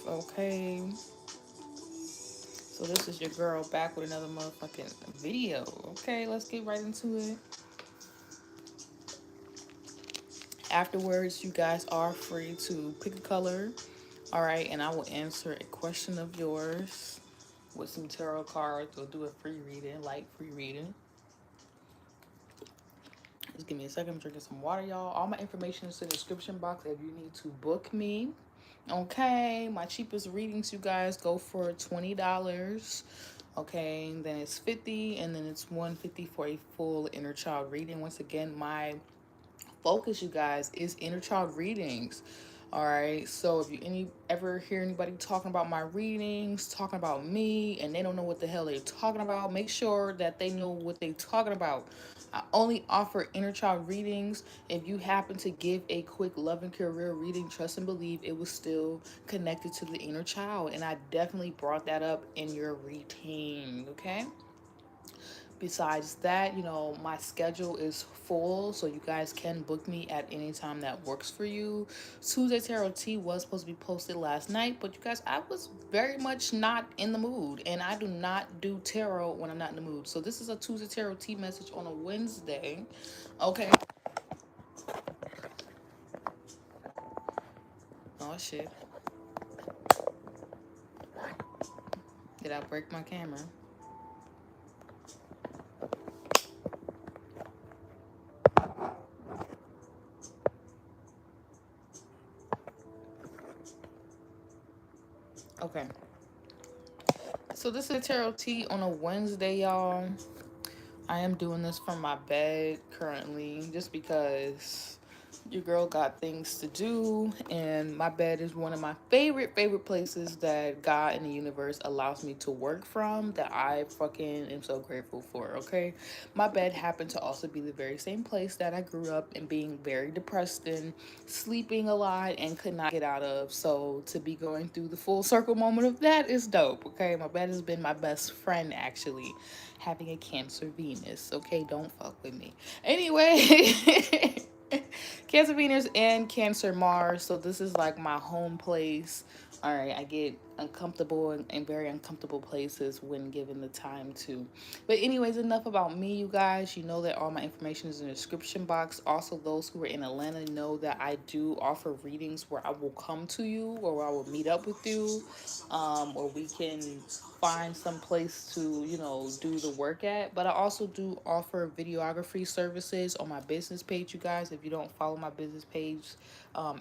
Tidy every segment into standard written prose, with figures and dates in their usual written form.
Okay. So this is your girl back with another motherfucking video. Okay, let's get right into it. Afterwards, you guys are free to pick a color. All right, and I will answer a question of yours with some tarot cards. We'll do a free reading, light free reading. Just give me a second. I'm drinking some water, y'all. All my information is in the description box if you need to book me. Okay, my cheapest readings, you guys, go for $20. Okay, then it's 50, and then it's 150 for a full inner child reading. Once again, my focus, you guys, is inner child readings. All right, so if you ever hear anybody talking about my readings, talking about me, and they don't know what the hell they're talking about, make sure that they know what they're talking about. I only offer inner child readings. If you happen to give a quick love and career reading, trust and believe it was still connected to the inner child, and I definitely brought that up in your reading. Okay. Besides that, my schedule is full, so you guys can book me at any time that works for you. Tuesday Tarot Tea was supposed to be posted last night, but you guys, I was very much not in the mood, and I do not do tarot when I'm not in the mood. So this is a Tuesday Tarot Tea message on a Wednesday. Okay. Oh, shit. Did I break my camera? Okay. So this is Tarot Tea on a Wednesday, y'all. I am doing this from my bed currently just because your girl got things to do, and my bed is one of my favorite places that God in the universe allows me to work from, that I fucking am so grateful for. Okay, my bed happened to also be the very same place that I grew up in being very depressed and sleeping a lot and could not get out of. So to be going through the full circle moment of that is dope. Okay, my bed has been my best friend, actually, having a Cancer Venus. Okay, don't fuck with me. Anyway. Cancer Venus and Cancer Mars. So this is like my home place. All right, I get uncomfortable in very uncomfortable places when given the time to. But anyways, enough about me, you guys. You know that all my information is in the description box. Also, those who are in Atlanta know that I do offer readings where I will come to you, or where I will meet up with you, or we can find some place to, do the work at. But I also do offer videography services on my business page, you guys. If you don't follow my business page,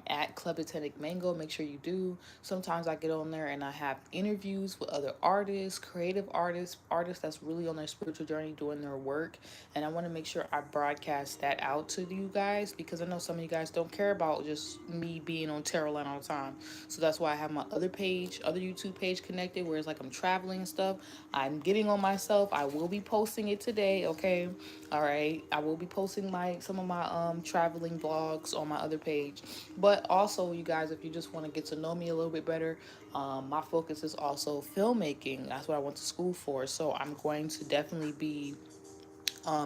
at Club Atenic Mango, make sure you do. Sometimes I get on there and I have interviews with other artists, creative artists that's really on their spiritual journey doing their work, and I want to make sure I broadcast that out to you guys, because I know some of you guys don't care about just me being on Tarot Land all the time. So that's why I have my other YouTube page connected, where it's like I'm traveling and stuff. I'm getting on myself. I will be posting it today, okay? All right. I will be posting some of my traveling vlogs on my other page. But also, you guys, if you just want to get to know me a little bit better, my focus is also filmmaking. That's what I went to school for. So I'm going to definitely be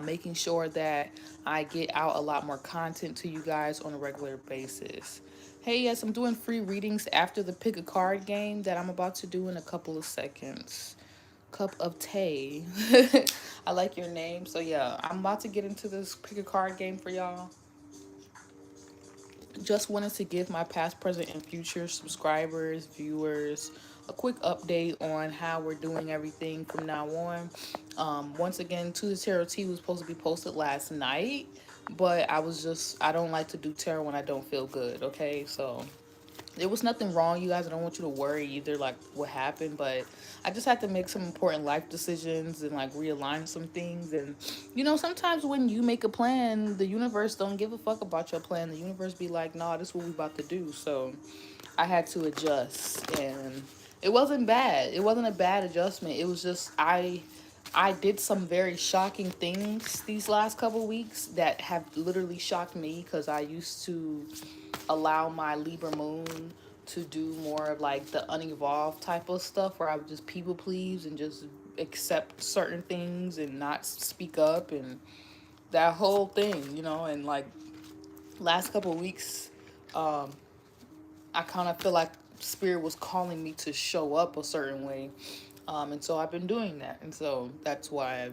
making sure that I get out a lot more content to you guys on a regular basis. Hey, yes, I'm doing free readings after the pick a card game that I'm about to do in a couple of seconds. Cup of Tay. I like your name. So yeah, I'm about to get into this pick a card game for y'all. Just wanted to give my past, present, and future subscribers, viewers, a quick update on how we're doing everything from now on. Once again, Tuesday Tarot Tea was supposed to be posted last night, but I don't like to do tarot when I don't feel good, okay? So there was nothing wrong, you guys. I don't want you to worry either, like what happened, but I just had to make some important life decisions and like realign some things. And sometimes when you make a plan, the universe don't give a fuck about your plan. The universe be like, nah, this is what we about to do. So I had to adjust, and it wasn't bad. It wasn't a bad adjustment. It was just I did some very shocking things these last couple weeks that have literally shocked me, because I used to allow my Libra moon to do more of like the unevolved type of stuff, where I would just people please and just accept certain things and not speak up, and that whole thing, and like last couple of weeks, I kind of feel like Spirit was calling me to show up a certain way. And so I've been doing that. And so that's why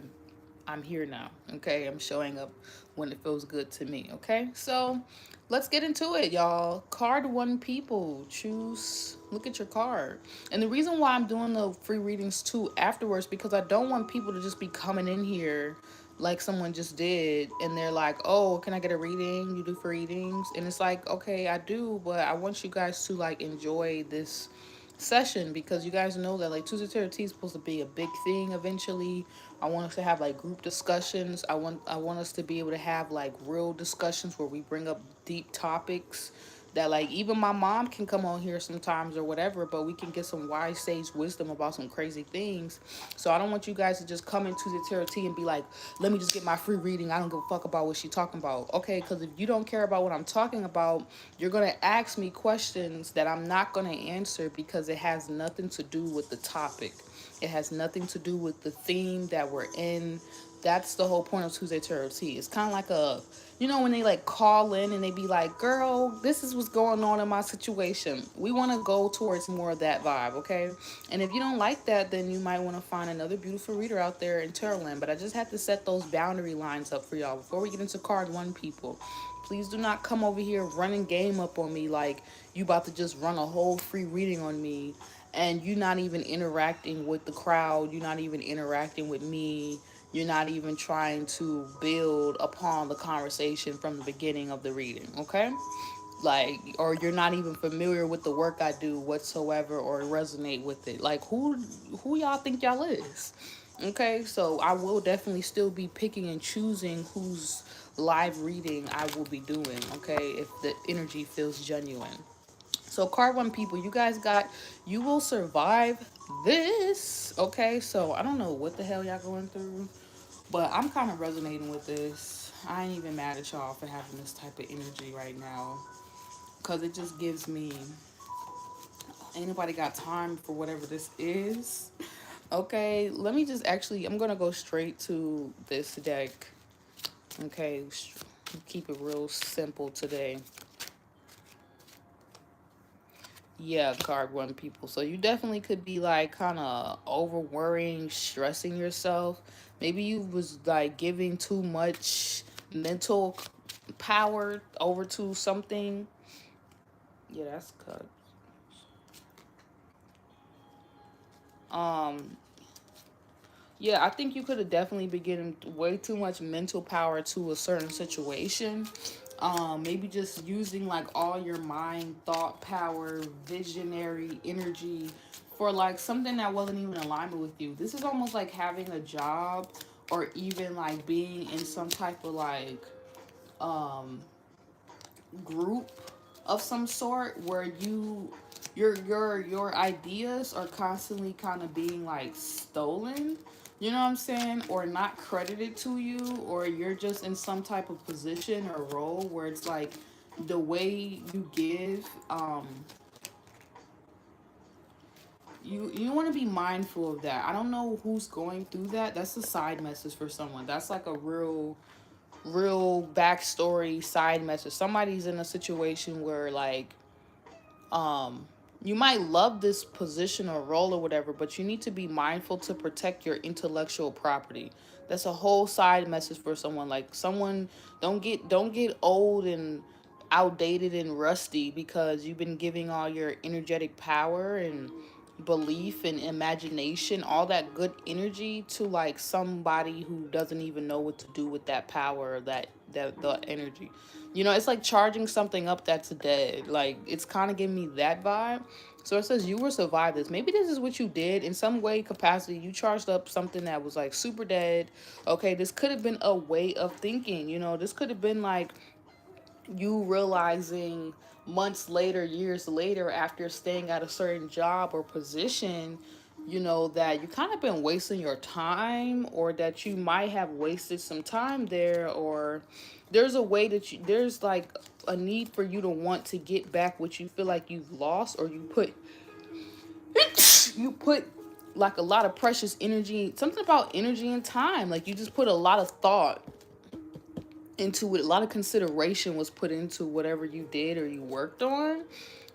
I'm here now. Okay, I'm showing up when it feels good to me. Okay, so let's get into it, y'all. Card one, people choose. Look at your card. And the reason why I'm doing the free readings too afterwards, because I don't want people to just be coming in here like someone just did and they're like, oh, can I get a reading? You do free readings? And it's like, okay, I do, but I want you guys to like enjoy this session, because you guys know that like Tuesday Tarot Tea is supposed to be a big thing eventually. I want us to have like group discussions. I want us to be able to have like real discussions where we bring up deep topics that like even my mom can come on here sometimes or whatever, but we can get some wise sage wisdom about some crazy things. So I don't want you guys to just come into the tarot tea and be like, let me just get my free reading, I don't give a fuck about what she's talking about. Okay, because if you don't care about what I'm talking about, you're going to ask me questions that I'm not going to answer because it has nothing to do with the topic. It has nothing to do with the theme that we're in. That's the whole point of Tuesday Tarot Tea. It's kind of like a, you know, when they like call in and they be like, girl, this is what's going on in my situation. We want to go towards more of that vibe, okay? And if you don't like that, then you might want to find another beautiful reader out there in Tarot Land. But I just have to set those boundary lines up for y'all before we get into card one, people. Please do not come over here running game up on me like you about to just run a whole free reading on me and you're not even interacting with the crowd. You're not even interacting with me. You're not even trying to build upon the conversation from the beginning of the reading, okay? Like, or you're not even familiar with the work I do whatsoever or resonate with it. Like, who y'all think y'all is? Okay, so I will definitely still be picking and choosing whose live reading I will be doing, okay, if the energy feels genuine. So card one, people, you guys got, you will survive this. Okay, so I don't know what the hell y'all going through, but I'm kind of resonating with this. I ain't even mad at y'all for having this type of energy right now, because it just gives me, ain't nobody got time for whatever this is. Okay, let me just actually, I'm gonna go straight to this deck. Okay, keep it real simple today. Yeah, card one, people. So you definitely could be like kind of over worrying, stressing yourself. Maybe you was like giving too much mental power over to something. Yeah, that's cut. Um, yeah, I think you could have definitely been giving way too much mental power to a certain situation. Maybe just using like all your mind, thought power, visionary energy for like something that wasn't even in alignment with you. This is almost like having a job or even like being in some type of like um group of some sort where your ideas are constantly kind of being like stolen, you know what I'm saying, or not credited to you, or you're just in some type of position or role where it's like the way you give, you want to be mindful of that. I don't know who's going through that. That's a side message for someone. That's like a real backstory side message. Somebody's in a situation where like um you might love this position or role or whatever, but you need to be mindful to protect your intellectual property. That's a whole side message for someone. Like someone, don't get old and outdated and rusty because you've been giving all your energetic power and belief and imagination, all that good energy to like somebody who doesn't even know what to do with that power or that the energy. You know, it's like charging something up that's dead. Like it's kind of giving me that vibe. So it says you will survive this. Maybe this is what you did in some way capacity. You charged up something that was like super dead. Okay, this could have been a way of thinking. You know, this could have been like you realizing months later, years later, after staying at a certain job or position, you know, that you kind of been wasting your time, or that you might have wasted some time there, or there's a way that there's like a need for you to want to get back what you feel like you've lost, or you put like a lot of precious energy, something about energy and time, like you just put a lot of thought into it, a lot of consideration was put into whatever you did or you worked on.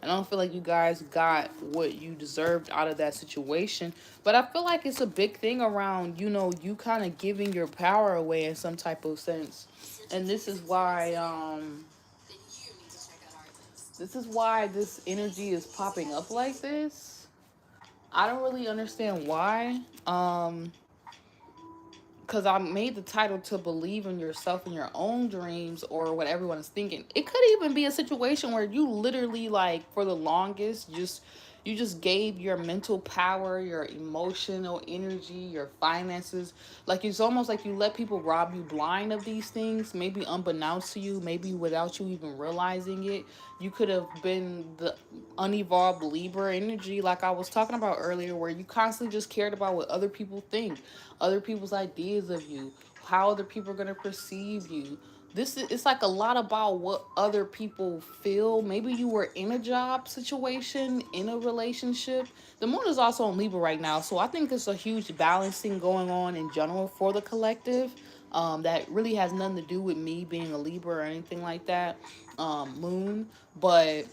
and I don't feel like you guys got what you deserved out of that situation. But I feel like it's a big thing around, you kind of giving your power away in some type of sense. And this is why this energy is popping up like this. I don't really understand why. Because I made the title to believe in yourself and your own dreams or what everyone is thinking. It could even be a situation where you literally, like, for the longest, you just gave your mental power, your emotional energy, your finances. Like, it's almost like you let people rob you blind of these things, maybe unbeknownst to you, maybe without you even realizing it. You could have been the unevolved Libra energy, like I was talking about earlier, where you constantly just cared about what other people think, other people's ideas of you, how other people are going to perceive you. It's like a lot about what other people feel. Maybe you were in a job situation, in a relationship. The moon is also in Libra right now, so I think it's a huge balancing going on in general for the collective. That really has nothing to do with me being a Libra or anything like that. Moon, but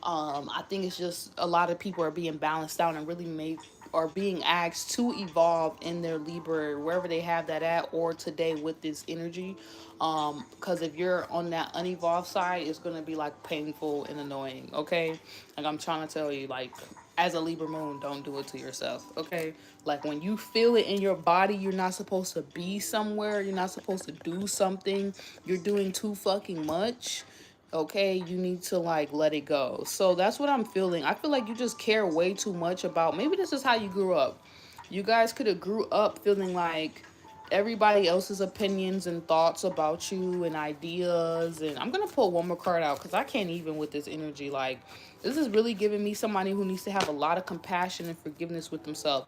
I think it's just a lot of people are being balanced out and really made are being asked to evolve in their Libra, wherever they have that at, or today with this energy. Because if you're on that unevolved side, it's gonna be like painful and annoying. Okay, like I'm trying to tell you, like as a Libra moon, don't do it to yourself. Okay, like when you feel it in your body, you're not supposed to be somewhere. You're not supposed to do something. You're doing too fucking much. Okay, you need to like let it go. So that's what I'm feeling. I feel like you just care way too much about, maybe this is how you grew up. You guys could have grew up feeling like everybody else's opinions and thoughts about you and ideas. And I'm gonna pull one more card out because I can't even with this energy. Like, this is really giving me somebody who needs to have a lot of compassion and forgiveness with themselves.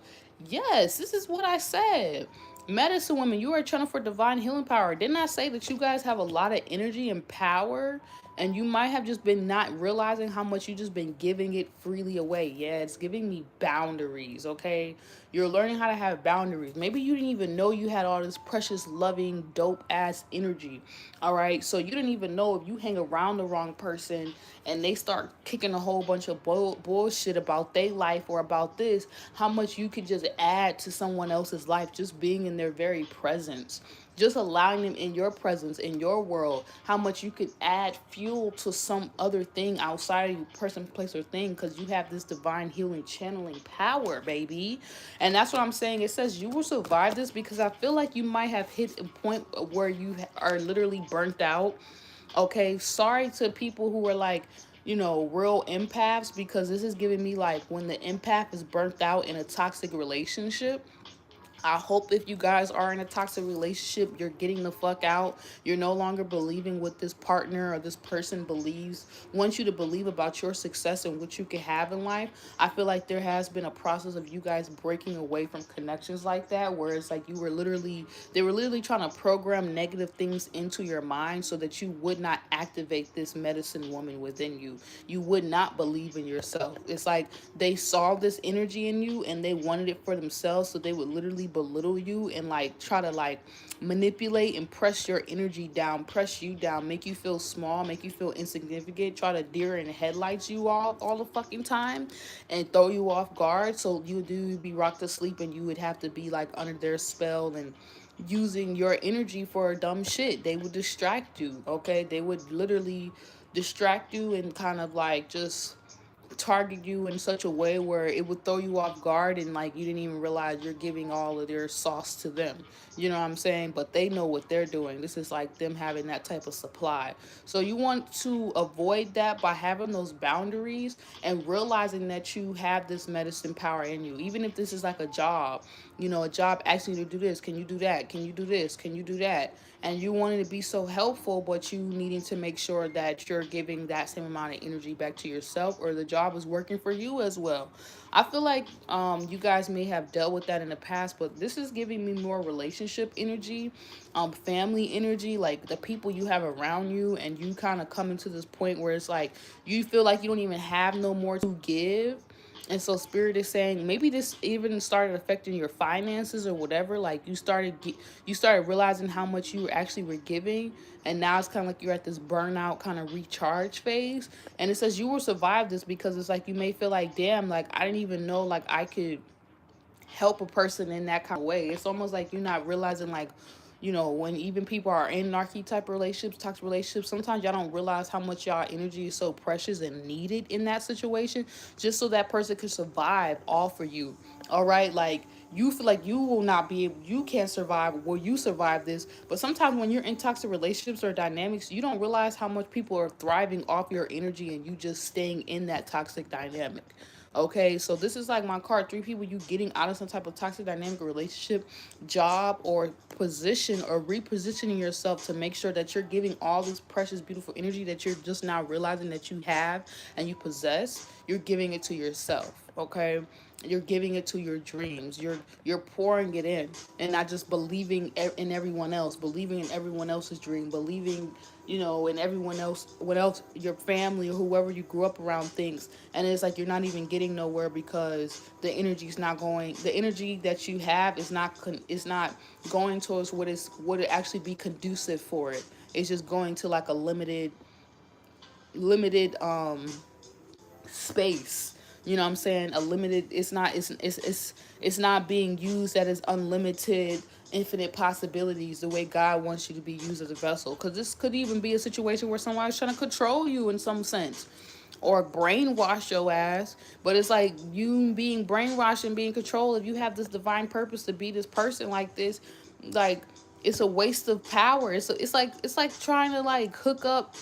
Yes, this is what I said. Medicine women, you are channeling for divine healing power. Didn't I say that you guys have a lot of energy and power? And you might have just been not realizing how much you just been giving it freely away. Yeah, it's giving me boundaries, okay? You're learning how to have boundaries. Maybe you didn't even know you had all this precious, loving, dope ass energy. All right. So you didn't even know if you hang around the wrong person and they start kicking a whole bunch of bullshit about their life or about this, how much you could just add to someone else's life just being in their very presence, just allowing them in your presence, in your world, how much you could add fuel to some other thing outside of you, person, place, or thing, because you have this divine healing channeling power, baby. And that's what I'm saying. It says you will survive this because I feel like you might have hit a point where you are literally burnt out. Okay, sorry to people who are like, real empaths, because this is giving me like when the empath is burnt out in a toxic relationship. I hope if you guys are in a toxic relationship, you're getting the fuck out. You're no longer believing what this partner or this person wants you to believe about your success and what you can have in life. I feel like there has been a process of you guys breaking away from connections like that, where it's like they were literally trying to program negative things into your mind so that you would not activate this medicine woman within you. You would not believe in yourself. It's like they saw this energy in you and they wanted it for themselves, so they would literally belittle you and like try to like manipulate and press your energy down, press you down, make you feel small, make you feel insignificant, try to deer in the headlights you all the fucking time and throw you off guard, so you do be rocked to sleep and you would have to be like under their spell and using your energy for dumb shit. They would distract you, okay? They would literally distract you and kind of like just target you in such a way where it would throw you off guard and like you didn't even realize you're giving all of their sauce to them. You know what I'm saying? But they know what they're doing. This is like them having that type of supply. So you want to avoid that by having those boundaries and realizing that you have this medicine power in you. Even if this is like a job, a job asking you to do this, can you do that? Can you do this? Can you do that? And you wanting to be so helpful, but you needing to make sure that you're giving that same amount of energy back to yourself, or the job is working for you as well. I feel like you guys may have dealt with that in the past, but this is giving me more relationship energy, family energy, like the people you have around you, and you kind of coming to this point where it's like you feel like you don't even have no more to give. And so spirit is saying maybe this even started affecting your finances or whatever. Like you started realizing how much you actually were giving, and now it's kind of like you're at this burnout kind of recharge phase. And it says you will survive this because it's like you may feel like, damn, like I didn't even know like I could help a person in that kind of way. It's almost like you're not realizing, like, when even people are in narky type relationships, toxic relationships, sometimes y'all don't realize how much y'all energy is so precious and needed in that situation, just so that person can survive all for you. All right, like you feel like you will not be able, you can't survive, will you survive this? But sometimes when you're in toxic relationships or dynamics, you don't realize how much people are thriving off your energy and you just staying in that toxic dynamic. Okay, so this is like my card. Three people you getting out of some type of toxic dynamic relationship, job, or position, or repositioning yourself to make sure that you're giving all this precious, beautiful energy that you're just now realizing that you have and you possess. You're giving it to yourself. Okay, you're giving it to your dreams. You're pouring it in, and not just believing in everyone else, believing in everyone else's dream, believing, in everyone else, what else, your family or whoever you grew up around thinks. And it's like you're not even getting nowhere because the energy's not going. The energy that you have is not going towards what it actually be conducive for it. It's just going to like a limited space. You know what I'm saying? A limited, it's not being used that is unlimited, infinite possibilities the way God wants you to be used as a vessel. Because this could even be a situation where somebody's trying to control you in some sense or brainwash your ass. But it's like you being brainwashed and being controlled. If you have this divine purpose to be this person like this, like it's a waste of power. It's like trying to like hook up.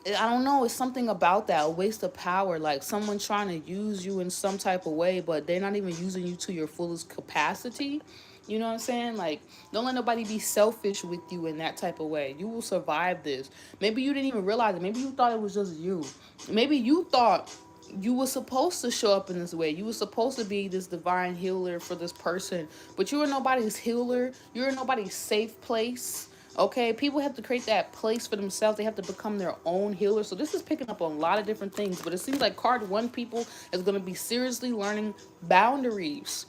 I don't know. It's something about that, a waste of power. Like someone trying to use you in some type of way, but they're not even using you to your fullest capacity. You know what I'm saying? Like, don't let nobody be selfish with you in that type of way. You will survive this. Maybe you didn't even realize it. Maybe you thought it was just you. Maybe you thought you were supposed to show up in this way. You were supposed to be this divine healer for this person, but you are nobody's healer. You're nobody's safe place. Okay, people have to create that place for themselves. They have to become their own healer. So this is picking up on a lot of different things, but it seems like card one people is going to be seriously learning boundaries.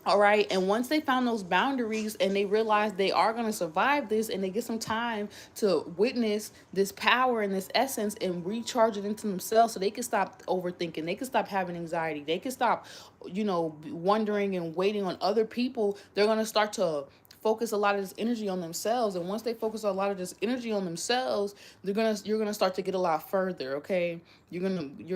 All right. And once they found those boundaries and they realize they are going to survive this, and they get some time to witness this power and this essence and recharge it into themselves, so they can stop overthinking. They can stop having anxiety. They can stop, wondering and waiting on other people. They're going to start to focus a lot of this energy on themselves. And once they focus a lot of this energy on themselves, you're gonna start to get a lot further. Okay, you're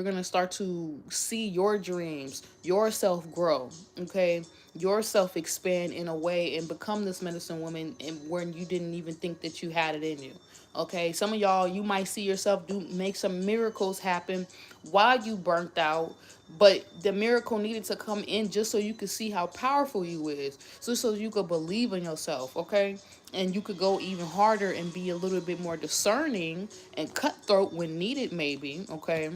gonna start to see your dreams, yourself grow. Okay, yourself expand in a way and become this medicine woman, and when you didn't even think that you had it in you. Okay, some of y'all, you might see yourself make some miracles happen while you burnt out, but the miracle needed to come in just so you could see how powerful you is, so you could believe in yourself. Okay, and you could go even harder and be a little bit more discerning and cutthroat when needed, maybe. Okay,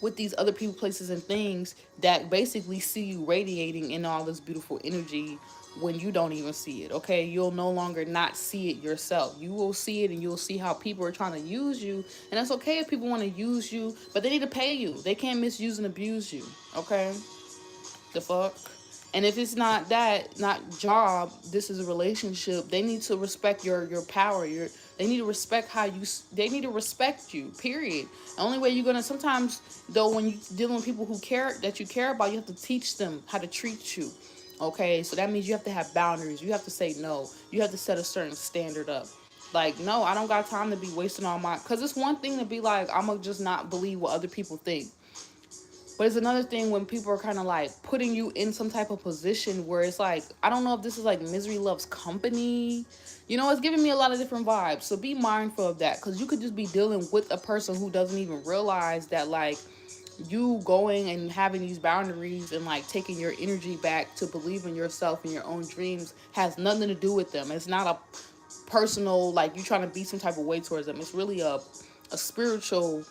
with these other people, places, and things that basically see you radiating in all this beautiful energy when you don't even see it. Okay, you'll no longer not see it yourself. You will see it, and you'll see how people are trying to use you. And that's okay if people want to use you, but they need to pay you. They can't misuse and abuse you. Okay, the fuck. And if it's not that, not job, this is a relationship. They need to respect your power. They need to respect how you. They need to respect you. Period. The only way you're gonna, sometimes though, when you dealing with people who care, that you care about, you have to teach them how to treat you. Okay, so that means you have to have boundaries. You have to say no. You have to set a certain standard up. Like, no, I don't got time to be wasting all my. Cause it's one thing to be like, I'm gonna just not believe what other people think. But it's another thing when people are kind of like putting you in some type of position where it's like, I don't know if this is like misery loves company. It's giving me a lot of different vibes. So be mindful of that, because you could just be dealing with a person who doesn't even realize that, like, you going and having these boundaries and like taking your energy back to believe in yourself and your own dreams has nothing to do with them. It's not a personal, like, you trying to be some type of way towards them. It's really a spiritual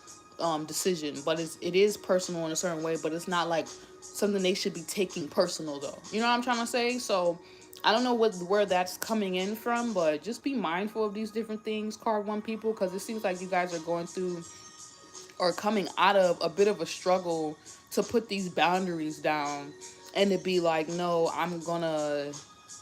decision, but it is personal in a certain way, but it's not like something they should be taking personal, though. You know what I'm trying to say? So I don't know where that's coming in from, but just be mindful of these different things, card one people, because it seems like you guys are going through or coming out of a bit of a struggle to put these boundaries down, and to be like, no, I'm gonna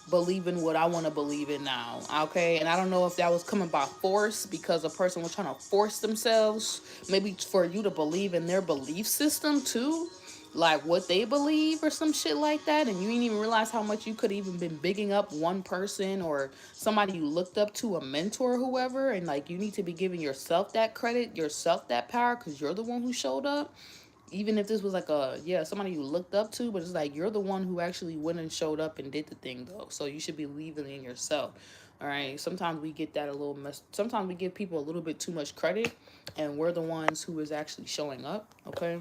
believe in what I want to believe in now. Okay. And I don't know if that was coming by force because a person was trying to force themselves, maybe for you to believe in their belief system too, like what they believe or some shit like that, and you didn't even realize how much you could even been bigging up one person or somebody you looked up to, a mentor or whoever, and like you need to be giving yourself that credit, yourself that power, because you're the one who showed up. Even if this was like a, yeah, somebody you looked up to, but it's like you're the one who actually went and showed up and did the thing though, so you should be believing in yourself. All right, sometimes we get that a little sometimes we give people a little bit too much credit, and we're the ones who is actually showing up. Okay,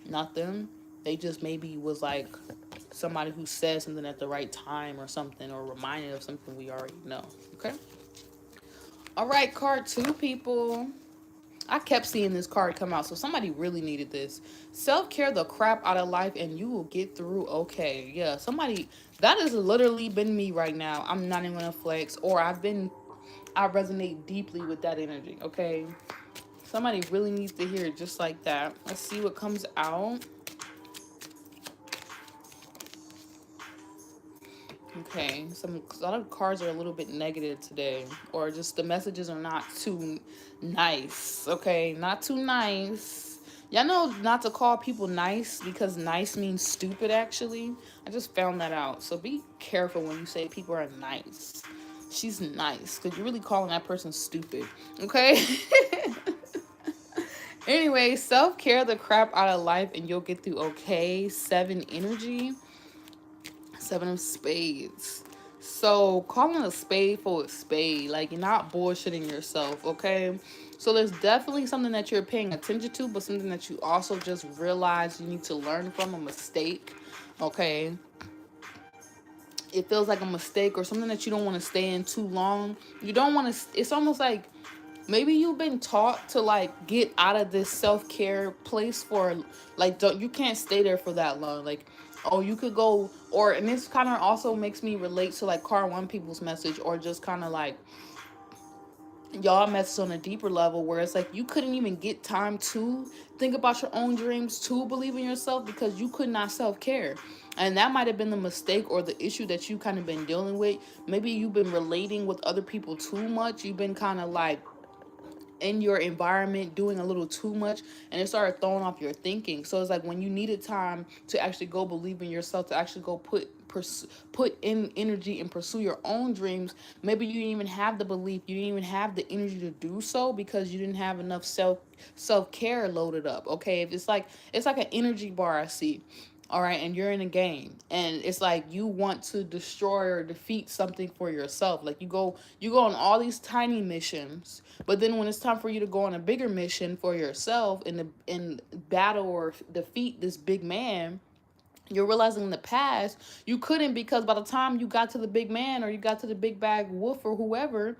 not them. They just maybe was like somebody who said something at the right time or something, or reminded of something we already know. Okay. All right, card two, people. I kept seeing this card come out, so somebody really needed this. Self-care the crap out of life and you will get through okay. Yeah, somebody, that has literally been me right now. I'm not even gonna flex, or I resonate deeply with that energy, okay? Somebody really needs to hear it just like that. Let's see what comes out. Okay, a lot of cards are a little bit negative today, or just the messages are not too nice. Okay, not too nice. Y'all know not to call people nice because nice means stupid. Actually, I just found that out. So be careful when you say people are nice. She's nice because you're really calling that person stupid. Okay. Anyway, self care the crap out of life and you'll get through okay. 7 energy. 7 of spades. So calling a spade for a spade, like you're not bullshitting yourself, okay? So there's definitely something that you're paying attention to, but something that you also just realize you need to learn from, a mistake, okay? It feels like a mistake or something that you don't want to stay in too long. You don't want to, it's almost like maybe you've been taught to like get out of this self-care place for like, don't, you can't stay there for that long. Like, oh, you could go, or, and this kind of also makes me relate to like car one people's message, or just kind of like y'all message on a deeper level where it's like you couldn't even get time to think about your own dreams, to believe in yourself, because you could not self-care. And that might have been the mistake or the issue that you kind of been dealing with. Maybe you've been relating with other people too much. You've been kind of like in your environment doing a little too much, and it started throwing off your thinking. So it's like when you needed time to actually go believe in yourself, to actually go put in energy and pursue your own dreams, maybe you didn't even have the belief, you didn't even have the energy to do so because you didn't have enough self-care loaded up. Okay, if it's like an energy bar I see. All right, and you're in a game and it's like you want to destroy or defeat something for yourself. Like you go on all these tiny missions, but then when it's time for you to go on a bigger mission for yourself in battle or defeat this big man, you're realizing in the past you couldn't, because by the time you got to the big man or you got to the big bag wolf or whoever,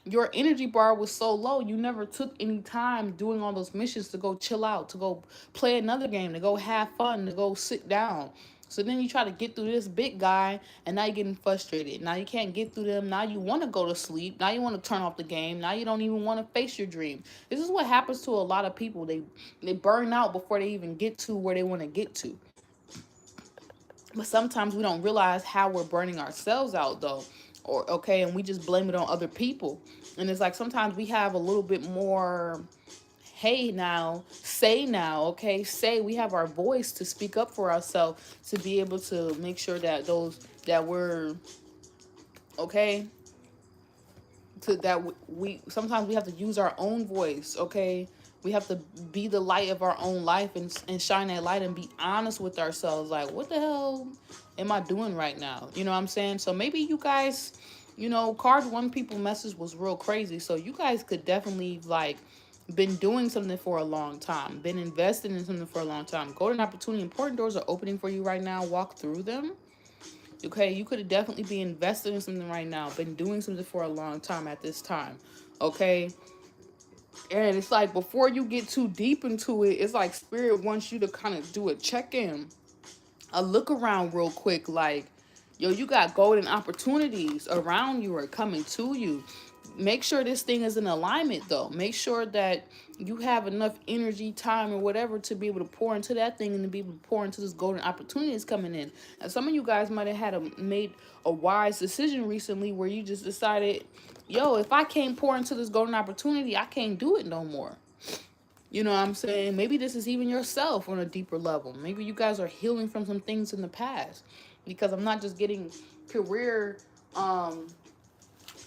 your energy bar was so low you never took any time doing all those missions to go chill out, to go play another game, to go have fun, to go sit down. So then you try to get through this big guy and now you're getting frustrated. Now you can't get through them. Now you want to go to sleep. Now you want to turn off the game. Now you don't even want to face your dream. This is what happens to a lot of people. They burn out before they even get to where they want to get to. But sometimes we don't realize how we're burning ourselves out though. Or okay, and we just blame it on other people. And it's like sometimes we have a little bit more, hey now, say now, okay? Say, we have our voice to speak up for ourselves, to be able to make sure that those that we're okay, to that we sometimes we have to use our own voice, okay? We have to be the light of our own life, and shine that light and be honest with ourselves. Like, what the hell am I doing right now? You know what I'm saying? So maybe you guys, card one people message was real crazy. So you guys could definitely like been doing something for a long time, been investing in something for a long time. Golden opportunity, important doors are opening for you right now. Walk through them. Okay, you could have definitely been invested in something right now, been doing something for a long time at this time. Okay, and it's like before you get too deep into it, it's like spirit wants you to kind of do a check-in, a look around real quick. Like, yo, you got golden opportunities around you or coming to you. make sure this thing is in alignment though. Make sure that you have enough energy, time, or whatever to be able to pour into that thing and to be able to pour into this golden opportunity that's coming in. And some of you guys might have made a wise decision recently where you just decided, yo, if I can't pour into this golden opportunity, I can't do it no more. You know what I'm saying? Maybe this is even yourself on a deeper level. Maybe you guys are healing from some things in the past. Because I'm not just getting career um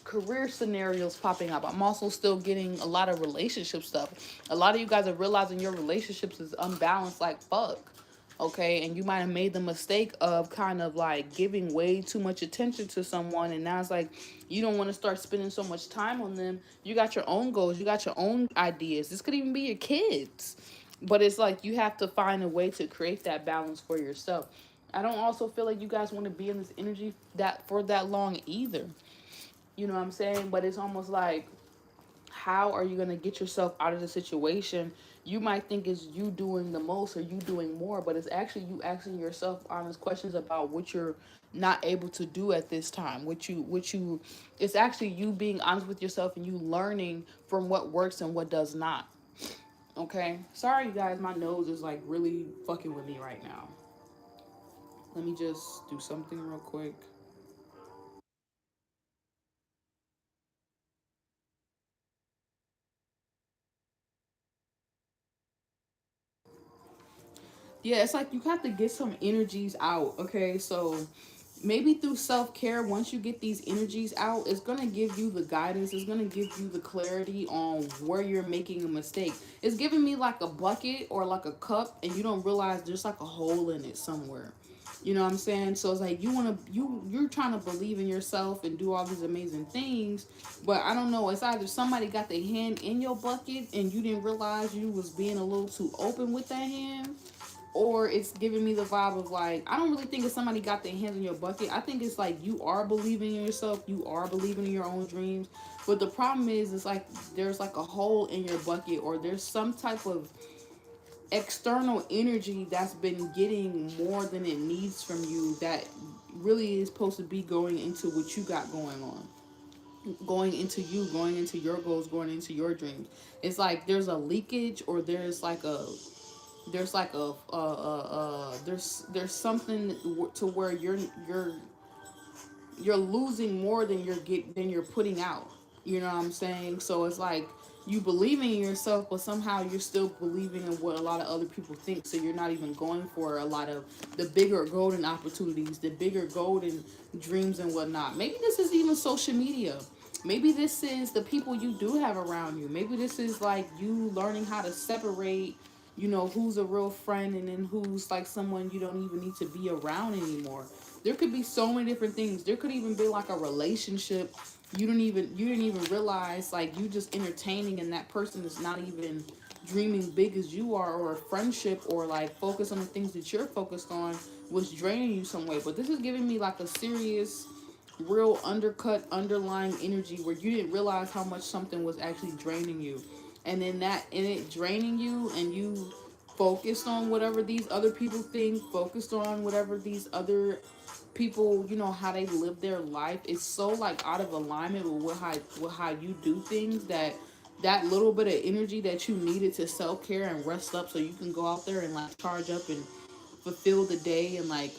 career scenarios popping up. I'm also still getting a lot of relationship stuff. A lot of you guys are realizing your relationships is unbalanced like fuck. Okay, and you might have made the mistake of kind of like giving way too much attention to someone, and now it's like you don't want to start spending so much time on them. You got your own goals, you got your own ideas. This could even be your kids, but it's like you have to find a way to create that balance for yourself. I don't also feel like you guys want to be in this energy that for that long either. You know what I'm saying? But it's almost like, how are you going to get yourself out of the situation? You might think it's you doing the most or you doing more, but it's actually you asking yourself honest questions about what you're not able to do at this time. It's actually you being honest with yourself and you learning from what works and what does not. Okay? Sorry, you guys, my nose is like really fucking with me right now. Let me just do something real quick. Yeah, it's like you have to get some energies out. Okay, so maybe through self-care, once you get these energies out, it's going to give you the guidance, it's going to give you the clarity on where you're making a mistake. It's giving me like a bucket or like a cup, and you don't realize there's like a hole in it somewhere. You know what I'm saying? So it's like you're trying to believe in yourself and do all these amazing things, but I don't know, it's either somebody got their hand in your bucket and you didn't realize you was being a little too open with that hand, or it's giving me the vibe of like, I don't really think if somebody got their hands in your bucket. I think it's like you are believing in yourself, you are believing in your own dreams, but the problem is it's like there's like a hole in your bucket, or there's some type of external energy that's been getting more than it needs from you, that really is supposed to be going into what you got going on, going into you, going into your goals, going into your dreams. It's like there's a leakage, or there's something to where you're losing more than you're putting out. You know what I'm saying? So it's like you believing in yourself, but somehow you're still believing in what a lot of other people think. So you're not even going for a lot of the bigger golden opportunities, the bigger golden dreams and whatnot. Maybe this is even social media. Maybe this is the people you do have around you. Maybe this is like you learning how to separate, who's a real friend and then who's like someone you don't even need to be around anymore. There could be so many different things. There could even be like a relationship you didn't even realize, like you just entertaining, and that person is not even dreaming big as you are, or a friendship, or like focus on the things that you're focused on was draining you some way. But this is giving me like a serious, real undercut underlying energy where you didn't realize how much something was actually draining you, and then that in it draining you, and you focused on whatever these other people think, focused on whatever these other people, how they live their life. It's so like out of alignment with how you do things, that little bit of energy that you needed to self-care and rest up so you can go out there and like charge up and fulfill the day and like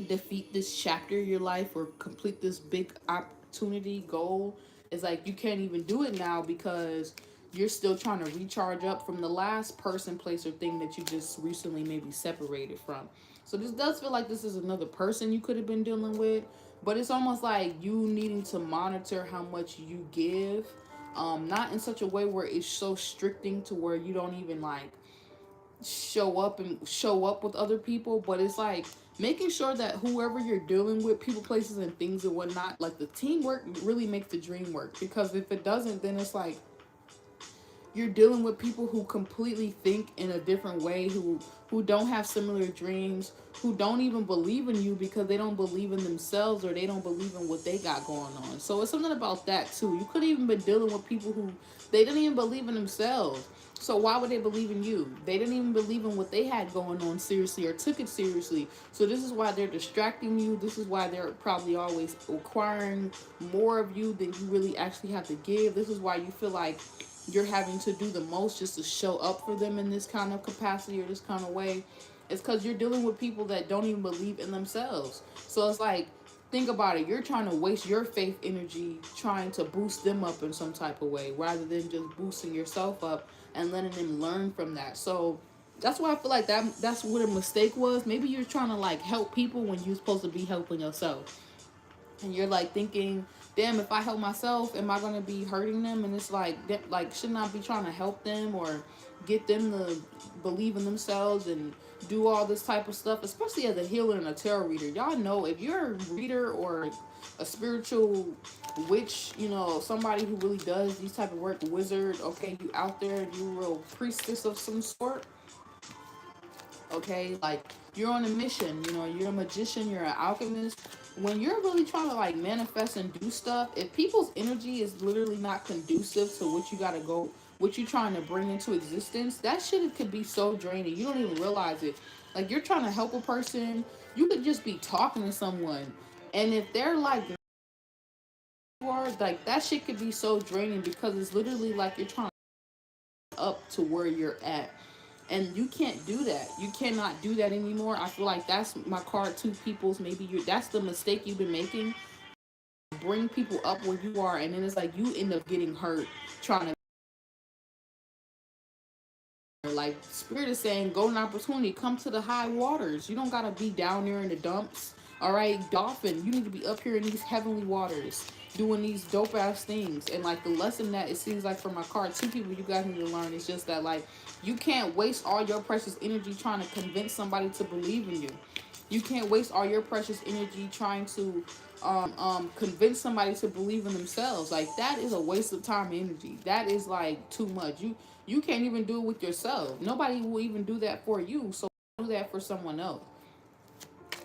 defeat this chapter of your life or complete this big opportunity goal. Is like you can't even do it now because you're still trying to recharge up from the last person, place, or thing that you just recently maybe separated from. So this does feel like this is another person you could have been dealing with, but it's almost like you needing to monitor how much you give, not in such a way where it's so stricting to where you don't even like show up with other people, but it's like making sure that whoever you're dealing with, people, places, and things and whatnot, like the teamwork really makes the dream work. Because if it doesn't, then it's like You're dealing with people who completely think in a different way, who don't have similar dreams, who don't even believe in you because they don't believe in themselves or they don't believe in what they got going on. So it's something about that too. You could even been dealing with people who they didn't even believe in themselves. So why would they believe in you? They didn't even believe in what they had going on seriously or took it seriously. So this is why they're distracting you. This is why they're probably always requiring more of you than you really actually have to give. This is why you feel like you're having to do the most just to show up for them in this kind of capacity or this kind of way. It's because you're dealing with people that don't even believe in themselves. So it's like, think about it. You're trying to waste your faith energy trying to boost them up in some type of way rather than just boosting yourself up and letting them learn from that. So that's why I feel like that's what a mistake was. Maybe you're trying to like help people when you're supposed to be helping yourself. And you're like thinking, damn, if I help myself, am I gonna be hurting them? And it's like shouldn't I be trying to help them or get them to believe in themselves and do all this type of stuff, especially as a healer and a tarot reader. Y'all know if you're a reader or a spiritual witch, you know, somebody who really does these type of work, wizard, okay, you out there, you a real priestess of some sort, okay, like you're on a mission, you know, you're a magician, you're an alchemist. When you're really trying to like manifest and do stuff, if people's energy is literally not conducive to what you gotta go, what you're trying to bring into existence, that shit could be so draining, you don't even realize it. Like you're trying to help a person, you could just be talking to someone, and if they're like like that shit could be so draining because it's literally like you're trying up to where you're at. And you can't do that. You cannot do that anymore. I feel like that's my card to people's. Maybe you that's the mistake you've been making. Bring people up where you are, and then it's like you end up getting hurt trying to. Like Spirit is saying, golden opportunity, come to the high waters. You don't gotta be down there in the dumps. All right, dolphin, you need to be up here in these heavenly waters doing these dope ass things. And like the lesson that it seems like from my card, two people you guys need to learn is just that like you can't waste all your precious energy trying to convince somebody to believe in you. You can't waste all your precious energy trying to convince somebody to believe in themselves. Like that is a waste of time and energy. That is like too much. You can't even do it with yourself. Nobody will even do that for you. So do that for someone else.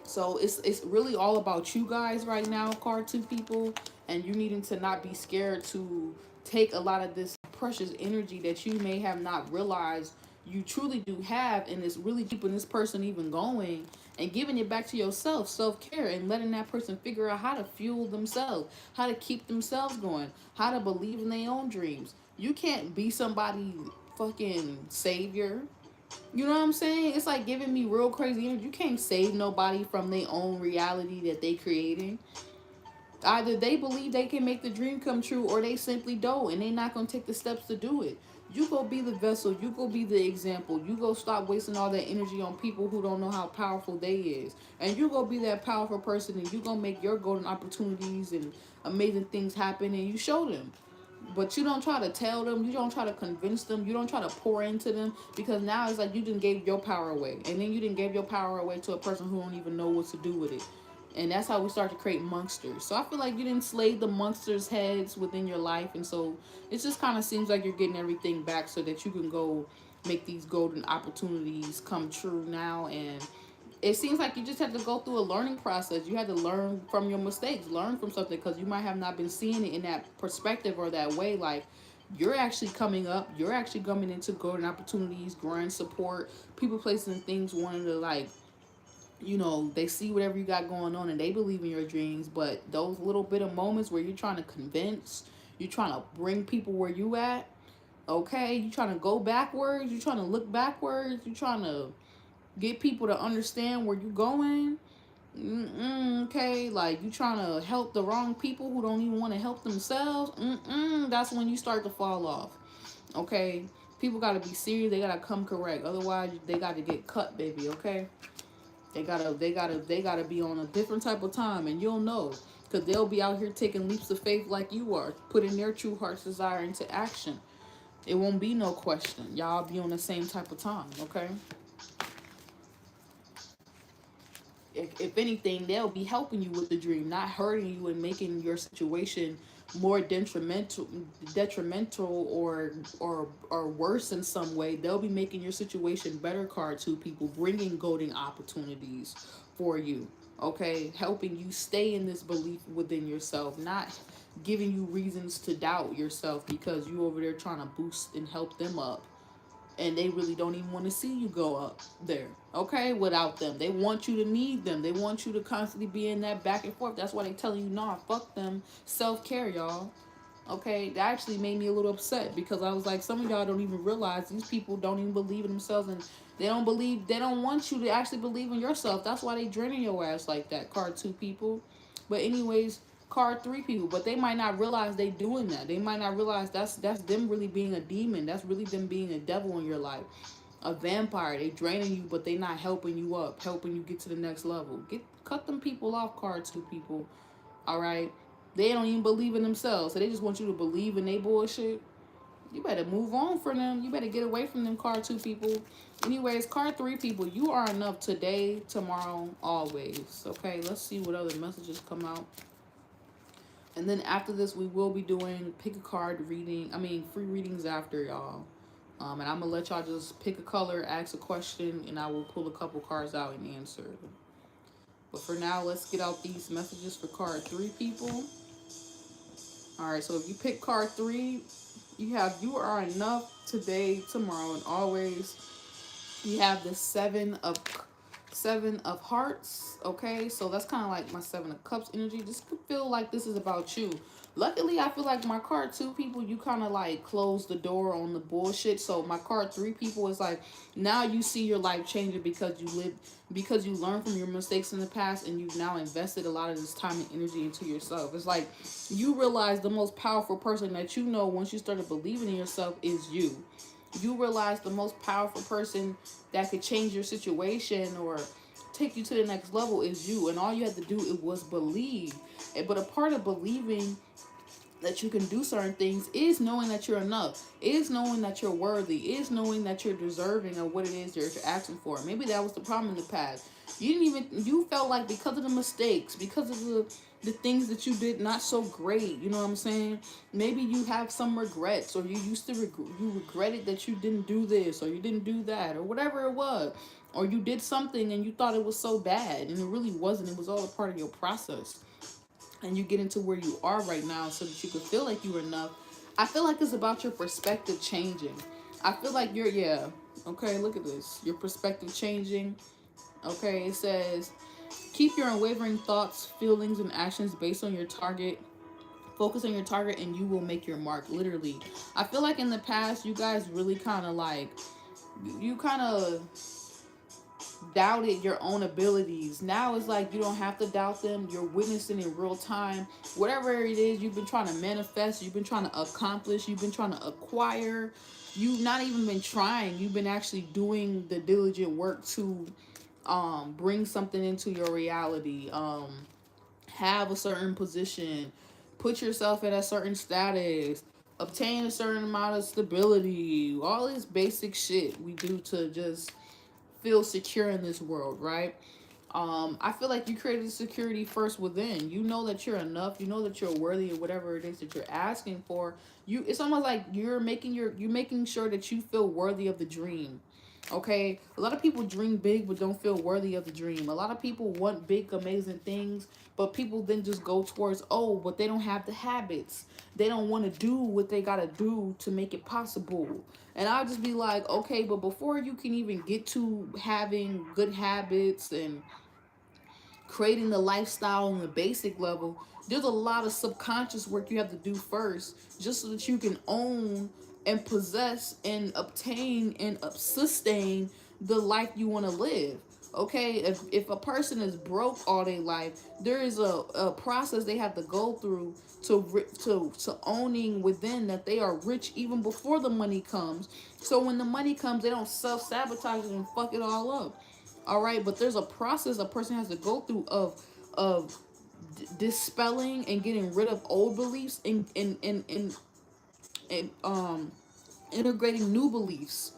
So it's really all about you guys right now, card two people, and you needing to not be scared to take a lot of this precious energy that you may have not realized you truly do have, and it's really keeping this person even going and giving it back to yourself, self-care, and letting that person figure out how to fuel themselves, how to keep themselves going, how to believe in their own dreams. You can't be somebody fucking savior. You know what I'm saying? It's like giving me real crazy energy. You can't save nobody from their own reality that they creating. Either they believe they can make the dream come true or they simply don't, and they not going to take the steps to do it. You go be the vessel. You go be the example. You go stop wasting all that energy on people who don't know how powerful they is. And you go be that powerful person, and you go make your golden opportunities and amazing things happen, and you show them. But you don't try to tell them, you don't try to convince them, you don't try to pour into them, because now it's like you didn't gave your power away, and then you didn't give your power away to a person who don't even know what to do with it. And that's how we start to create monsters. So I feel like you didn't slay the monsters' heads within your life, and so it just kind of seems like you're getting everything back so that you can go make these golden opportunities come true now. And it seems like you just have to go through a learning process. You had to learn from your mistakes, learn from something, because you might have not been seeing it in that perspective or that way. Like you're actually coming up, you're actually coming into golden opportunities, growing support, people, places, and things wanting to like, you know, they see whatever you got going on and they believe in your dreams. But those little bit of moments where you're trying to convince, you're trying to bring people where you at, okay, you're trying to go backwards, you're trying to look backwards, you're trying to get people to understand where you're going. Okay, like you trying to help the wrong people who don't even want to help themselves. That's when you start to fall off. Okay, people got to be serious. They got to come correct. Otherwise, they got to get cut, baby. Okay, they gotta be on a different type of time, and you'll know, because they'll be out here taking leaps of faith like you are, putting their true heart's desire into action. It won't be no question. Y'all be on the same type of time. Okay. If anything, they'll be helping you with the dream, not hurting you and making your situation more detrimental or worse in some way, they'll be making your situation better. Card 2 people, bringing golden opportunities for you. Okay, helping you stay in this belief within yourself, not giving you reasons to doubt yourself because you over there trying to boost and help them up, and they really don't even want to see you go up there, okay, without them. They want you to need them. They want you to constantly be in that back and forth. That's why they telling you, nah, fuck them. Self-care, y'all. Okay, that actually made me a little upset because I was like, some of y'all don't even realize these people don't even believe in themselves, and they don't want you to actually believe in yourself. That's why they draining your ass like that. Card 2 people. But anyways, card 3 people, but they might not realize they doing that. They might not realize that's them really being a demon. That's really them being a devil in your life, a vampire. They draining you, but they not helping you up, helping you get to the next level. Cut them people off. Card 2 people. All right, they don't even believe in themselves, so they just want you to believe in their bullshit. You better move on from them. You better get away from them. Card 2 people. Anyways, card 3 people, you are enough today, tomorrow, always. Okay, let's see what other messages come out. And then after this, we will be doing pick a card reading. I mean, free readings after, y'all. And I'm going to let y'all just pick a color, ask a question, and I will pull a couple cards out and answer. But for now, let's get out these messages for card 3 people. All right, so if you pick card 3, you are enough today, tomorrow, and always. You have the seven of hearts. Okay, so that's kind of like my 7 of cups energy. Just feel like this is about you. Luckily, I feel like my card 2 people, you kind of like close the door on the bullshit. So my card 3 people is like, now you see your life changing because you learned from your mistakes in the past, and you've now invested a lot of this time and energy into yourself. It's like you realize the most powerful person that you know once you started believing in yourself is you. You realize the most powerful person that could change your situation or take you to the next level is you. And all you had to do, it was believe. But a part of believing that you can do certain things is knowing that you're enough, is knowing that you're worthy, is knowing that you're deserving of what it is you're asking for. Maybe that was the problem in the past. You felt like because of the mistakes, because of the things that you did not so great, you know what I'm saying? Maybe you have some regrets, or you used to you regretted that you didn't do this, or you didn't do that, or whatever it was. Or you did something and you thought it was so bad, and it really wasn't. It was all a part of your process. And you get into where you are right now so that you can feel like you're enough. I feel like it's about your perspective changing. I feel like yeah. Okay, look at this. Your perspective changing. Okay, it says, keep your unwavering thoughts, feelings, and actions based on your target. Focus on your target and you will make your mark. Literally. I feel like in the past, you guys really kind of like, you kind of doubted your own abilities. Now it's like you don't have to doubt them. You're witnessing in real time. Whatever it is you've been trying to manifest, you've been trying to accomplish, you've been trying to acquire. You've not even been trying. You've been actually doing the diligent work to bring something into your reality. Have a certain position. Put yourself in a certain status. Obtain a certain amount of stability. All this basic shit we do to just feel secure in this world, right? I feel like you created security first within. You know that you're enough. You know that you're worthy of whatever it is that you're asking for. It's almost like you're making sure that you feel worthy of the dream. Okay, a lot of people dream big but don't feel worthy of the dream. A lot of people want big, amazing things, but people then just go towards, oh, but they don't have the habits. They don't want to do what they got to do to make it possible. And I'll just be like, okay, but before you can even get to having good habits and creating the lifestyle on the basic level, there's a lot of subconscious work you have to do first, just so that you can own and possess and obtain and sustain the life you want to live. Okay, if a person is broke all their life, there is a process they have to go through to owning within that they are rich even before the money comes. So when the money comes, they don't self-sabotage it and fuck it all up. All right, but there's a process a person has to go through of dispelling and getting rid of old beliefs and integrating new beliefs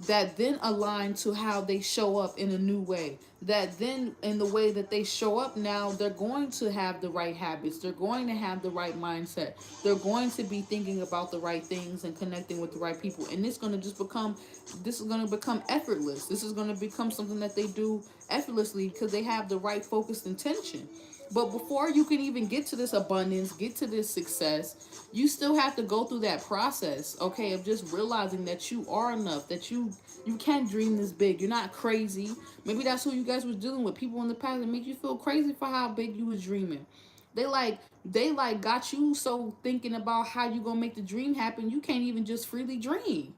that then align to how they show up in a new way. That then, in the way that they show up now, they're going to have the right habits. They're going to have the right mindset. They're going to be thinking about the right things and connecting with the right people. And this is going to become effortless. This is going to become something that they do effortlessly because they have the right focused intention. But before you can even get to this abundance, get to this success, you still have to go through that process, okay, of just realizing that you are enough, that you can dream this big. You're not crazy. Maybe that's who you guys was dealing with. People in the past that make you feel crazy for how big you was dreaming. They got you so thinking about how you gonna make the dream happen, you can't even just freely dream.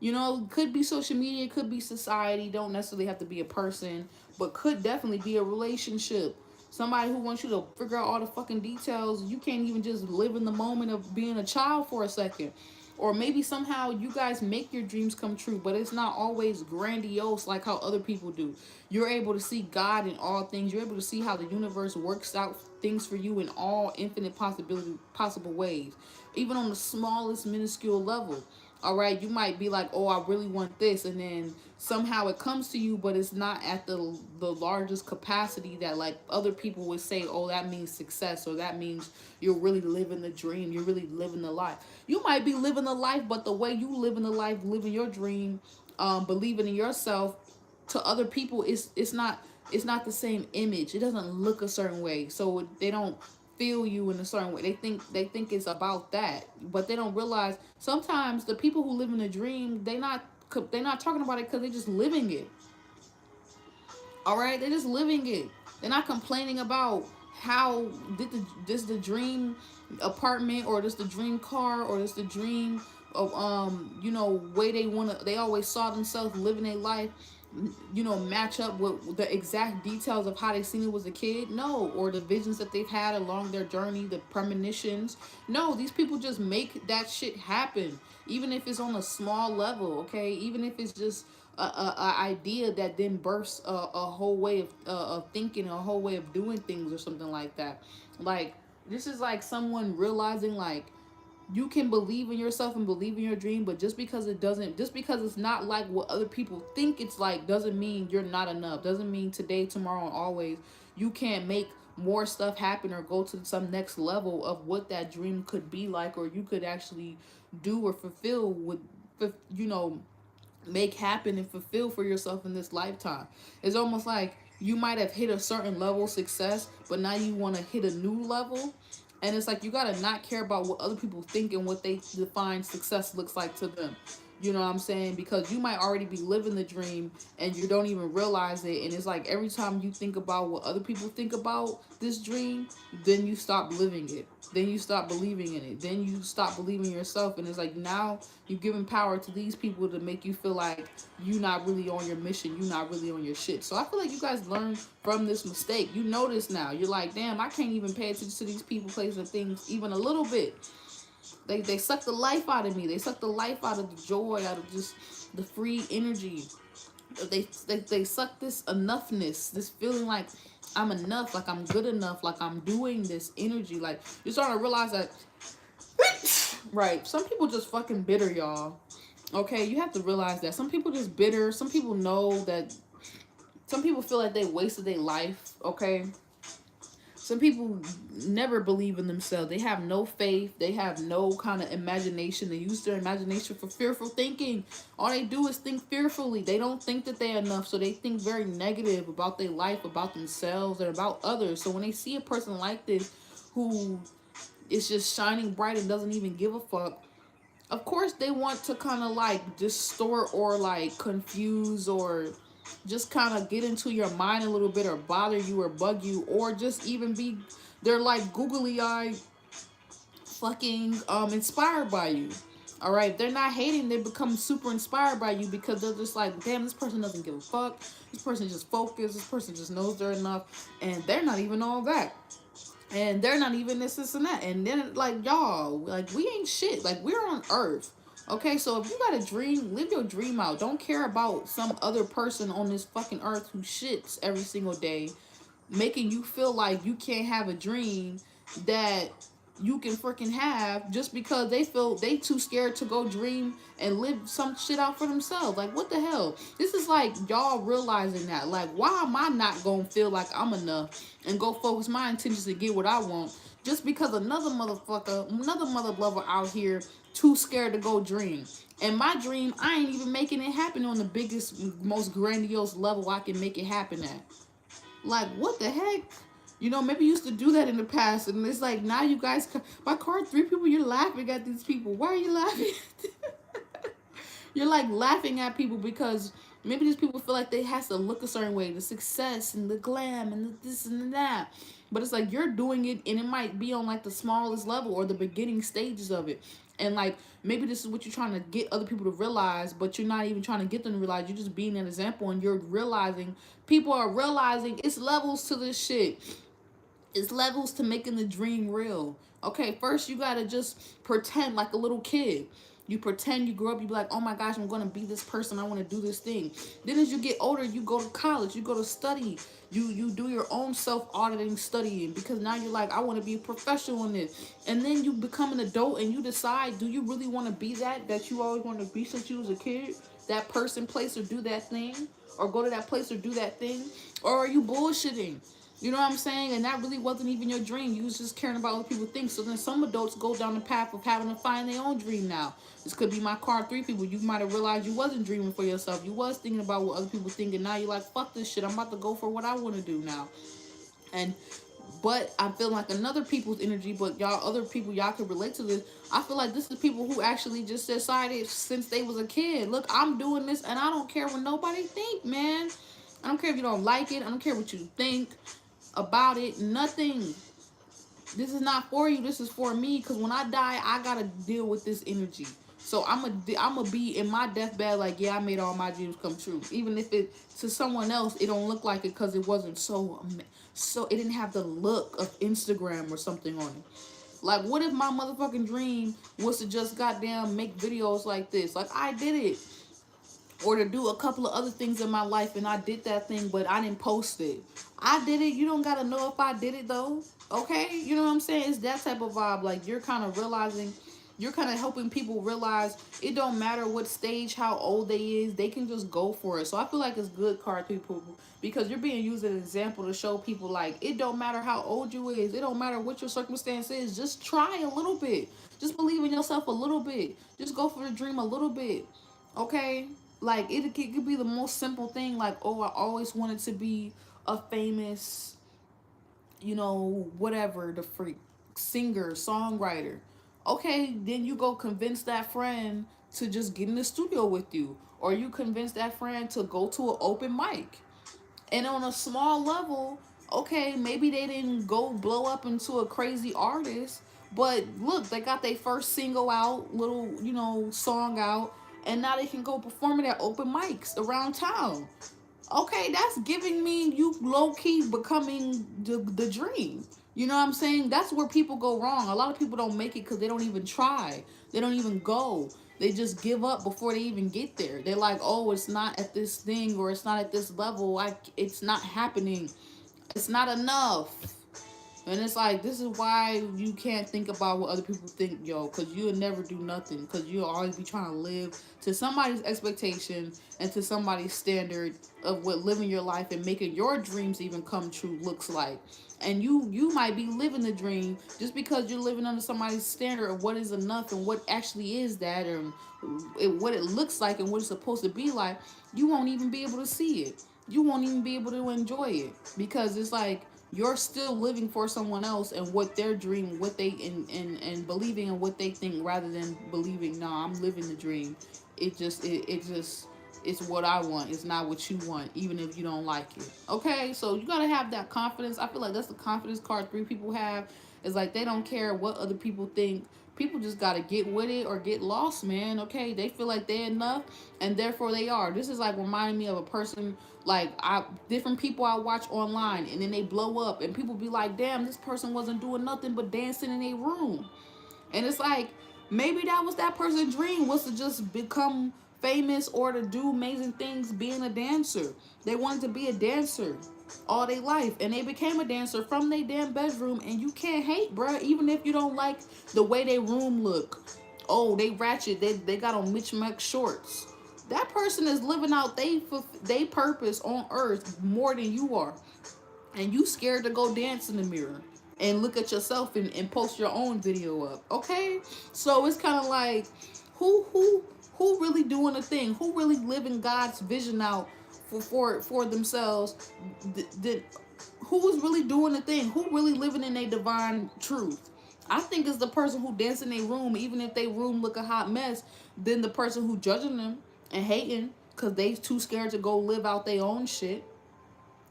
You know, could be social media, could be society, don't necessarily have to be a person, but could definitely be a relationship. Somebody who wants you to figure out all the fucking details. You can't even just live in the moment of being a child for a second. Or maybe somehow you guys make your dreams come true, but it's not always grandiose like how other people do. You're able to see God in all things. You're able to see how the universe works out things for you in all infinite possible ways, even on the smallest minuscule level. All right, you might be like, oh, I really want this, and then somehow it comes to you, but it's not at the largest capacity that like other people would say, oh, that means success, or that means you're really living the dream, you're really living the life. You might be living the life, but the way you live in the life, living your dream, believing in yourself, to other people, it's not the same image. It doesn't look a certain way, so they don't feel you in a certain way. They think it's about that, but they don't realize sometimes the people who live in a dream, they're not talking about it because they're just living it. All right, they're just living it. They're not complaining about how this the dream apartment, or this the dream car, or this the dream of way they always saw themselves living their life, match up with the exact details of how they seen it was a kid. No, or the visions that they've had along their journey, the premonitions. No, these people just make that shit happen, even if it's on a small level. Okay, even if it's just a idea that then bursts a whole way of thinking, a whole way of doing things, or something like that. Like, this is like someone realizing, like, you can believe in yourself and believe in your dream, but just because it's not like what other people think it's like, doesn't mean you're not enough. Doesn't mean today, tomorrow, and always you can't make more stuff happen or go to some next level of what that dream could be like, or you could actually do or fulfill with, you know make happen and fulfill for yourself in this lifetime. It's almost like you might have hit a certain level of success, but now you want to hit a new level. And it's like you gotta not care about what other people think and what they define success looks like to them. You know what I'm saying? Because you might already be living the dream and you don't even realize it. And it's like every time you think about what other people think about this dream, then you stop living it. Then you stop believing in it. Then you stop believing in yourself. And it's like now you're giving power to these people to make you feel like you're not really on your mission. You're not really on your shit. So I feel like you guys learn from this mistake. You know this now. You're like, damn, I can't even pay attention to these people, places, and things even a little bit. They suck the life out of me. They suck the life out of the joy, out of just the free energy. They suck this enoughness, this feeling like I'm enough, like I'm good enough, like I'm doing this energy. Like, you're starting to realize that, right, some people just fucking bitter, y'all. Okay, you have to realize that. Some people just bitter. Some people know that. Some people feel like they wasted their life, okay? Some people never believe in themselves. They have no faith. They have no kind of imagination. They use their imagination for fearful thinking. All they do is think fearfully. They don't think that they're enough, so they think very negative about their life, about themselves, and about others. So when they see a person like this who is just shining bright and doesn't even give a fuck, of course they want to kind of like distort or like confuse or just kind of get into your mind a little bit, or bother you or bug you, or just even be, they're like googly eyed fucking inspired by you. All right, they're not hating, they become super inspired by you because they're just like, damn, this person doesn't give a fuck, this person just focused, this person just knows they're enough, and they're not even all that, and they're not even this and that. And then, like, y'all, like, we ain't shit. Like, we're on earth. Okay, so if you got a dream, live your dream out. Don't care about some other person on this fucking earth who shits every single day, making you feel like you can't have a dream that you can freaking have, just because they feel they too scared to go dream and live some shit out for themselves. Like, what the hell? This is like y'all realizing that. Like, why am I not gonna feel like I'm enough and go focus my intentions to get what I want, just because another motherfucker, another mother lover out here too scared to go dream? And my dream, I ain't even making it happen on the biggest, most grandiose level I can make it happen at. Like, what the heck? You know, maybe you used to do that in the past, and it's like now you guys, by card 3 people, you're laughing at these people. Why are you laughing? You're like laughing at people because maybe these people feel like they has to look a certain way, the success and the glam and the this and the that. But it's like you're doing it, and it might be on like the smallest level or the beginning stages of it. And like maybe this is what you're trying to get other people to realize, but you're not even trying to get them to realize. You're just being an example, and you're realizing, people are realizing it's levels to this shit. It's levels to making the dream real. Okay, first you gotta just pretend like a little kid. You pretend you grow up, you be like, oh my gosh, I'm gonna be this person, I wanna do this thing. Then as you get older, you go to college, you go to study, you do your own self-auditing studying, because now you're like, I wanna be a professional in this. And then you become an adult and you decide, do you really wanna be that you always wanted to be since you was a kid? That person, place, or do that thing? Or go to that place or do that thing? Or are you bullshitting? You know what I'm saying? And that really wasn't even your dream. You was just caring about what people think. So then some adults go down the path of having to find their own dream now. This could be my card 3 people. You might have realized you wasn't dreaming for yourself. You was thinking about what other people think. And now you're like, fuck this shit. I'm about to go for what I want to do now. And but I feel like another people's energy, but y'all, other people, y'all can relate to this. I feel like this is people who actually just decided since they was a kid, look, I'm doing this and I don't care what nobody think, man. I don't care if you don't like it. I don't care what you think about it. Nothing. This is not for you. This is for me, because when I die, I gotta deal with this energy. So I'm a be in my deathbed like, yeah, I made all my dreams come true, even if it to someone else it don't look like it, because it wasn't so it didn't have the look of Instagram or something on it. Like, what if my motherfucking dream was to just goddamn make videos like this? Like, I did it. Or to do a couple of other things in my life, and I did that thing, but I didn't post it. I did it. You don't gotta know if I did it though. Okay? You know what I'm saying? It's that type of vibe. Like, you're kind of realizing, you're kind of helping people realize it don't matter what stage, how old they is, they can just go for it. So I feel like it's good, card people, because you're being used as an example to show people like it don't matter how old you is, it don't matter what your circumstance is, just try a little bit. Just believe in yourself a little bit. Just go for the dream a little bit. Okay? Like, it could be the most simple thing, like, oh, I always wanted to be a famous, you know, whatever, the freak, singer, songwriter. Okay, then you go convince that friend to just get in the studio with you. Or you convince that friend to go to an open mic. And on a small level, okay, maybe they didn't go blow up into a crazy artist, but look, they got their first single out, little, you know, song out, and now they can go perform it at open mics around town. Okay, that's giving me you low-key becoming the dream. You know what I'm saying? That's where people go wrong. A lot of people don't make it because they don't even try. They don't even go. They just give up before they even get there. They're like, oh, it's not at this thing, or it's not at this level. It's not happening. It's not enough. And it's like, this is why you can't think about what other people think, yo, because you'll never do nothing, because you'll always be trying to live to somebody's expectation and to somebody's standard of what living your life and making your dreams even come true looks like. And you might be living the dream just because you're living under somebody's standard of what is enough and what actually is that, and what it looks like and what it's supposed to be like. You won't even be able to see it. You won't even be able to enjoy it, because it's like you're still living for someone else and what they're dreaming, what they and believing in what they think, rather than believing, no, I'm living the dream. It just it's what I want. It's not what you want, even if you don't like it. Okay, so you gotta have that confidence. I feel like that's the confidence card 3 people have. It's like they don't care what other people think. People just gotta get with it or get lost, man. Okay, they feel like they're enough, and therefore they are. This is like reminding me of a person, like different people I watch online, and then they blow up, and people be like, damn, this person wasn't doing nothing but dancing in a room. And it's like, maybe that was that person's dream, was to just become famous or to do amazing things being a dancer. They wanted to be a dancer. all their life, and they became a dancer from their damn bedroom, and you can't hate, bruh, even if you don't like the way their room look. Oh, they ratchet, they got on Mitch Mc shorts. That person is living out they purpose on earth more than you are, and you scared to go dance in the mirror and look at yourself and post your own video up. Okay, so it's kind of like, who who who really doing the thing, who really living God's vision out for themselves, who is really doing the thing, who really living in a divine truth. I think it's the person who dance in their room, even if their room look a hot mess, than the person who judging them and hating because they too scared to go live out their own shit.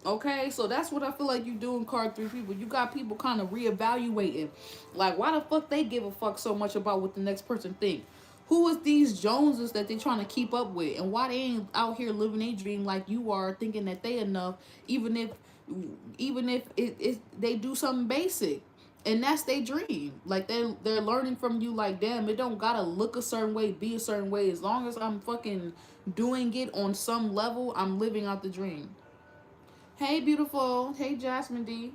Okay, so that's what I feel like you doing, card three people. You got people kind of reevaluating, like, why the fuck they give a fuck so much about what the next person think? Who is these Joneses that they trying to keep up with, and why they ain't out here living a dream like you are, thinking that they enough, even if they do something basic, and that's their dream. Like they're learning from you. Like, damn, it don't gotta look a certain way, be a certain way. As long as I'm fucking doing it on some level, I'm living out the dream. Hey, beautiful. Hey, Jasmine D.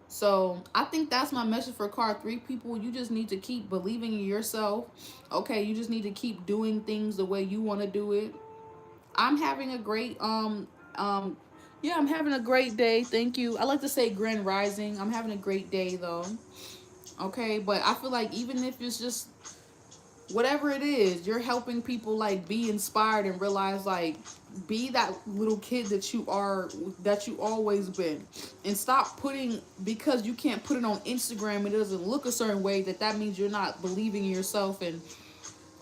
So I think that's my message for card three people. You just need to keep believing in yourself. Okay, you just need to keep doing things the way you want to do it. I'm having a great yeah, I'm having a great day. Thank you. I like to say grand rising. I'm having a great day though. Okay, but I feel like even if it's just whatever it is, you're helping people like be inspired and realize, like, be that little kid that you are, that you always been, and stop putting, because you can't put it on Instagram, it doesn't look a certain way, that means you're not believing in yourself, and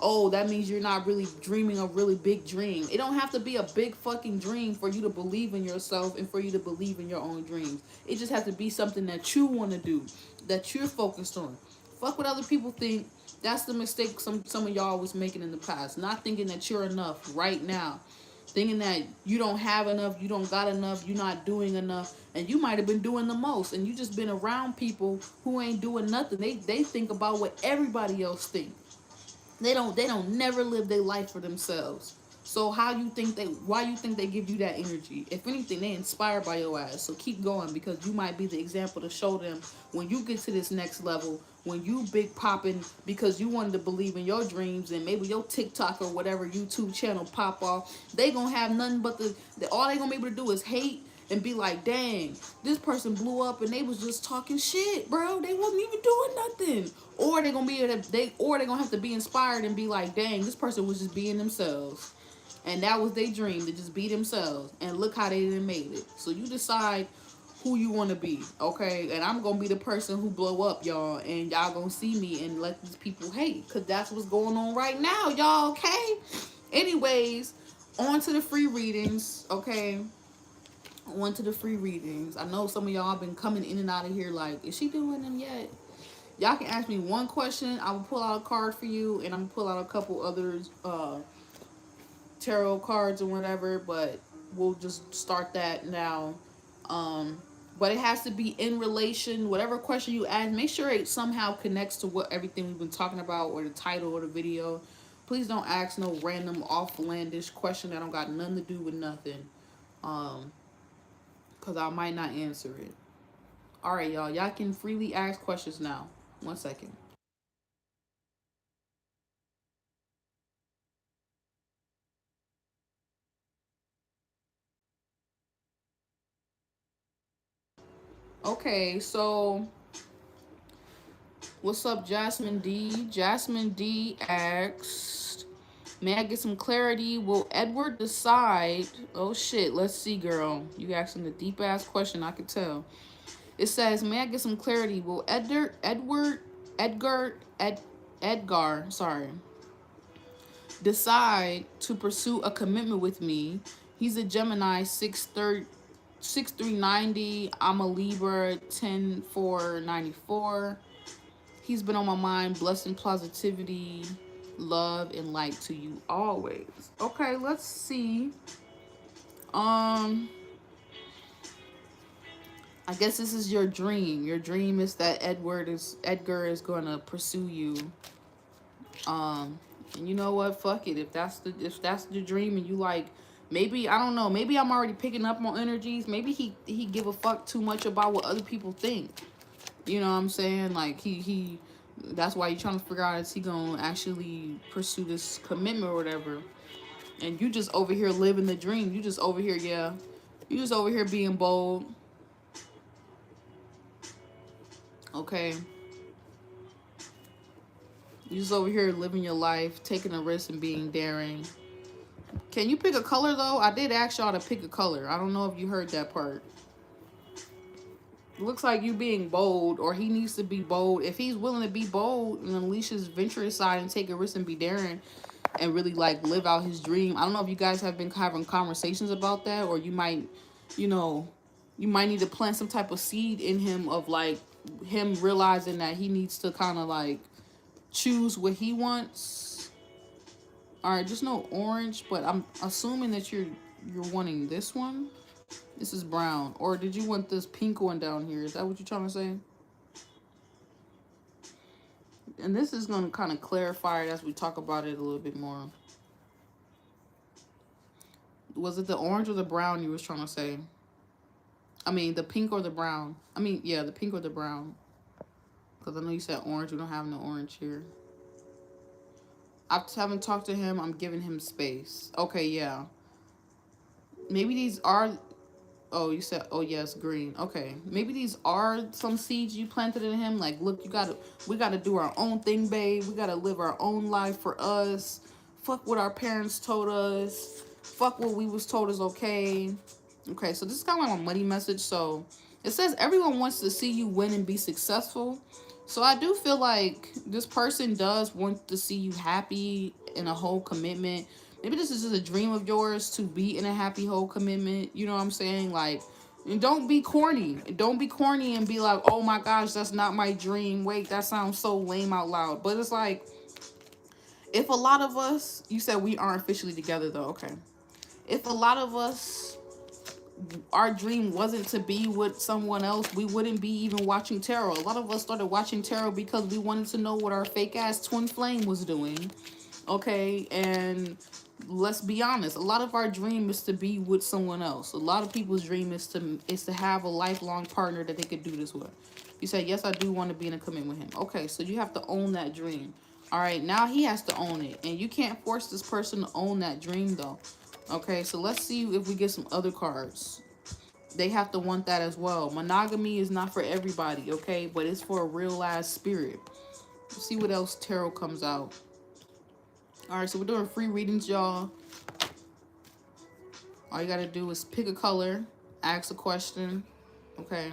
oh, that means you're not really dreaming a really big dream. It don't have to be a big fucking dream for you to believe in yourself and for you to believe in your own dreams. It just has to be something that you want to do, that you're focused on. Fuck what other people think. That's the mistake some of y'all was making in the past. Not thinking that you're enough right now. Thinking that you don't have enough, you don't got enough, you're not doing enough, and you might have been doing the most, and you just been around people who ain't doing nothing. They think about what everybody else thinks. They don't never live their life for themselves. So why you think they give you that energy? If anything, they inspired by your ass. So keep going, because you might be the example to show them when you get to this next level, when you big popping because you wanted to believe in your dreams, and maybe your TikTok or whatever YouTube channel pop off, they gonna have nothing but all they gonna be able to do is hate and be like, dang, this person blew up and they was just talking shit, bro. They wasn't even doing nothing. Or they gonna be they gonna have to be inspired and be like, dang, this person was just being themselves. And that was their dream, to just be themselves. And look how they done made it. So you decide who you want to be, okay? And I'm gonna be the person who blow up, y'all, and y'all gonna see me and let these people hate, because that's what's going on right now, y'all, okay? Anyways, on to the free readings, okay? On to the free readings. I know some of y'all been coming in and out of here like, is she doing them yet? Y'all can ask me one question, I will pull out a card for you, and I'm gonna pull out a couple others tarot cards or whatever, but we'll just start that now. But it has to be in relation, whatever question you ask, make sure it somehow connects to what everything we've been talking about, or the title or the video. Please don't ask no random offlandish question that don't got nothing to do with nothing, because I might not answer it. All right, y'all can freely ask questions now. 1 second. Okay, so what's up, Jasmine D? Jasmine D asked, may I get some clarity? Will Edward decide? Oh shit, let's see, girl. You asking the deep ass question, I could tell. It says, may I get some clarity? Will Edgar, sorry, decide to pursue a commitment with me? He's a Gemini, 6'3", I'm a Libra, 10'4", He's been on my mind. Blessing, positivity, love, and light to you always. Okay, let's see. I guess this is your dream. Your dream is that Edgar is gonna pursue you. And you know what? Fuck it. If that's the dream, and you like Maybe, I don't know, maybe I'm already picking up on energies. Maybe he give a fuck too much about what other people think. You know what I'm saying? Like he that's why you're trying to figure out, is he gonna actually pursue this commitment or whatever. And you just over here living the dream. You just over here, yeah. You just over here being bold. Okay. You just over here living your life, taking a risk and being daring. Can you pick a color though? I did ask y'all to pick a color. I don't know if you heard that part. It looks like you being bold, or he needs to be bold. If he's willing to be bold and unleash his venturous side and take a risk and be daring and really like live out his dream. I don't know if you guys have been having conversations about that, or you might, you know, you might need to plant some type of seed in him of like him realizing that he needs to kind of like choose what he wants. All right, just no orange, but I'm assuming that you're wanting this one. This is brown, or did you want this pink one down here? Is that what you're trying to say? And this is going to kind of clarify it as we talk about it a little bit more. Was it the orange or the brown you was trying to say? I mean, the pink or the brown? I mean, yeah, the pink or the brown. Because I know you said orange. We don't have no orange here. I haven't talked to him. I'm giving him space. Okay, yeah. Maybe these are... Oh, you said, oh, yes, green. Okay. Maybe these are some seeds you planted in him. Like, look, we got to do our own thing, babe. We got to live our own life for us. Fuck what our parents told us. Fuck what we was told is okay. Okay, so this is kind of like my money message. So it says everyone wants to see you win and be successful. So I do feel like this person does want to see you happy in a whole commitment. Maybe this is just a dream of yours to be in a happy whole commitment. You know what I'm saying? Like, and don't be corny. Don't be corny and be like, oh my gosh, that's not my dream. Wait, that sounds so lame out loud. But it's like, if a lot of us, you said we aren't officially together though, okay. If a lot of us, our dream wasn't to be with someone else, we wouldn't be even watching tarot. A lot of us started watching tarot because we wanted to know what our fake ass twin flame was doing. Okay, and let's be honest, a lot of our dream is to be with someone else. A lot of people's dream is to have a lifelong partner that they could do this with. You say, yes, I do want to be in a commitment with him. Okay, so you have to own that dream. All right, now he has to own it, and you can't force this person to own that dream though. Okay, so let's see if we get some other cards. They have to want that as well. Monogamy is not for everybody, okay? But it's for a real ass spirit. Let's see what else tarot comes out. Alright, so we're doing free readings, y'all. All you gotta do is pick a color, ask a question, okay?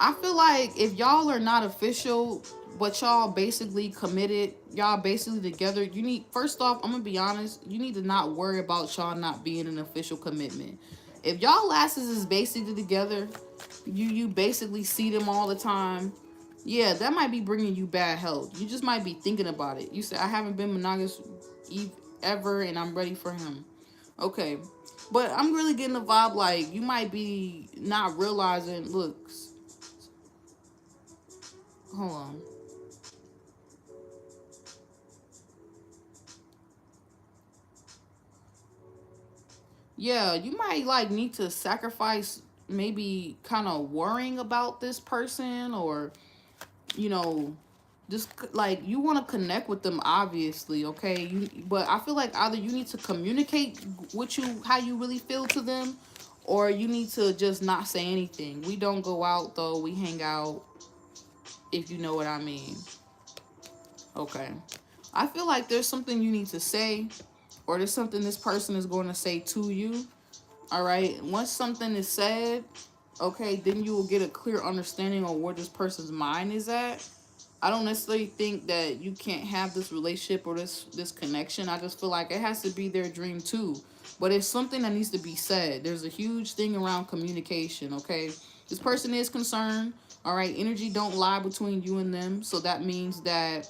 I feel like if y'all are not official, but y'all basically committed, y'all basically together, you need, first off, I'm gonna be honest, you need to not worry about y'all not being an official commitment. If y'all asses is basically together, you basically see them all the time, yeah, that might be bringing you bad health. You just might be thinking about it. You say, I haven't been monogamous ever, and I'm ready for him. Okay, but I'm really getting the vibe like you might be not realizing, look, hold on. Yeah, you might like need to sacrifice maybe kind of worrying about this person, or you know, just like you want to connect with them obviously, okay? But I feel like either you need to communicate what how you really feel to them, or you need to just not say anything. We don't go out though, we hang out, if you know what I mean. Okay, I feel like there's something you need to say, or there's something this person is going to say to you. All right, once something is said, okay, then you will get a clear understanding of where this person's mind is at. I don't necessarily think that you can't have this relationship or this connection. I just feel like it has to be their dream too. But it's something that needs to be said. There's a huge thing around communication, okay? This person is concerned, all right? Energy don't lie between you and them. So that means that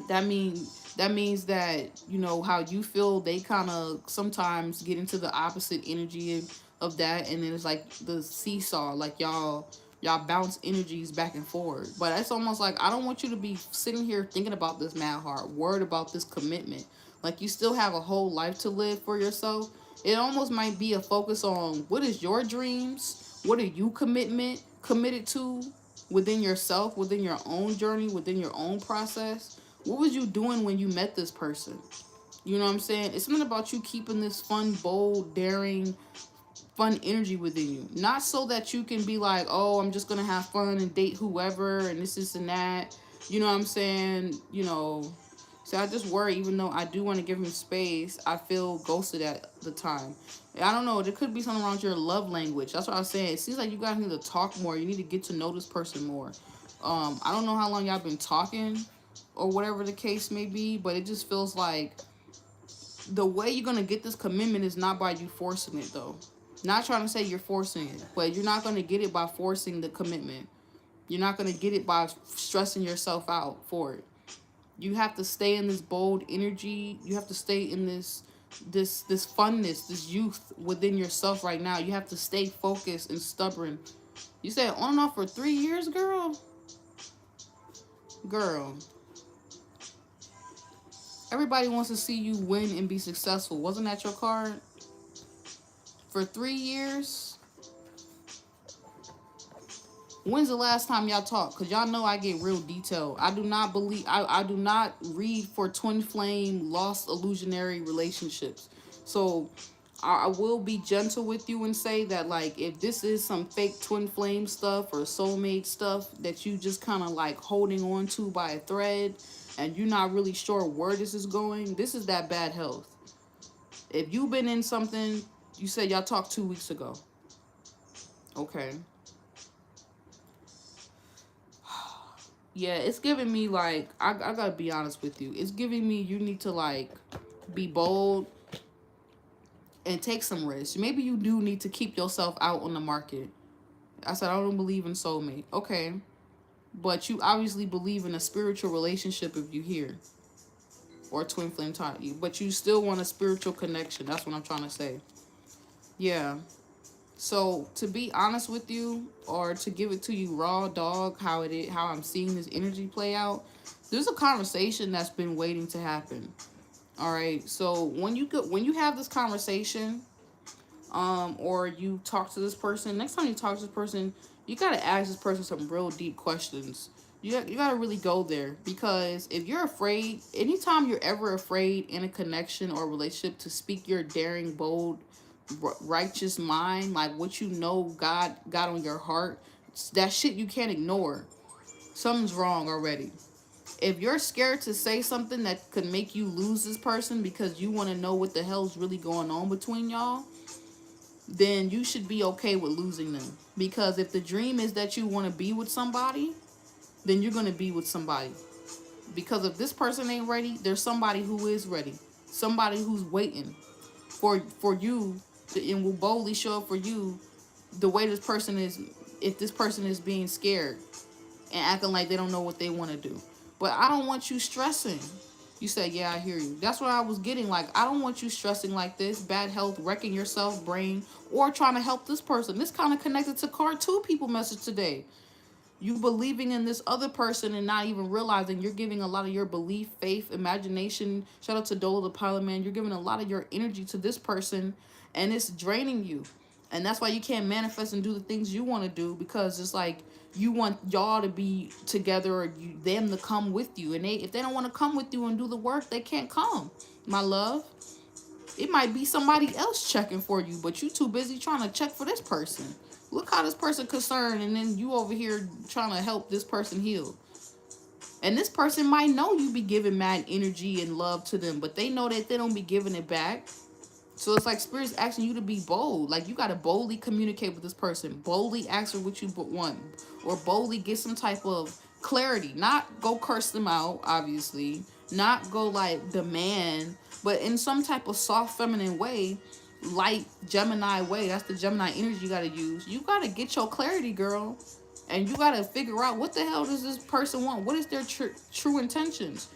that means that, you know, how you feel, they kind of sometimes get into the opposite energy of that, and then it's like the seesaw, like y'all Y'all bounce energies back and forward. But it's almost like I don't want you to be sitting here thinking about this mad hard, worried about this commitment. Like you still have a whole life to live for yourself. It almost might be a focus on what is your dreams, what are you committed to within yourself, within your own journey, within your own process. What was you doing when you met this person? You know what I'm saying? It's something about you keeping this fun, bold, daring, fun energy within you. Not so that you can be like, oh, I'm just going to have fun and date whoever and this and that. You know what I'm saying? You know, so I just worry, even though I do want to give him space, I feel ghosted at the time. I don't know. There could be something around your love language. That's what I was saying. It seems like you guys need to talk more. You need to get to know this person more. I don't know how long y'all been talking or whatever the case may be, but it just feels like the way you're going to get this commitment is not by you forcing it, though. Not trying to say you're forcing it, but you're not going to get it by forcing the commitment. You're not going to get it by stressing yourself out for it. You have to stay in this bold energy. You have to stay in this funness, this youth within yourself right now. You have to stay focused and stubborn. You said on and off for 3 years, girl? Girl. Everybody wants to see you win and be successful. Wasn't that your card? For 3 years? When's the last time y'all talked? Because y'all know I get real detailed. I do not believe, I do not read for twin flame, lost illusionary relationships. So I will be gentle with you and say that, like, if this is some fake twin flame stuff or soulmate stuff that you just kind of like holding on to by a thread and you're not really sure where this is going, this is that bad health. If you've been in something, you said y'all talked 2 weeks ago. Okay. Yeah, it's giving me like, I gotta be honest with you. It's giving me you need to like be bold and take some risks. Maybe you do need to keep yourself out on the market. I said, I don't believe in soulmate. Okay. But you obviously believe in a spiritual relationship if you here. Or twin flame taught you. But you still want a spiritual connection. That's what I'm trying to say. Yeah. So to be honest with you, or to give it to you raw dog, how it is, how I'm seeing this energy play out, there's a conversation that's been waiting to happen. All right. So when you have this conversation, or you talk to this person, next time you talk to this person, you gotta ask this person some real deep questions. You gotta really go there, because if you're afraid, anytime you're ever afraid in a connection or relationship to speak your daring, bold, righteous mind, like what you know God got on your heart, that shit you can't ignore. Something's wrong already. If you're scared to say something that could make you lose this person because you want to know what the hell's really going on between y'all, then you should be okay with losing them. Because if the dream is that you want to be with somebody, then you're going to be with somebody. Because if this person ain't ready, there's somebody who is ready. Somebody who's waiting for you and will boldly show up for you the way this person is, if this person is being scared and acting like they don't know what they want to do. But I don't want you stressing. You said, yeah, I hear you. That's what I was getting. Like, I don't want you stressing like this, bad health, wrecking yourself, brain, or trying to help this person. This kind of connected to card 2 people message today. You believing in this other person and not even realizing you're giving a lot of your belief, faith, imagination. Shout out to Dolo the Pilot Man. You're giving a lot of your energy to this person, and it's draining you. And that's why you can't manifest and do the things you want to do, because it's like you want y'all to be together, or them to come with you. And if they don't want to come with you and do the work, they can't come, my love. It might be somebody else checking for you, but you too busy trying to check for this person. Look how this person concerned, and then you over here trying to help this person heal. And this person might know you be giving mad energy and love to them, but they know that they don't be giving it back. So it's like Spirit's asking you to be bold. Like, you got to boldly communicate with this person. Boldly ask her what you want. Or boldly get some type of clarity. Not go curse them out, obviously. Not go, like, demand. But in some type of soft, feminine way. Light Gemini way. That's the Gemini energy you got to use. You got to get your clarity, girl. And you got to figure out, what the hell does this person want? What is their true intentions?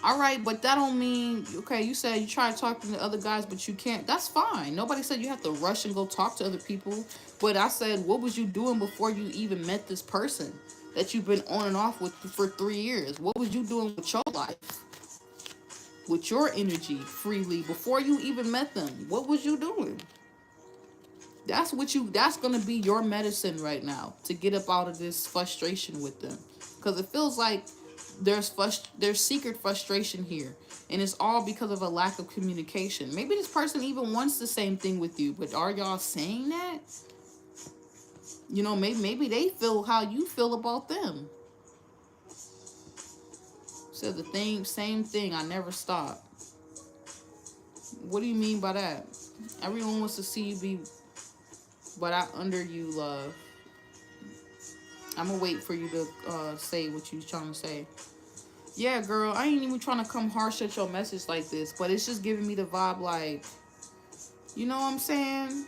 All right, but that don't mean, okay, you said you try to talk to the other guys, but you can't. That's fine. Nobody said you have to rush and go talk to other people. But I said, what was you doing before you even met this person that you've been on and off with for 3 years? What was you doing with your life, with your energy freely before you even met them? What was you doing? That's gonna be your medicine right now to get up out of this frustration with them. Because it feels like there's secret frustration here. And it's all because of a lack of communication. Maybe this person even wants the same thing with you, but are y'all saying that? You know, maybe they feel how you feel about them. So same thing, I never stop. What do you mean by that? Everyone wants to see you be, but I under you, love. I'm gonna wait for you to say what you trying to say. Yeah, girl, I ain't even trying to come harsh at your message like this, but it's just giving me the vibe like, you know what I'm saying?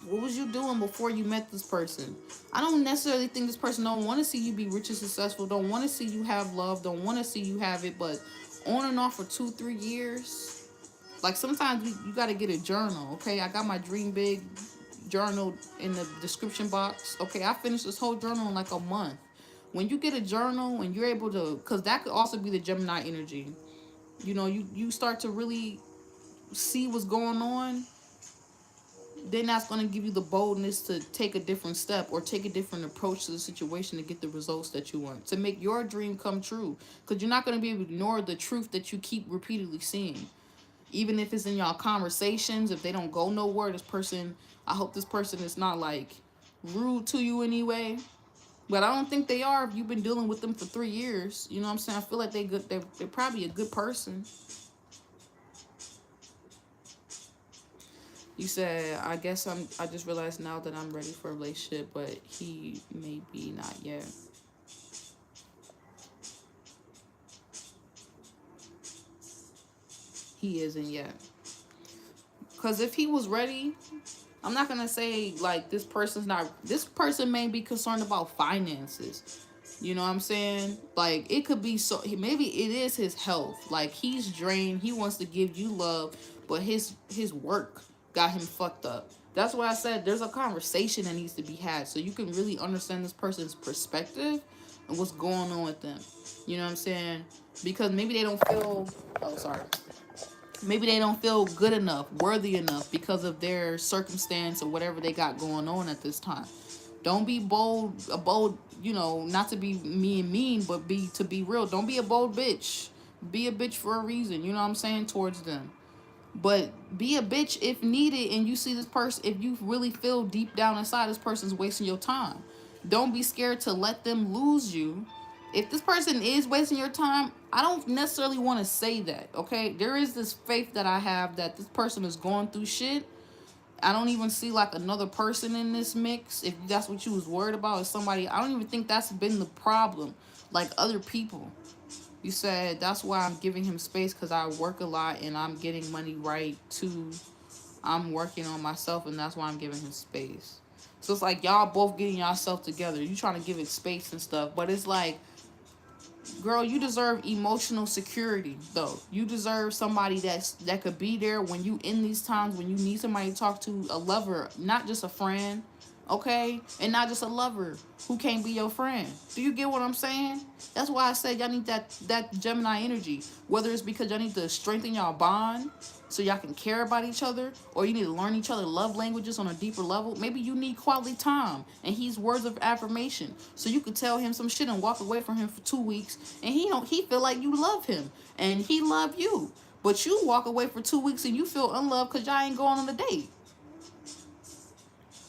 What was you doing before you met this person? I don't necessarily think this person don't want to see you be rich and successful, don't want to see you have love, don't want to see you have it, but on and off for 2-3 years. Like sometimes you got to get a journal, okay? I got my Dream Big journal in the description box. Okay, I finished this whole journal in like a month. When you get a journal and you're able to, because that could also be the Gemini energy. You know, you start to really see what's going on, then that's going to give you the boldness to take a different step or take a different approach to the situation to get the results that you want, to make your dream come true. Because you're not going to be able to ignore the truth that you keep repeatedly seeing. Even if it's in y'all conversations, if they don't go nowhere, this person, I hope this person is not like rude to you anyway. But I don't think they are if you've been dealing with them for 3 years. You know what I'm saying? I feel like they're probably a good person. You said, I guess I just realized now that I'm ready for a relationship, but he may be not yet. He isn't yet. Because if he was ready, I'm not going to say like this person may be concerned about finances. You know what I'm saying? Like it could be so, maybe it is his health. Like he's drained. He wants to give you love, but his work got him fucked up. That's why I said there's a conversation that needs to be had so you can really understand this person's perspective and what's going on with them. You know what I'm saying? Because maybe they don't feel, maybe they don't feel good enough, worthy enough because of their circumstance or whatever they got going on at this time. Don't be bold, you know, not to be mean, but to be real. Don't be a bold bitch. Be a bitch for a reason, you know what I'm saying, towards them. But be a bitch if needed, and you see this person, if you really feel deep down inside this person's wasting your time. Don't be scared to let them lose you. If this person is wasting your time, I don't necessarily want to say that, okay? There is this faith that I have that this person is going through shit. I don't even see like another person in this mix. If that's what you was worried about, is somebody, I don't even think that's been the problem. Like other people. You said that's why I'm giving him space, because I work a lot and I'm getting money right too. I'm working on myself and that's why I'm giving him space. So it's like y'all both getting yourself together. You trying to give it space and stuff, but it's like, girl, you deserve emotional security though. You deserve somebody that could be there when you in these times when you need somebody to talk to, a lover, not just a friend, okay? And not just a lover who can't be your friend. Do you get what I'm saying? That's why I said y'all need that Gemini energy. Whether it's because y'all need to strengthen y'all bond so y'all can care about each other, or you need to learn each other love languages on a deeper level. Maybe you need quality time and he's words of affirmation, so you could tell him some shit and walk away from him for 2 weeks and he feel like you love him and he love you, but you walk away for 2 weeks and you feel unloved because y'all ain't going on a date.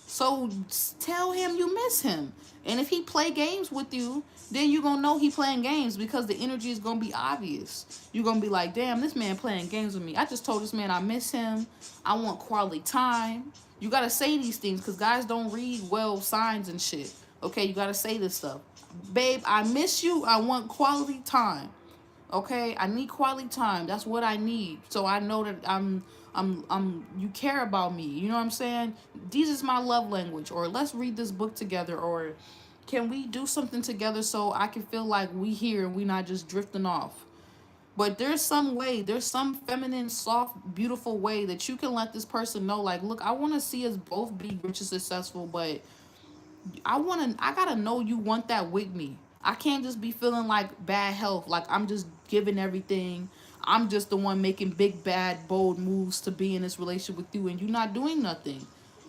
So tell him you miss him. And if he play games with you, then you're going to know he playing games, because the energy is going to be obvious. You're going to be like, damn, this man playing games with me. I just told this man I miss him. I want quality time. You got to say these things, because guys don't read well signs and shit. Okay, you got to say this stuff. Babe, I miss you. I want quality time. Okay, I need quality time. That's what I need. So I know that you care about me. You know what I'm saying? This is my love language. Or let's read this book together. Or can we do something together so I can feel like we here and we not just drifting off? But there's some way, there's some feminine, soft, beautiful way that you can let this person know, like, look, I want to see us both be rich and successful, but I gotta know you want that with me. I can't just be feeling like bad health, like I'm just giving everything. I'm just the one making big, bad, bold moves to be in this relationship with you, and you not doing nothing.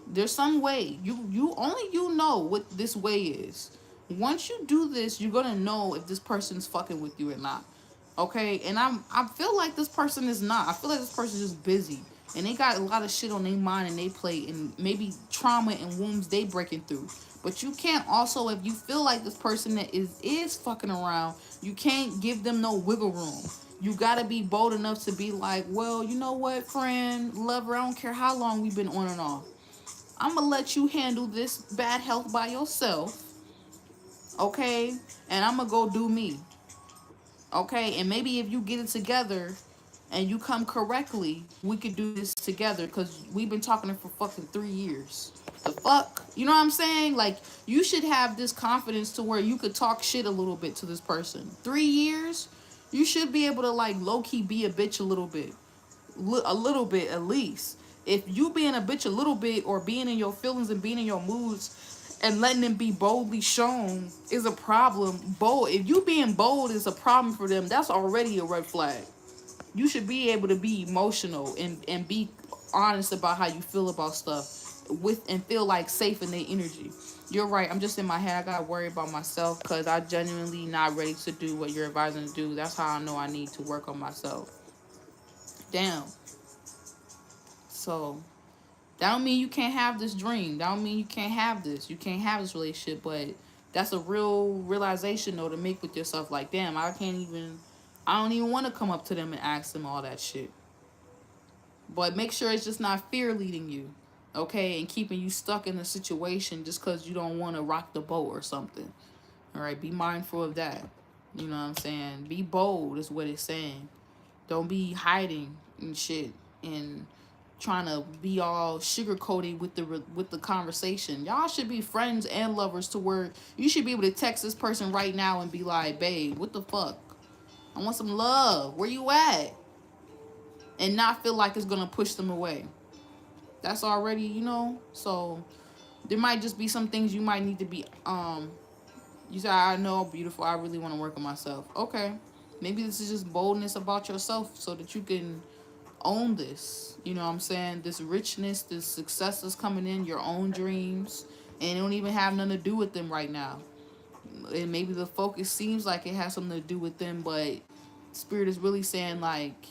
There's some way. You only you know what this way is. Once you do this, you're gonna know if this person's fucking with you or not. Okay, and I feel like this person is not. I feel like this person is just busy, and they got a lot of shit on their mind and they plate, and maybe trauma and wounds they breaking through. But you can't also, if you feel like this person that is fucking around, you can't give them no wiggle room. You gotta be bold enough to be like, well, you know what, friend, lover, I don't care how long we've been on and off. I'm gonna let you handle this bad health by yourself, okay? And I'm gonna go do me. Okay, and maybe if you get it together and you come correctly, we could do this together, because we've been talking for fucking 3 years. The fuck? You know what I'm saying? Like, you should have this confidence to where you could talk shit a little bit to this person. 3 years? You should be able to, like, low-key be a bitch a little bit. A little bit, at least. If you being a bitch a little bit, or being in your feelings and being in your moods and letting them be boldly shown is a problem. If you being bold is a problem for them, that's already a red flag. You should be able to be emotional and be honest about how you feel about stuff with, and feel like safe in their energy. You're right. I'm just in my head. I gotta worry about myself because I genuinely not ready to do what you're advising to do. That's how I know I need to work on myself. Damn. So that don't mean you can't have this dream. That don't mean you can't have this. You can't have this relationship, but that's a real realization though to make with yourself. Like, damn, I don't even want to come up to them and ask them all that shit. But make sure it's just not fear leading you, okay, and keeping you stuck in a situation just because you don't want to rock the boat or something. All right, be mindful of that. You know what I'm saying? Be bold is what it's saying. Don't be hiding and shit and trying to be all sugar coated with the conversation. Y'all should be friends and lovers to where you should be able to text this person right now and be like, babe, what the fuck? I want some love. Where you at? And not feel like it's gonna push them away. That's already, so there might just be some things you might need to be you say, I know, beautiful, I really want to work on myself. Okay. Maybe this is just boldness about yourself so that you can own this. You know what I'm saying? This richness, this success is coming in, your own dreams, and it don't even have nothing to do with them right now. And maybe the focus seems like it has something to do with them, but Spirit is really saying, like,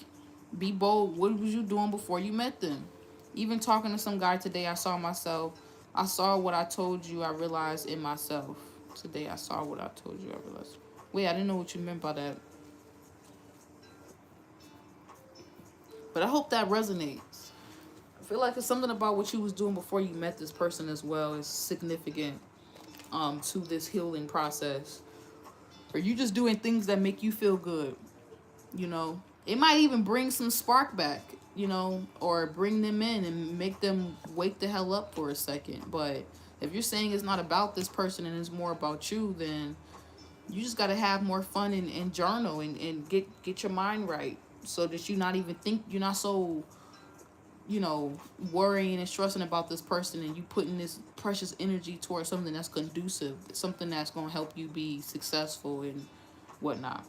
be bold. What was you doing before you met them? Even talking to some guy today, I saw myself. I saw what I told you I realized in myself. Today I saw what I told you I realized. Wait, I didn't know what you meant by that. But I hope that resonates. I feel like it's something about what you was doing before you met this person as well is significant to this healing process. Or you just doing things that make you feel good. It might even bring some spark back, or bring them in and make them wake the hell up for a second. But if you're saying it's not about this person and it's more about you, then you just got to have more fun and journal and get your mind right so that you're not so, worrying and stressing about this person, and you putting this precious energy towards something that's conducive, something that's going to help you be successful and whatnot.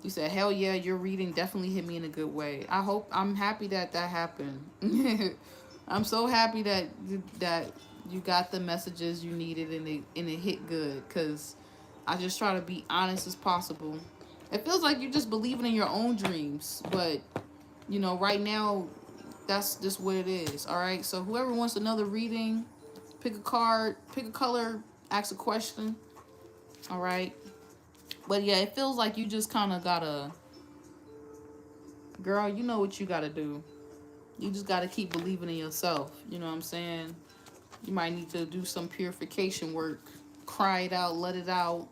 You said, hell yeah, your reading definitely hit me in a good way. I'm happy that happened. I'm so happy that you got the messages you needed and it hit good, because I just try to be honest as possible. It feels like you're just believing in your own dreams, but, right now, that's just what it is, all right? So whoever wants another reading, pick a card, pick a color, ask a question, all right? But yeah, it feels like you just kind of gotta, girl, you know what you gotta do. You just gotta keep believing in yourself. You know what I'm saying? You might need to do some purification work. Cry it out, let it out.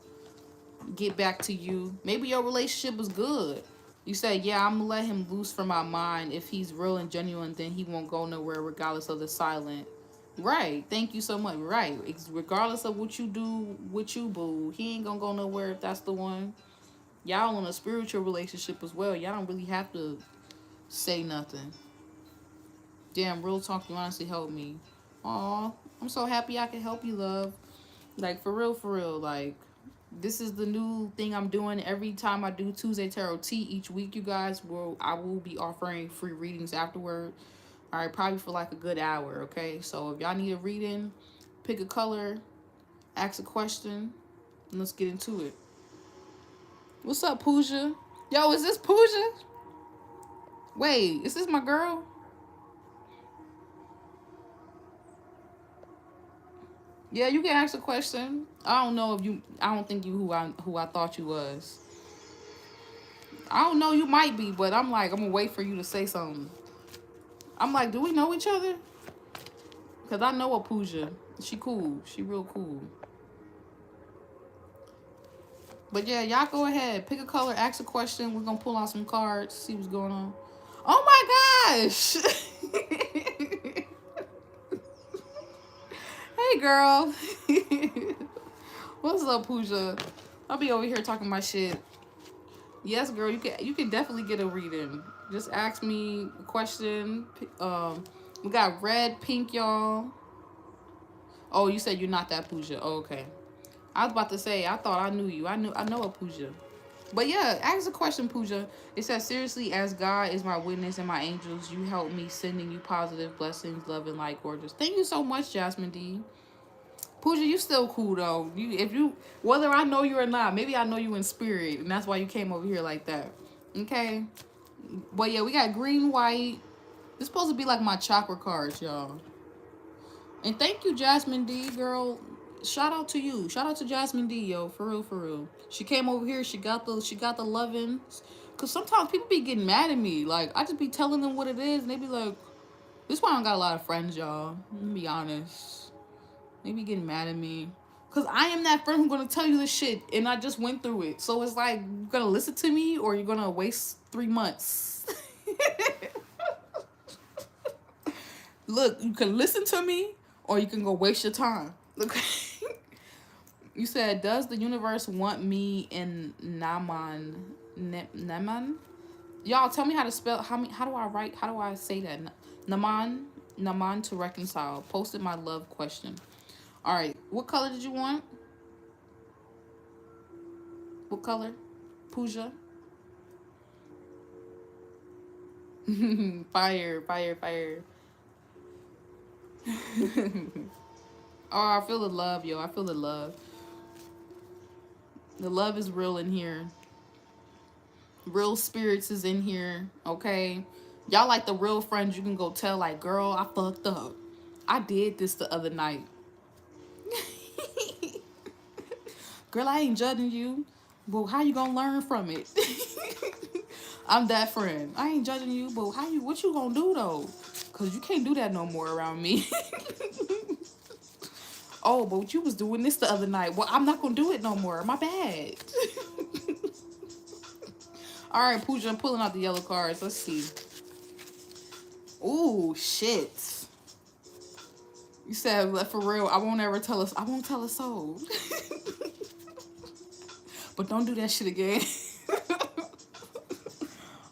Get back to you. Maybe your relationship was good. You say, yeah, I'm gonna let him loose from my mind. If he's real and genuine, then he won't go nowhere regardless of the silent. Right. Thank you so much. Right. Regardless of what you do with you, boo, he ain't gonna go nowhere if that's the one. Y'all in a spiritual relationship as well. Y'all don't really have to say nothing. Damn, real talk, you honestly helped me. Aw, I'm so happy I can help you, love. Like, for real, like, this is the new thing I'm doing. Every time I do Tuesday Tarot Tea each week, you guys, I will be offering free readings afterward. All right, probably for like a good hour, okay? So if y'all need a reading, pick a color, ask a question, and let's get into it. What's up, Pooja? Yo, is this Pooja? Wait, is this my girl? Yeah, you can ask a question. I don't know if you. I don't think you who I thought you was. I don't know. You might be, but I'm like, I'm gonna wait for you to say something. I'm like, do we know each other? Cause I know a Pooja. She cool. She real cool. But yeah, y'all go ahead. Pick a color. Ask a question. We're gonna pull out some cards. See what's going on. Oh my gosh! Hey girl. What's up, Pooja? I'll be over here talking my shit. Yes, girl, you can definitely get a reading. Just ask me a question. We got red, pink, y'all. Oh, you said you're not that Pooja. Oh, okay. I was about to say, I thought I knew you. I know a Pooja. But yeah, ask a question, Pooja. It says, seriously, as God is my witness and my angels, you help me, sending you positive blessings, love, and light, gorgeous. Thank you so much, Jasmine D. Pooja, you still cool though. Whether I know you or not, maybe I know you in spirit, and that's why you came over here like that. Okay. But yeah, we got green, white. This supposed to be like my chakra cards, y'all. And thank you, Jasmine D, girl. Shout out to you. Shout out to Jasmine D, yo. For real, for real. She came over here. She got the loving. Cause sometimes people be getting mad at me. Like I just be telling them what it is, and they be like, "This is why I don't got a lot of friends, y'all." Let me be honest. They be getting mad at me. Cause I am that friend who's gonna tell you this shit, and I just went through it. So it's like, you gonna listen to me, or you're gonna waste 3 months. Look, you can listen to me, or you can go waste your time. Look, you said, does the universe want me in Naman? Y'all, tell me how to spell. How do I write? How do I say that? Naman to reconcile. Posted my love question. All right, what color did you want? What color? Pooja? Fire, fire, fire. Oh, I feel the love, yo. I feel the love. The love is real in here. Real spirits is in here, okay? Y'all like the real friends you can go tell, like, girl, I fucked up. I did this the other night. Girl, I ain't judging you. But how you gonna learn from it? I'm that friend. I ain't judging you, but what you gonna do though? Cause you can't do that no more around me. Oh, but you was doing this the other night. Well, I'm not gonna do it no more. My bad. All right, Pooja, I'm pulling out the yellow cards. Let's see. Ooh, shit. You said, for real, I won't tell a soul. But don't do that shit again.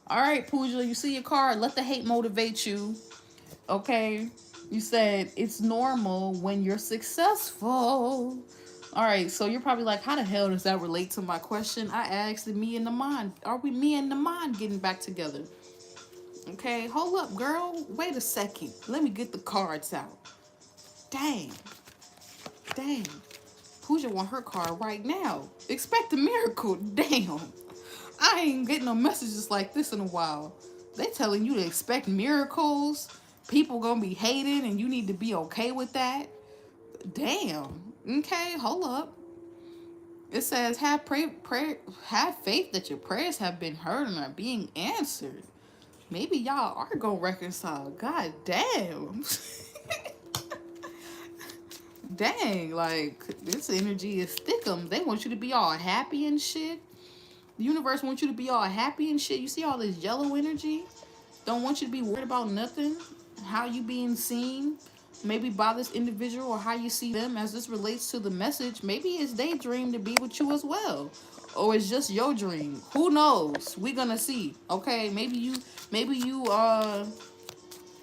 All right, Pooja, you see your card. Let the hate motivate you. Okay? You said, it's normal when you're successful. All right, so you're probably like, how the hell does that relate to my question? I asked me and Naman. Are we me and Naman getting back together? Okay, hold up, girl. Wait a second. Let me get the cards out. Dang. Pooja want her card right now. Expect a miracle. Damn. I ain't getting no messages like this in a while. They telling you to expect miracles. People gonna be hated and you need to be okay with that. Damn. Okay, hold up. It says, have faith that your prayers have been heard and are being answered. Maybe y'all are gonna reconcile. God damn. Dang, like, this energy is thickum. They want you to be all happy and shit. The universe wants you to be all happy and shit. You see all this yellow energy? Don't want you to be worried about nothing. How you being seen, maybe by this individual, or how you see them as this relates to the message. Maybe it's their dream to be with you as well. Or it's just your dream. Who knows? We gonna see. Okay, maybe you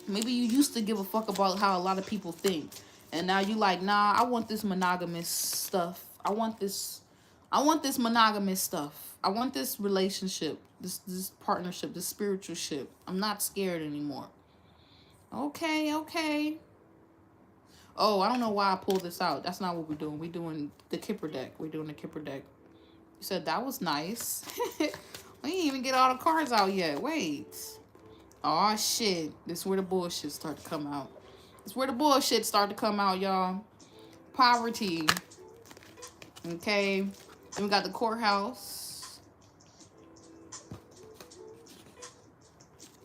used to give a fuck about how a lot of people think, and now you like, nah, I want this monogamous stuff. I want this monogamous stuff. I want this relationship, this partnership, this spiritual ship. I'm not scared anymore. Okay, okay. Oh, I don't know why I pulled this out. That's not what we're doing. We're doing the Kipper deck. We're doing the Kipper deck. You said that was nice. We didn't even get all the cards out yet. Wait. Oh shit. This is where the bullshit start to come out. This is where the bullshit start to come out, y'all. Poverty. Okay. Then we got the courthouse.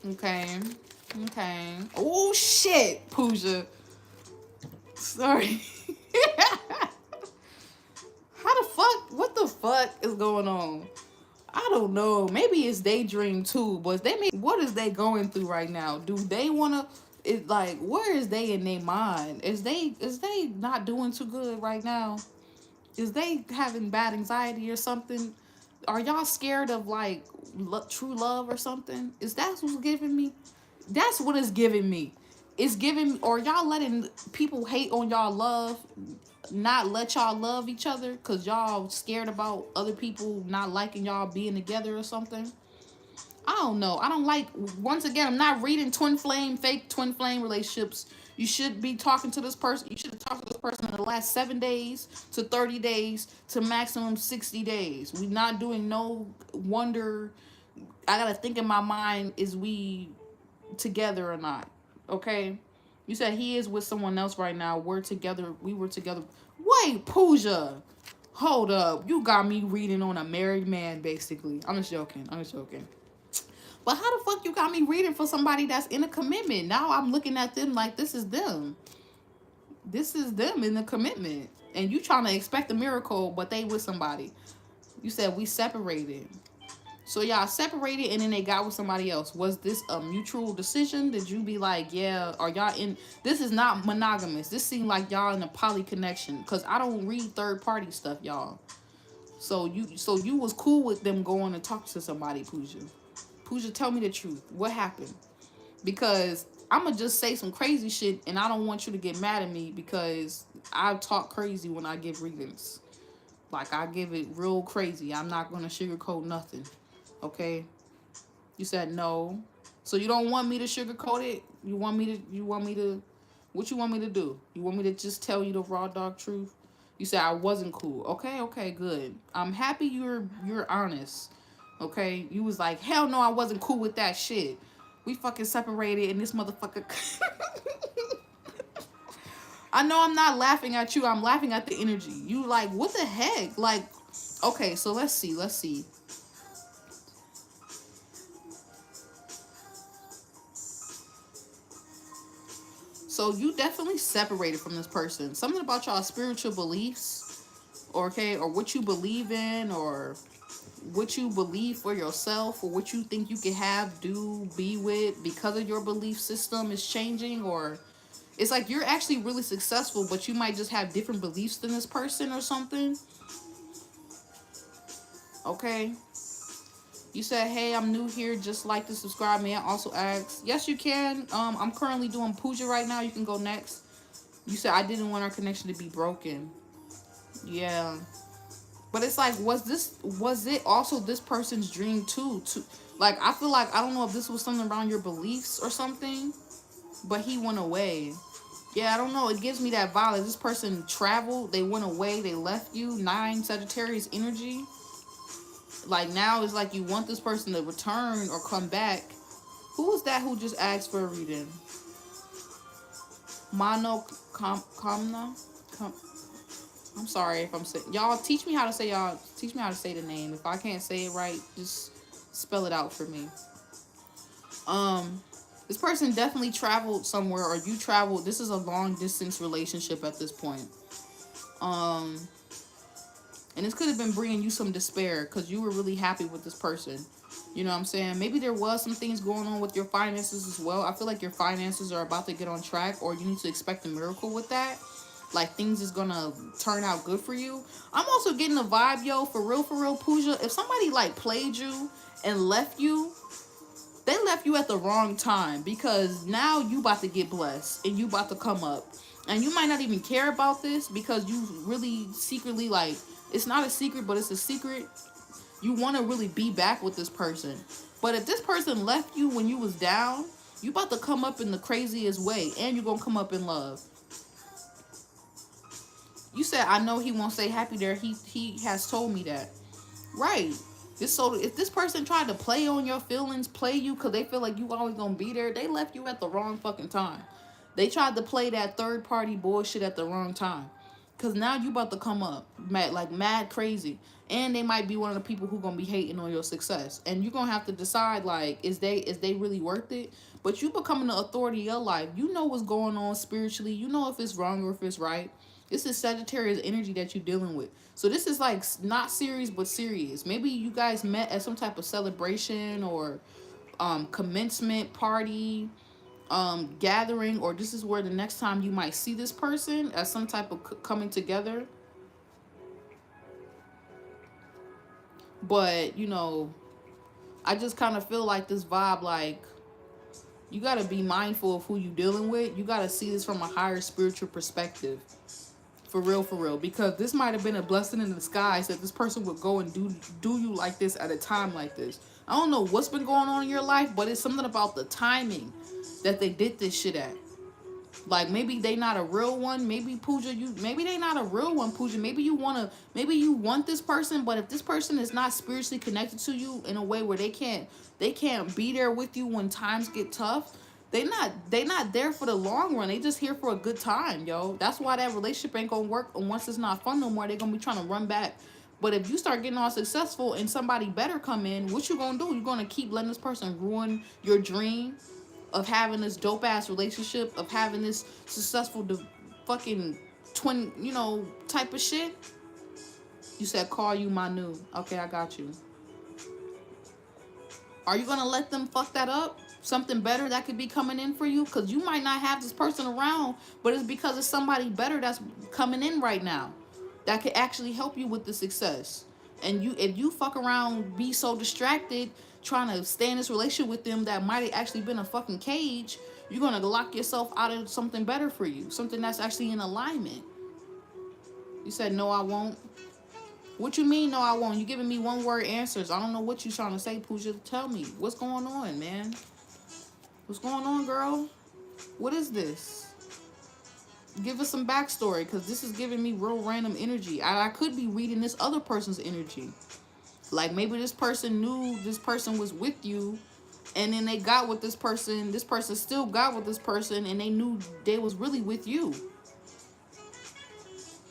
Okay. Okay. Oh shit, Pooja. Sorry. How the fuck? What the fuck is going on? I don't know. Maybe it's daydream too, but what is they going through right now? Do they wanna? It's like, where is they in their mind? Is they not doing too good right now? Is they having bad anxiety or something? Are y'all scared of like true love or something? Is that what's giving me? That's what it's giving me. It's giving, or y'all letting people hate on y'all love, not let y'all love each other because y'all scared about other people not liking y'all being together or something. I don't know. I don't like, once again, I'm not reading fake twin flame relationships. You should be talking to this person. You should have talked to this person in the last 7 days to 30 days to maximum 60 days. We're not doing no wonder. I got to think in my mind, is we together or not? Okay? You said he is with someone else right now. We're together. We were together. Wait, Pooja. Hold up. You got me reading on a married man, basically. I'm just joking. I'm just joking. But how the fuck you got me reading for somebody that's in a commitment? Now I'm looking at them like this is them. This is them in the commitment. And you trying to expect a miracle, but they with somebody. You said we separated. So y'all separated and then they got with somebody else. Was this a mutual decision? Did you be like, yeah, are y'all in? This is not monogamous. This seemed like y'all in a poly connection. Because I don't read third party stuff, y'all. So you was cool with them going to talk to somebody, Pooja. Pooja, tell me the truth. What happened? Because I'm going to just say some crazy shit and I don't want you to get mad at me because I talk crazy when I give readings. Like, I give it real crazy. I'm not going to sugarcoat nothing. Okay? You said no. So you don't want me to sugarcoat it? You want me to, what you want me to do? You want me to just tell you the raw dog truth? You said I wasn't cool. Okay, good. I'm happy you're honest. Okay? You was like, hell no, I wasn't cool with that shit. We fucking separated and this motherfucker... I know I'm not laughing at you. I'm laughing at the energy. You like, what the heck? Like, okay, so let's see. So you definitely separated from this person. Something about y'all spiritual beliefs, okay, or what you believe in, or what you believe for yourself, or what you think you can have, do, be with because of your belief system is changing, or it's like you're actually really successful, but you might just have different beliefs than this person or something. Okay. You said, hey, I'm new here. Just like to subscribe. May I also ask? Yes, you can. I'm currently doing Pooja right now. You can go next. You said I didn't want our connection to be broken. Yeah. But it's like, was it also this person's dream too? Like, I feel like, I don't know if this was something around your beliefs or something, but he went away. Yeah, I don't know. It gives me that vibe. This person traveled. They went away. They left you. 9 Sagittarius energy. Like, now it's like you want this person to return or come back. Who was that who just asked for a reading? Kamna? I'm sorry if I'm saying... Y'all, teach me how to say the name. If I can't say it right, just spell it out for me. This person definitely traveled somewhere, or you traveled. This is a long distance relationship at this point. And this could have been bringing you some despair because you were really happy with this person. You know what I'm saying? Maybe there was some things going on with your finances as well. I feel like your finances are about to get on track, or you need to expect a miracle with that. like things is gonna turn out good for you. I'm also getting a vibe, yo, for real, Pooja. If somebody like played you and left you, they left you at the wrong time, because now you about to get blessed and you about to come up. And you might not even care about this because you really secretly, like, it's not a secret, but it's a secret. You want to really be back with this person. But if this person left you when you was down, you about to come up in the craziest way, and you're going to come up in love. You said, I know he won't say happy there. He has told me that. Right. So if this person tried to play on your feelings, play you because they feel like you always going to be there, they left you at the wrong fucking time. They tried to play that third party bullshit at the wrong time. Because now you about to come up mad crazy. And they might be one of the people who going to be hating on your success. And you're going to have to decide, like, is they really worth it? But you becoming the authority of your life. You know what's going on spiritually. You know if it's wrong or if it's right. This is Sagittarius energy that you're dealing with. So this is like not serious but serious. Maybe you guys met at some type of celebration or commencement party, gathering, or this is where the next time you might see this person as some type of coming together. But, you know, I just kind of feel like this vibe, like, you got to be mindful of who you dealing with. You got to see this from a higher spiritual perspective. For real. Because this might have been a blessing in disguise that this person would go and do you like this at a time like this. I don't know what's been going on in your life, but it's something about the timing that they did this shit at. Like, maybe they not a real one. Maybe Pooja, maybe they not a real one, Pooja. Maybe you want this person, but if this person is not spiritually connected to you in a way where they can't be there with you when times get tough, they not there for the long run. They just here for a good time, yo. That's why that relationship ain't gonna work. And once it's not fun no more, they gonna be trying to run back. But if you start getting all successful and somebody better come in, what you gonna do? You're gonna keep letting this person ruin your dream of having this dope ass relationship, of having this successful fucking twin, you know, type of shit. You said call you Manu. Okay, I got you. Are you gonna let them fuck that up? Something better that could be coming in for you? Because you might not have this person around, but it's because it's somebody better that's coming in right now that could actually help you with the success. And if you fuck around, be so distracted trying to stay in this relationship with them that might have actually been a fucking cage, you're gonna lock yourself out of something better for you, something that's actually in alignment. You said no, I won't. What you mean no, I won't? You giving me one word answers. I don't know what you trying to say, Pooja. Tell me what's going on, man. What's going on, girl? What is this? Give us some backstory, because this is giving me real random energy. I could be reading this other person's energy. Like, maybe this person knew this person was with you, and then they got with this person still got with this person, and they knew they was really with you.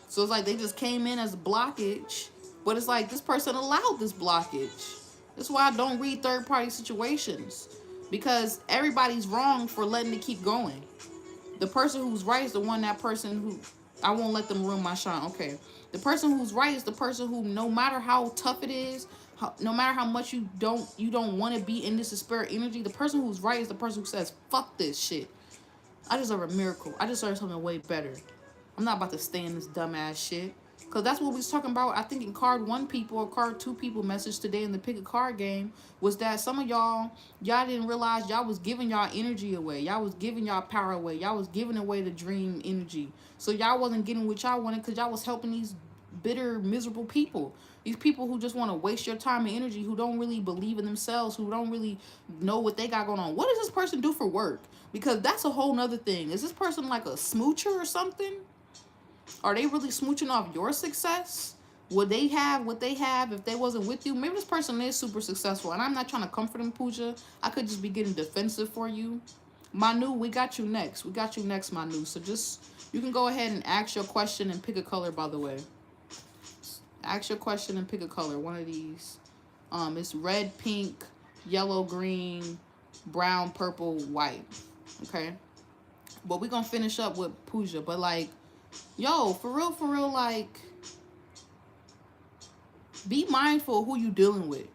So it's like they just came in as a blockage, but it's like this person allowed this blockage. That's why I don't read third-party situations, because everybody's wrong for letting it keep going. The person who's right is the one, that person who, I won't let them ruin my shine. Okay. The person who's right is the person who, no matter how tough it is, no matter how much you don't want to be in this spirit energy, the person who's right is the person who says, fuck this shit. I deserve a miracle. I deserve something way better. I'm not about to stay in this dumbass shit. Because that's what we was talking about, I think, in card 1 people or card 2 people message today in the pick a card game, was that some of y'all didn't realize y'all was giving y'all energy away. Y'all was giving y'all power away. Y'all was giving away the dream energy. So y'all wasn't getting what y'all wanted because y'all was helping these bitter, miserable people. These people who just want to waste your time and energy, who don't really believe in themselves, who don't really know what they got going on. What does this person do for work? Because that's a whole nother thing. Is this person like a smoocher or something? Are they really smooching off your success? Would they have what they have if they wasn't with you? Maybe this person is super successful, and I'm not trying to comfort them, Pooja. I could just be getting defensive for you. Manu, we got you next. We got you next, Manu. So just, you can go ahead and ask your question and pick a color, by the way. Ask your question and pick a color. One of these. It's red, pink, yellow, green, brown, purple, white. Okay? But we're going to finish up with Pooja. But, like, yo, for real, like, be mindful of who you dealing with.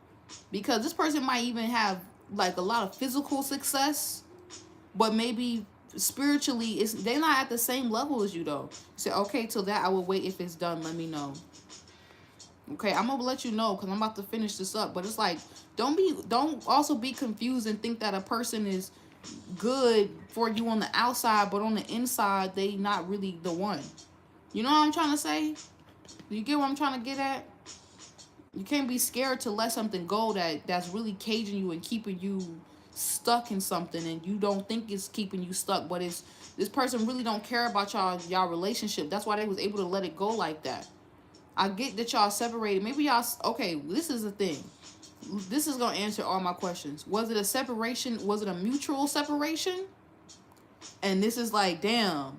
Because this person might even have, like, a lot of physical success, but maybe spiritually, they're not at the same level as you though. Say, okay, till that I will wait. If it's done, let me know. Okay, I'm gonna let you know because I'm about to finish this up. But it's like, don't also be confused and think that a person is good for you on the outside, but on the inside they not really the one. You know what I'm trying to say? You get what I'm trying to get at? You can't be scared to let something go that's really caging you and keeping you stuck in something, and you don't think it's keeping you stuck, but it's this person really don't care about y'all relationship. That's why they was able to let it go like that. I get that y'all separated. Maybe y'all okay. This is the thing. This is gonna answer all my questions. Was it a separation? Was it a mutual separation? And this is like, damn.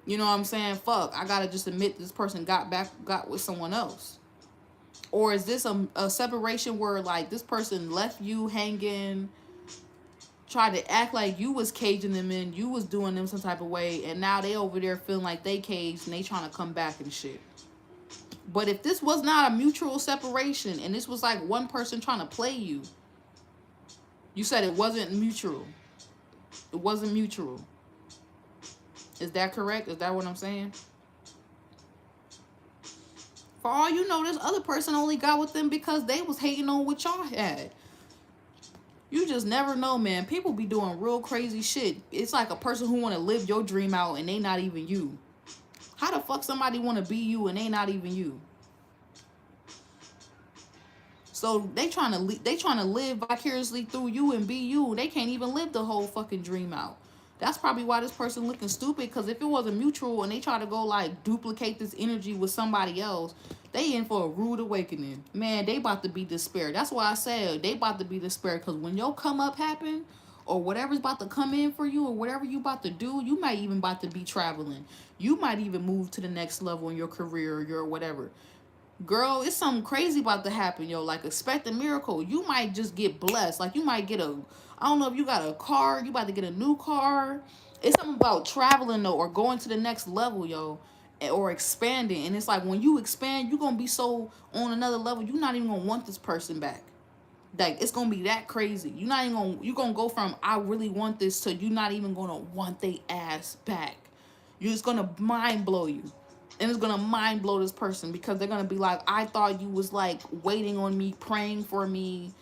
You know what I'm saying? Fuck. I gotta just admit this person got with someone else. Or is this a separation where like this person left you hanging, tried to act like you was caging them in, you was doing them some type of way, and now they over there feeling like they caged and they trying to come back and shit. But if this was not a mutual separation and this was like one person trying to play you, you said it wasn't mutual. It wasn't mutual. Is that correct? Is that what I'm saying? For all you know, this other person only got with them because they was hating on what y'all had. You just never know, man. People be doing real crazy shit. It's like a person who want to live your dream out and they not even you. How the fuck somebody want to be you and they not even you? So they trying to live vicariously through you and be you. They can't even live the whole fucking dream out. That's probably why this person looking stupid. Because if it wasn't mutual and they try to go like duplicate this energy with somebody else, they in for a rude awakening. Man, they about to be despaired. That's why I said they about to be despaired. Because when your come up happen, or whatever's about to come in for you, or whatever you about to do, you might even about to be traveling. You might even move to the next level in your career or your whatever. Girl, it's something crazy about to happen, yo. Like, expect a miracle. You might just get blessed. Like, you might get I don't know if you got a car, you about to get a new car. It's something about traveling, though, or going to the next level, yo, or expanding. And it's like, when you expand, you're going to be so on another level, you're not even going to want this person back. Like, it's going to be that crazy. You're going to go from, I really want this, to you not even going to want they ass back. You're just going to mind blow you. And it's gonna mind blow this person because they're gonna be like, I thought you was like waiting on me, praying for me,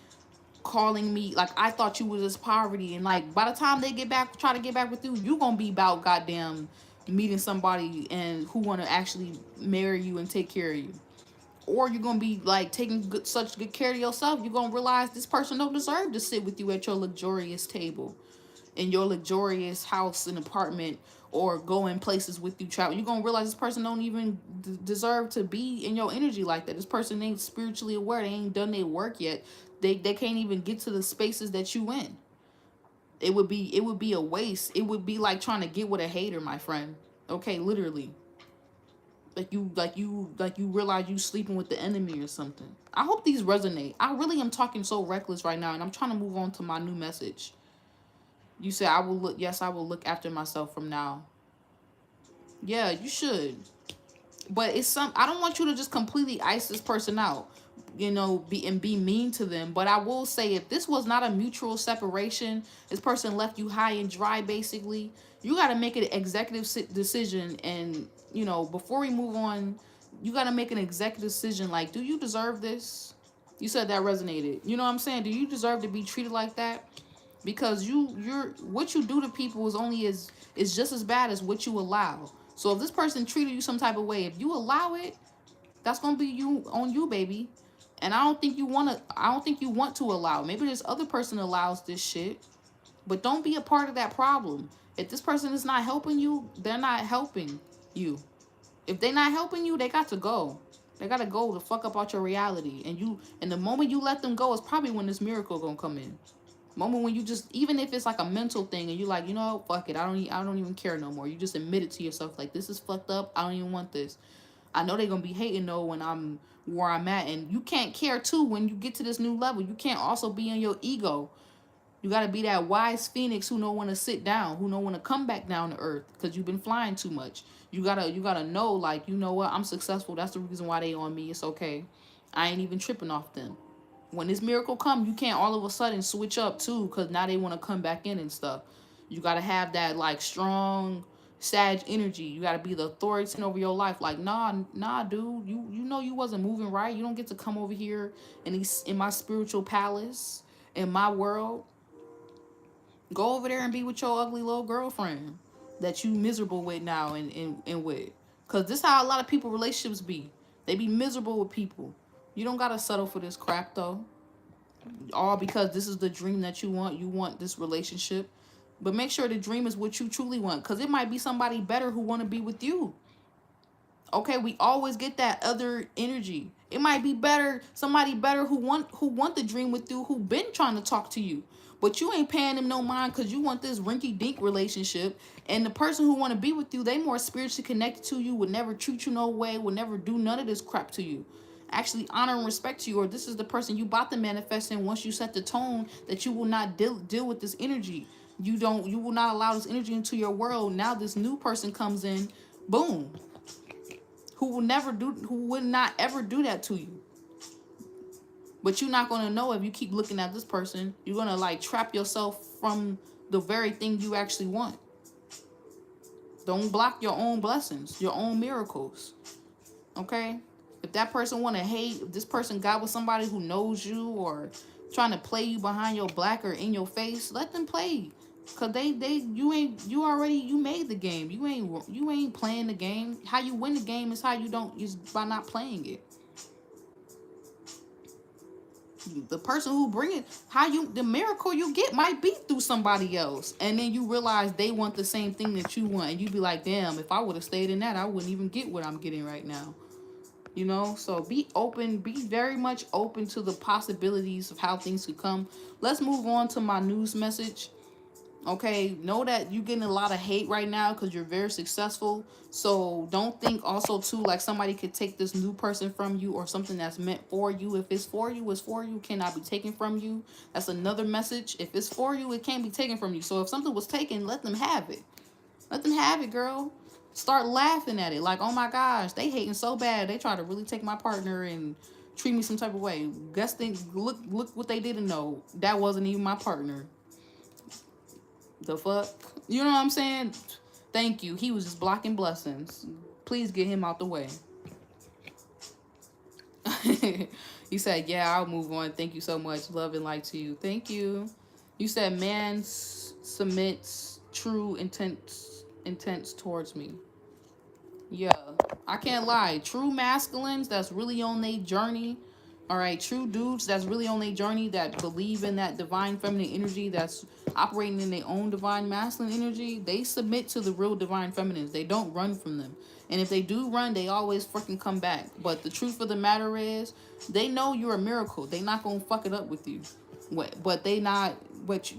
calling me. Like, I thought you was this poverty. And like, by the time they get back, try to get back with you, you gonna be about goddamn meeting somebody and who wanna actually marry you and take care of you. Or you're gonna be like taking such good care of yourself, you're gonna realize this person don't deserve to sit with you at your luxurious table, in your luxurious house and apartment, or going places with you, travel. You're gonna realize this person don't even deserve to be in your energy like that. This person ain't spiritually aware. They ain't done their work yet. They can't even get to the spaces that you in. It would be a waste. It would be like trying to get with a hater, my friend. Okay, literally. Like you realize you sleeping with the enemy or something. I hope these resonate. I really am talking so reckless right now, and I'm trying to move on to my new message. You said I will look. Yes, I will look after myself from now. Yeah, you should. But it's some. I don't want you to just completely ice this person out. Be mean to them. But I will say, if this was not a mutual separation, this person left you high and dry. Basically, you got to make an executive decision. And before we move on, you got to make an executive decision. Like, do you deserve this? You said that resonated. You know what I'm saying? Do you deserve to be treated like that? Because you're what you do to people is just as bad as what you allow. So if this person treated you some type of way, if you allow it, that's gonna be you on you, baby. And I don't think you want to allow. Maybe this other person allows this shit, but don't be a part of that problem. If this person is not helping you, they're not helping you. If they're not helping you, they got to go. They gotta go to fuck up out your reality. And the moment you let them go is probably when this miracle gonna come in. Moment when you just, even if it's like a mental thing and you're like, fuck it, I don't even care no more. You just admit it to yourself, like, this is fucked up, I don't even want this. I know they're gonna be hating though when I'm where I'm at. And you can't care too when you get to this new level. You can't also be in your ego. You gotta be that wise phoenix who don't want to sit down, who don't want to come back down to earth because you've been flying too much. You gotta know, like, you know what, I'm successful, that's the reason why they on me, it's okay. I ain't even tripping off them. When this miracle come, you can't all of a sudden switch up too, because now they want to come back in and stuff. You got to have that like strong Sag energy. You got to be the authority over your life. Like, nah, dude. You know you wasn't moving right. You don't get to come over here in my spiritual palace, in my world. Go over there and be with your ugly little girlfriend that you miserable with now and with. Cause this how a lot of people relationships be. They be miserable with people. You don't gotta settle for this crap though. All because this is the dream that you want. You want this relationship. But make sure the dream is what you truly want. Cause it might be somebody better who wanna be with you. Okay, we always get that other energy. It might be better, somebody better who want the dream with you, who been trying to talk to you. But you ain't paying them no mind because you want this rinky dink relationship. And the person who want to be with you, they more spiritually connected to you, would never treat you no way, would never do none of this crap to you. Actually honor and respect you, or this is the person you about to manifest in once you set the tone that you will not deal with this energy. You will not allow this energy into your world. Now this new person comes in, boom, who would not ever do that to you. But you're not going to know if you keep looking at this person. You're going to like trap yourself from the very thing you actually want. Don't block your own blessings, your own miracles. Okay? If that person want to hate, if this person got with somebody who knows you or trying to play you behind your back or in your face, let them play. Cause you made the game. You ain't playing the game. How you win the game is by not playing it. The person who bring it, the miracle you get might be through somebody else, and then you realize they want the same thing that you want, and you be like, damn, if I would have stayed in that, I wouldn't even get what I'm getting right now. You know, so be open, be very much open to the possibilities of how things could come. Let's move on to my news message. Okay, know that you're getting a lot of hate right now because you're very successful. So don't think also too like somebody could take this new person from you or something that's meant for you. If it's for you, it's for you. Cannot be taken from you. That's another message. If it's for you, it can't be taken from you. So if something was taken, let them have it. Let them have it, girl. Start laughing at it. Like, oh my gosh, they hating so bad. They try to really take my partner and treat me some type of way. Look what they didn't know. That wasn't even my partner. The fuck? You know what I'm saying? Thank you. He was just blocking blessings. Please get him out the way. He said, yeah, I'll move on. Thank you so much. Love and light to you. Thank you. You said man submits true intents towards me. Yeah. I can't lie. True masculines that's really on their journey. All right, true dudes that's really on their journey that believe in that divine feminine energy that's operating in their own divine masculine energy, they submit to the real divine feminines. They don't run from them. And if they do run, they always freaking come back. But the truth of the matter is, they know you're a miracle. They not going to fuck it up with you. But they not, but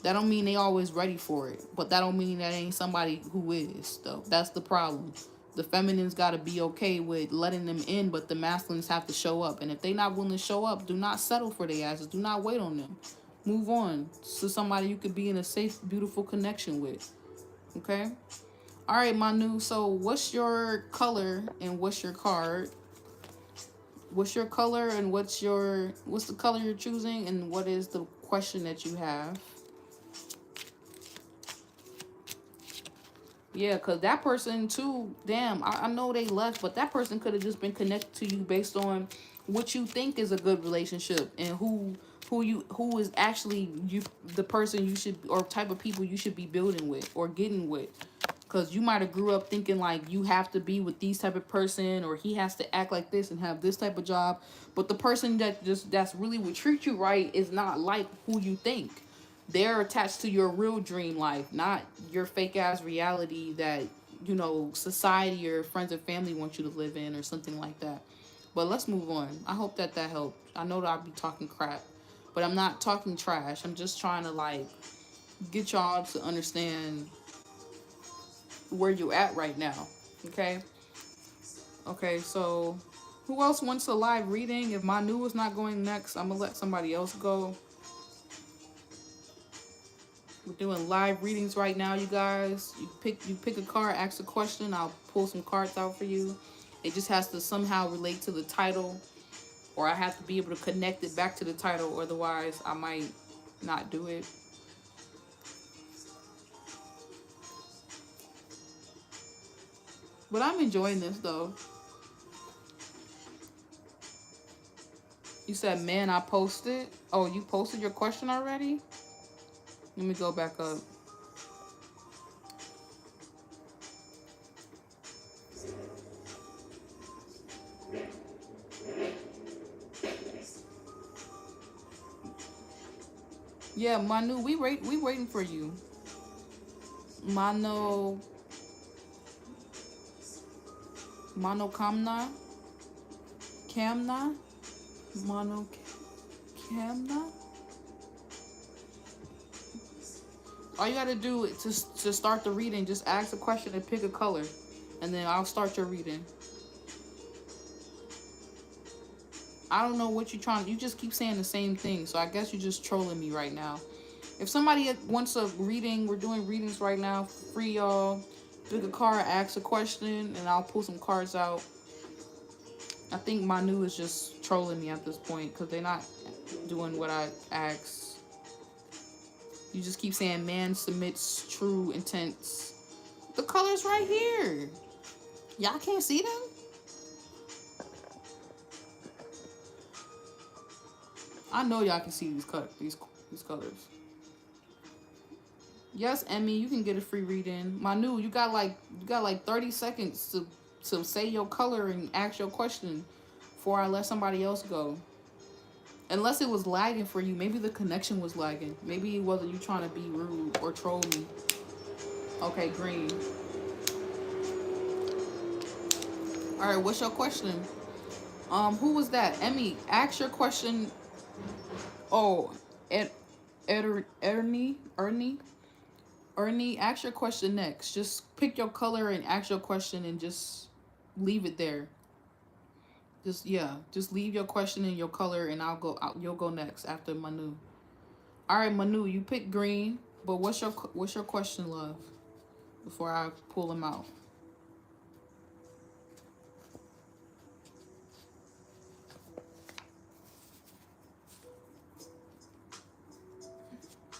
that don't mean they always ready for it. But that don't mean that ain't somebody who is, though. That's the problem. The feminines got to be okay with letting them in, but the masculines have to show up. And if they not willing to show up, do not settle for their asses. Do not wait on them. Move on to somebody you could be in a safe, beautiful connection with. Okay? All right, Manu. So what's your color and what's your card? What's your color and what's the color you're choosing and what is the question that you have? Yeah, because that person too, damn, I know they left, but that person could have just been connected to you based on what you think is a good relationship and who is actually the person you should, or type of people you should be building with or getting with. Because you might have grew up thinking like you have to be with these type of person or he has to act like this and have this type of job. But the person that's really would treat you right is not like who you think. They're attached to your real dream life, not your fake ass reality that, you know, society or friends and family want you to live in or something like that. But let's move on. I hope that helped. I know that I'll be talking crap, but I'm not talking trash. I'm just trying to like get y'all to understand where you at right now. Okay? Okay, so who else wants a live reading? If Manu is not going next, I'm gonna let somebody else go. We're doing live readings right now, you guys. You pick a card, ask a question. I'll pull some cards out for you. It just has to somehow relate to the title, or I have to be able to connect it back to the title. Otherwise, I might not do it. But I'm enjoying this though. You said, man, I posted. Oh, you posted your question already? Let me go back up. Yeah, Manu, we waiting for you. Mano Kamna? Kamna? Mano Kamna? All you gotta do to start the reading, just ask a question and pick a color. And then I'll start your reading. I don't know what you're trying. You just keep saying the same thing. So I guess you're just trolling me right now. If somebody wants a reading, we're doing readings right now. Free, y'all. Pick a card, ask a question, and I'll pull some cards out. I think Manu is just trolling me at this point because they're not doing what I asked. You just keep saying man submits true intents. The color's right here. Y'all can't see them? I know y'all can see these colors. Yes, Emmy, you can get a free reading. Manu, you got like 30 seconds to say your color and ask your question before I let somebody else go. Unless it was lagging for you. Maybe the connection was lagging. Maybe it wasn't you trying to be rude or troll me. Okay, green. Alright, what's your question? Who was that? Emmy, ask your question. Oh, Ernie, ask your question next. Just pick your color and ask your question and just leave it there. Just leave your question and your color and you'll go next after Manu. All right, Manu, you pick green, but what's your question, love? Before I pull them out.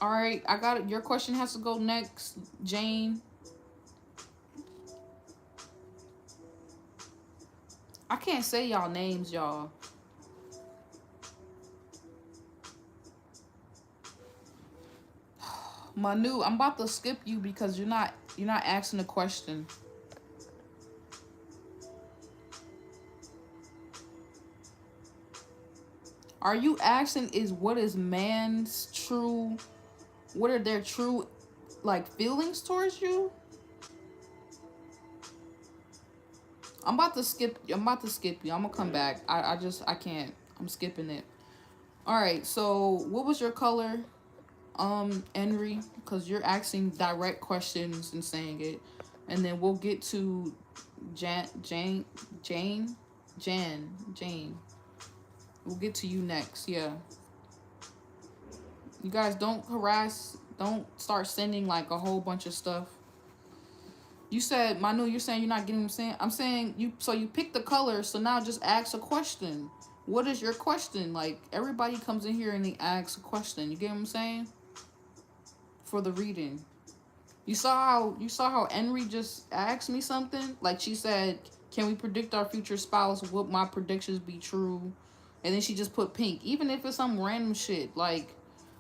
All right, I got it. Your question has to go next, Jane. I can't say y'all names, y'all. Manu, I'm about to skip you because you're not asking a question. Are you asking what is man's true? What are their true like feelings towards you? I'm about to skip you. I'm gonna come back. I can't. I'm skipping it. All right. So what was your color, Henry? Because you're asking direct questions and saying it, and then we'll get to Jane. We'll get to you next. Yeah. You guys don't harass. Don't start sending like a whole bunch of stuff. You said, Manu, you're saying you're not getting what I'm saying? I'm saying you pick the color, so now just ask a question. What is your question? Like, everybody comes in here and they ask a question. You get what I'm saying? For the reading. You saw how Henry just asked me something? Like, she said, can we predict our future spouse? Would my predictions be true? And then she just put pink. Even if it's some random shit. Like,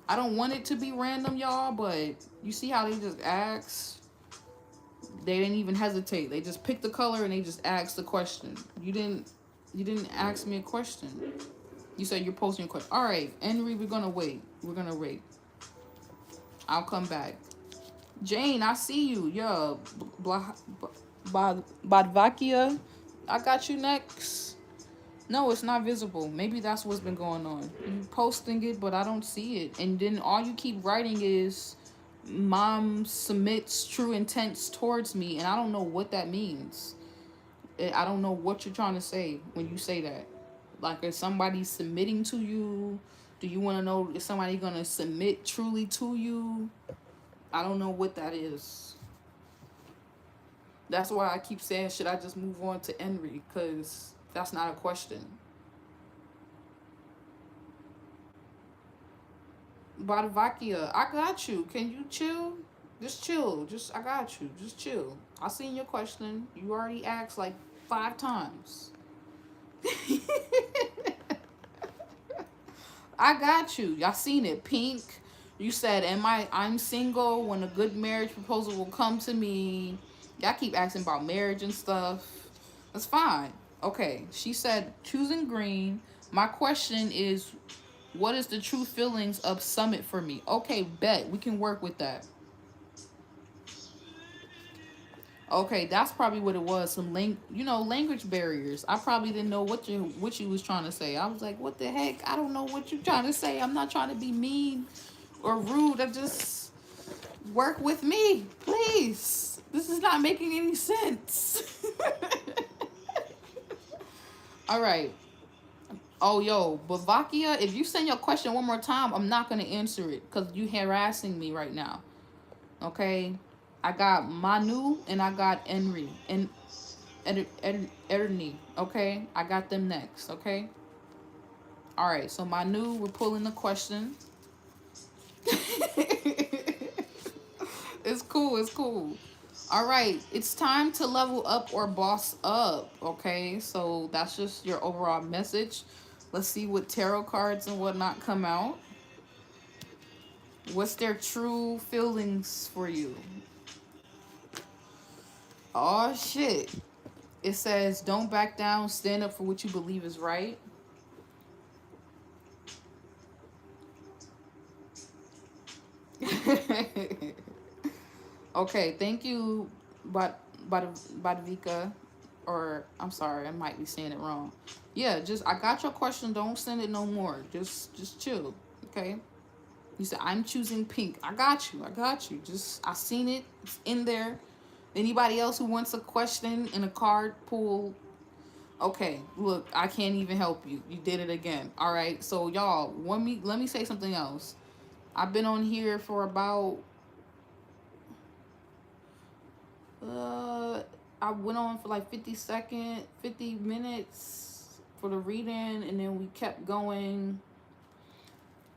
I don't want it to be random, y'all, but you see how they just ask? They didn't even hesitate. They just picked the color and they just asked the question. You didn't ask me a question. You said you're posting a question. All right, Henry, we're gonna wait. I'll come back. Jane, I see you. Yeah, Badvakia, I got you next. No, it's not visible. Maybe that's what's been going on. You posting it, but I don't see it. And then all you keep writing is mom submits true intents towards me, and I don't know what that means. I don't know what you're trying to say when you say that. Like, is somebody submitting to you? Do you want to know if somebody gonna submit truly to you? I don't know what that is. That's why I keep saying, should I just move on to Henry? Because that's not a question. Badvakia, I got you. Can you chill? Just chill. I got you. Just chill. I seen your question. You already asked like 5 times. I got you. Y'all seen it. Pink. You said, I'm single when a good marriage proposal will come to me. Y'all keep asking about marriage and stuff. That's fine. Okay. She said, choosing green. My question is, what is the true feelings of summit for me? Okay, bet. We can work with that. Okay, that's probably what it was. Some language barriers. I probably didn't know what you was trying to say. I was like, "What the heck? I don't know what you're trying to say. I'm not trying to be mean or rude. I just work with me, please. This is not making any sense." All right. Oh, yo, Bavakia, if you send your question one more time, I'm not gonna answer it because you harassing me right now. Okay. I got Manu and I got Henry and Ernie. Okay, I got them next. Okay. All right. So Manu, we're pulling the question. It's cool. It's cool. All right. It's time to level up or boss up. Okay. So that's just your overall message. Let's see what tarot cards and whatnot come out. What's their true feelings for you? Oh shit. It says, don't back down, stand up for what you believe is right. Okay, thank you, Badavika. Or, I'm sorry, I might be saying it wrong. Yeah, just, I got your question, don't send it no more. Just chill, okay? You said, I'm choosing pink. I got you. Just, I seen it, it's in there. Anybody else who wants a question in a card pool? Okay, look, I can't even help you. You did it again. All right, so y'all, let me say something else. I've been on here for about uh I went on for like 50 minutes for the reading, and then we kept going.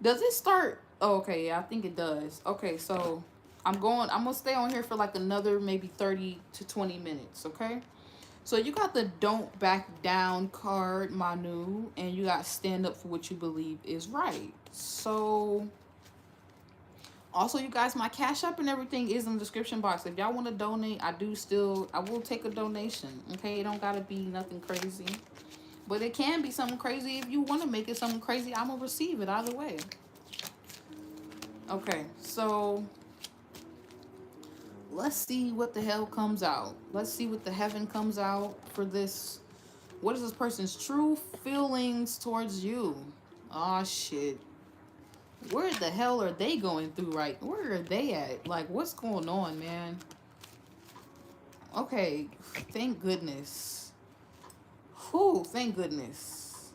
Does it start? Oh, okay, yeah, I think it does. Okay, so I'm gonna stay on here for like another maybe 30 to 20 minutes, okay? So you got the don't back down card, Manu, and you got stand up for what you believe is right. So also, you guys, my Cash App and everything is in the description box. If y'all want to donate, I will take a donation. Okay, it don't gotta be nothing crazy, but it can be something crazy. If you want to make it something crazy, I'm gonna receive it either way. Okay, so let's see what the hell comes out. Let's see what the heaven comes out for this. What is this person's true feelings towards you? Oh shit. Where the hell are they going through right? Where are they at? Like, what's going on, man? Okay, thank goodness. Whew, thank goodness.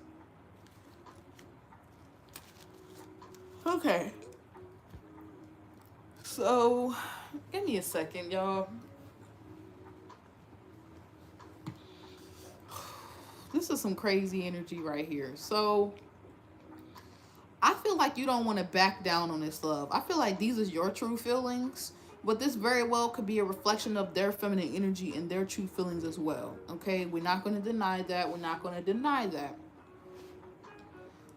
Okay. So, give me a second, y'all. This is some crazy energy right here. So, I feel like you don't want to back down on this love. I feel like these are your true feelings, but this very well could be a reflection of their feminine energy and their true feelings as well. Okay, we're not going to deny that. We're not going to deny that.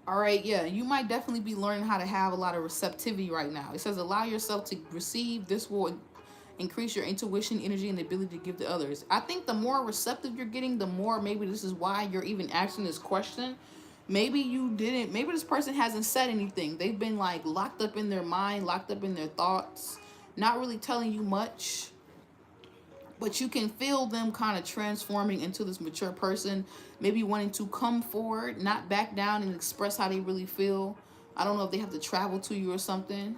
All right, yeah, you might definitely be learning how to have a lot of receptivity right now. It says allow yourself to receive. This will increase your intuition, energy, and the ability to give to others. I think the more receptive you're getting, the more maybe this is why you're even asking this question. Maybe this person hasn't said anything. They've been like locked up in their mind, locked up in their thoughts, not really telling you much. But you can feel them kind of transforming into this mature person, maybe wanting to come forward, not back down and express how they really feel. I don't know if they have to travel to you or something.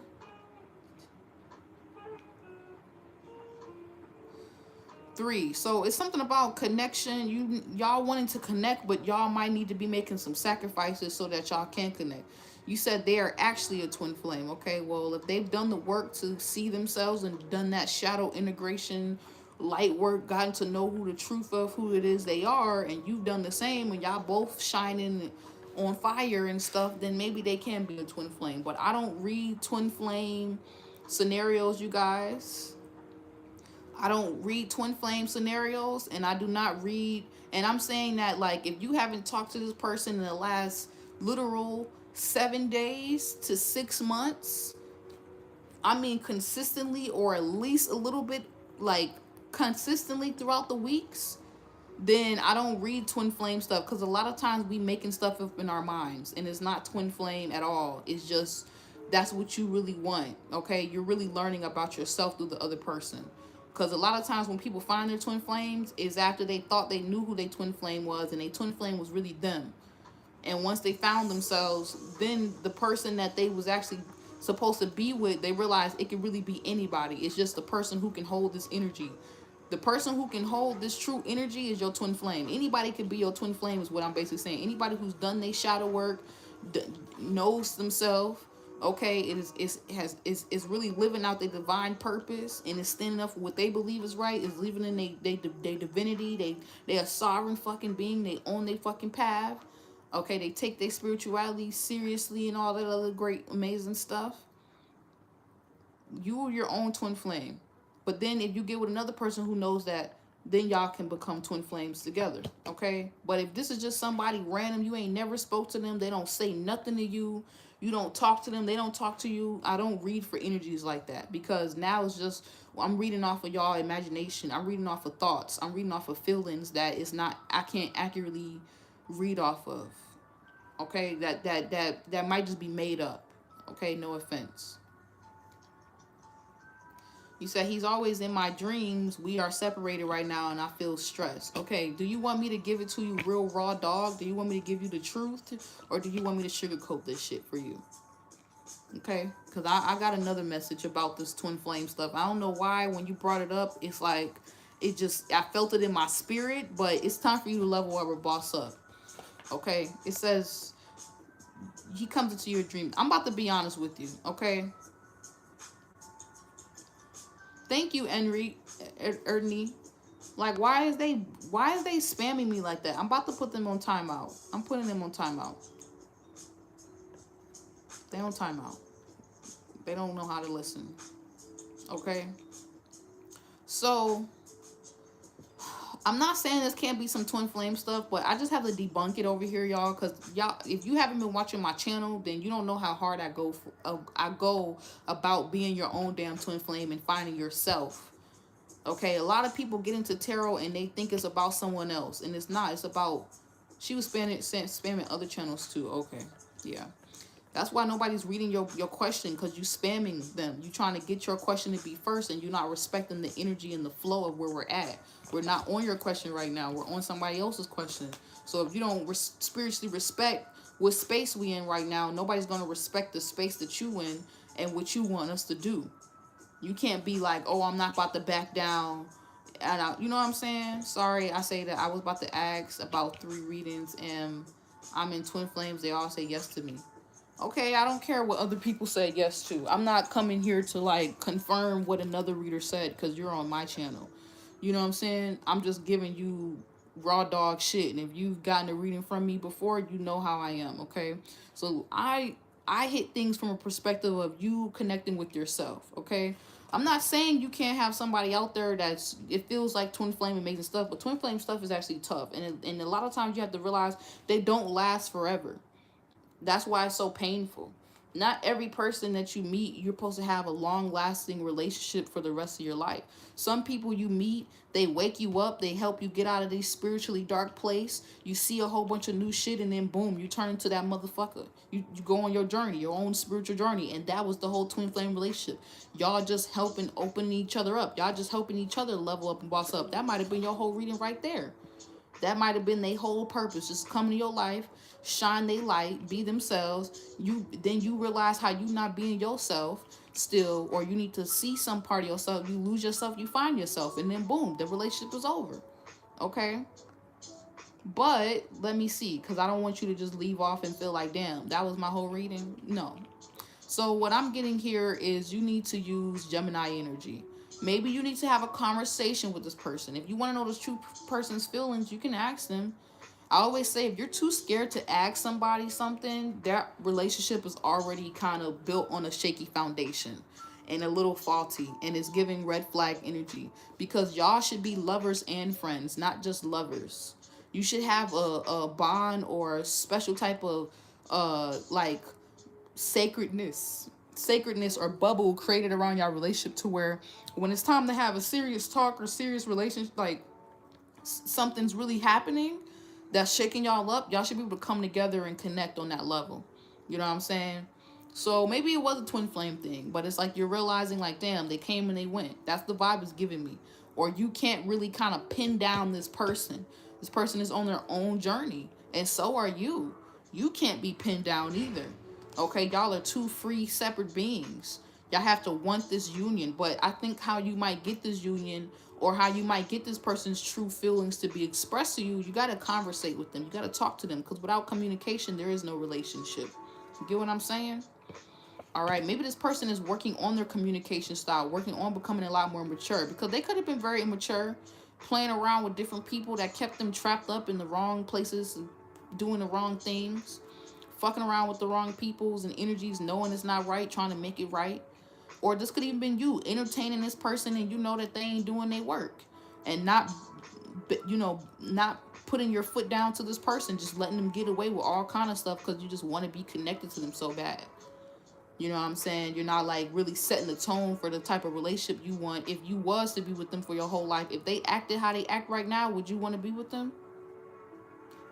3. So it's something about connection. Y'all wanting to connect, but y'all might need to be making some sacrifices so that y'all can connect. You said they are actually a twin flame. Okay, well, if they've done the work to see themselves and done that shadow integration, light work, gotten to know who the truth of who it is they are, and you've done the same, and y'all both shining on fire and stuff, then maybe they can be a twin flame. But I don't read twin flame scenarios, you guys. I don't read twin flame scenarios, and I do not read. And I'm saying that, like, if you haven't talked to this person in the last literal 7 days to 6 months, I mean, consistently, or at least a little bit, like, consistently throughout the weeks, then I don't read twin flame stuff, because a lot of times we making stuff up in our minds, and it's not twin flame at all. It's just that's what you really want. Okay, you're really learning about yourself through the other person, because a lot of times when people find their twin flames is after they thought they knew who their twin flame was, and their twin flame was really them. And once they found themselves, then the person that they was actually supposed to be with, they realized it could really be anybody. It's just the person who can hold this energy. The person who can hold this true energy is your twin flame. Anybody could be your twin flame is what I'm basically saying. Anybody who's done their shadow work, knows themselves, okay, is really living out their divine purpose, and is standing up for what they believe is right, is living in their divinity. They a sovereign fucking being. They own their fucking path. Okay, they take their spirituality seriously and all that other great, amazing stuff. You are your own twin flame. But then if you get with another person who knows that, then y'all can become twin flames together. Okay? But if this is just somebody random, you ain't never spoke to them, they don't say nothing to you, you don't talk to them, they don't talk to you, I don't read for energies like that. Because now it's just, I'm reading off of y'all imagination. I'm reading off of thoughts. I'm reading off of feelings that is not, I can't accurately read off of. Okay? That might just be made up. Okay? No offense. You said he's always in my dreams. We are separated right now and I feel stressed. Okay, do you want me to give it to you real raw dog? Do you want me to give you the truth? Or do you want me to sugarcoat this shit for you? Okay, because I got another message about this twin flame stuff. I don't know why when you brought it up, it's like, it just, I felt it in my spirit, but it's time for you to level up or boss up. Okay, it says, he comes into your dream. I'm about to be honest with you, okay? Thank you, Ernie. Like, why is they spamming me like that? I'm about to put them on timeout. I'm putting them on timeout. They on timeout. They don't know how to listen. Okay? So, I'm not saying this can't be some twin flame stuff, but I just have to debunk it over here, y'all. Because y'all, if you haven't been watching my channel, then you don't know how hard I go about being your own damn twin flame and finding yourself. Okay, a lot of people get into tarot and they think it's about someone else, and it's not. It's about, she was spamming other channels too. Okay, yeah. That's why nobody's reading your question, because you spamming them. You trying to get your question to be first, and you're not respecting the energy and the flow of where we're at. We're not on your question right now. We're on somebody else's question. So if you don't spiritually respect what space we in right now, nobody's going to respect the space that you in and what you want us to do. You can't be like, oh, I'm not about to back down. And you know what I'm saying? Sorry, I say that I was about to ask about 3 readings, and I'm in twin flames. They all say yes to me. Okay, I don't care what other people say yes to. I'm not coming here to, like, confirm what another reader said, because you're on my channel. You know what I'm saying? I'm just giving you raw dog shit. And if you've gotten a reading from me before, you know how I am, okay? So I hit things from a perspective of you connecting with yourself, okay? I'm not saying you can't have somebody out there that's, it feels like twin flame amazing stuff, but twin flame stuff is actually tough. And a lot of times you have to realize they don't last forever. That's why it's so painful. Not every person that you meet, you're supposed to have a long-lasting relationship for the rest of your life. Some people you meet, they wake you up, they help you get out of this spiritually dark place. You see a whole bunch of new shit, and then boom, you turn into that motherfucker. You go on your journey, your own spiritual journey, and that was the whole twin flame relationship. Y'all just helping open each other up. Y'all just helping each other level up and boss up. That might have been your whole reading right there. That might have been their whole purpose. Just come into your life, shine their light, be themselves. Then you realize how you not being yourself still, or you need to see some part of yourself. You lose yourself, you find yourself, and then boom, the relationship is over. Okay? But let me see, because I don't want you to just leave off and feel like, damn, that was my whole reading. No. So what I'm getting here is you need to use Gemini energy. Maybe you need to have a conversation with this person. If you want to know this true person's feelings, you can ask them. I always say, if you're too scared to ask somebody something, that relationship is already kind of built on a shaky foundation. and a little faulty, and it's giving red flag energy, because y'all should be lovers and friends, not just lovers. You should have a bond or a special type of like sacredness or bubble created around your relationship, to where when it's time to have a serious talk or serious relationship, like something's really happening that's shaking y'all up, y'all should be able to come together and connect on that level. You know what I'm saying? So maybe it was a twin flame thing, but it's like you're realizing, like, damn, they came and they went. That's the vibe it's giving me. Or you can't really kind of pin down this person. This person is on their own journey, and so are you. You can't be pinned down either. Okay, y'all are two free, separate beings. Y'all have to want this union, but I think how you might get this union, or how you might get this person's true feelings to be expressed to you, you got to conversate with them. You got to talk to them, because without communication, there is no relationship. You get what I'm saying? All right, maybe this person is working on their communication style, working on becoming a lot more mature, because they could have been very immature, playing around with different people that kept them trapped up in the wrong places, doing the wrong things, fucking around with the wrong peoples and energies, knowing it's not right, trying to make it right. Or this could even been you entertaining this person, and you know that they ain't doing their work, and not, not putting your foot down to this person, just letting them get away with all kind of stuff because you just want to be connected to them so bad. You know what I'm saying? You're not like really setting the tone for the type of relationship you want. If you was to be with them for your whole life, if they acted how they act right now, would you want to be with them?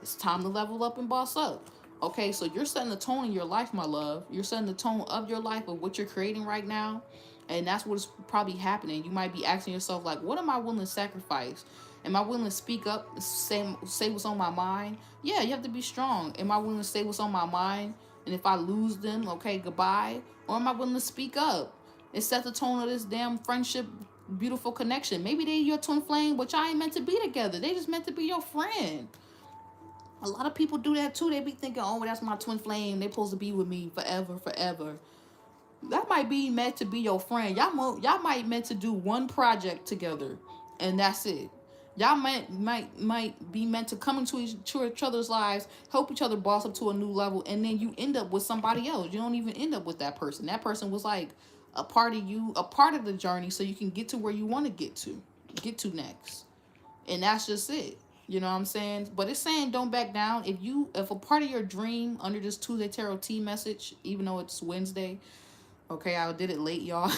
It's time to level up and boss up. Okay, so you're setting the tone in your life, my love. You're setting the tone of your life, of what you're creating right now. And that's what's probably happening. You might be asking yourself, like, what am I willing to sacrifice? Am I willing to speak up, say what's on my mind? Yeah, you have to be strong. Am I willing to say what's on my mind? And if I lose them, okay, goodbye. Or am I willing to speak up and set the tone of this damn friendship, beautiful connection? Maybe they your twin flame, but y'all ain't meant to be together. They just meant to be your friend. A lot of people do that too. They be thinking, oh, that's my twin flame. They supposed to be with me forever, forever. That might be meant to be your friend. Y'all might meant to do one project together, and that's it. Y'all might be meant to come into each other's lives, help each other boss up to a new level, and then you end up with somebody else. You don't even end up with that person. That person was like a part of you, a part of the journey, so you can get to where you want to get to next. And that's just it. You know what I'm saying? But it's saying don't back down. If a part of your dream under this Tuesday Tarot T message, even though it's Wednesday, okay, I did it late, y'all.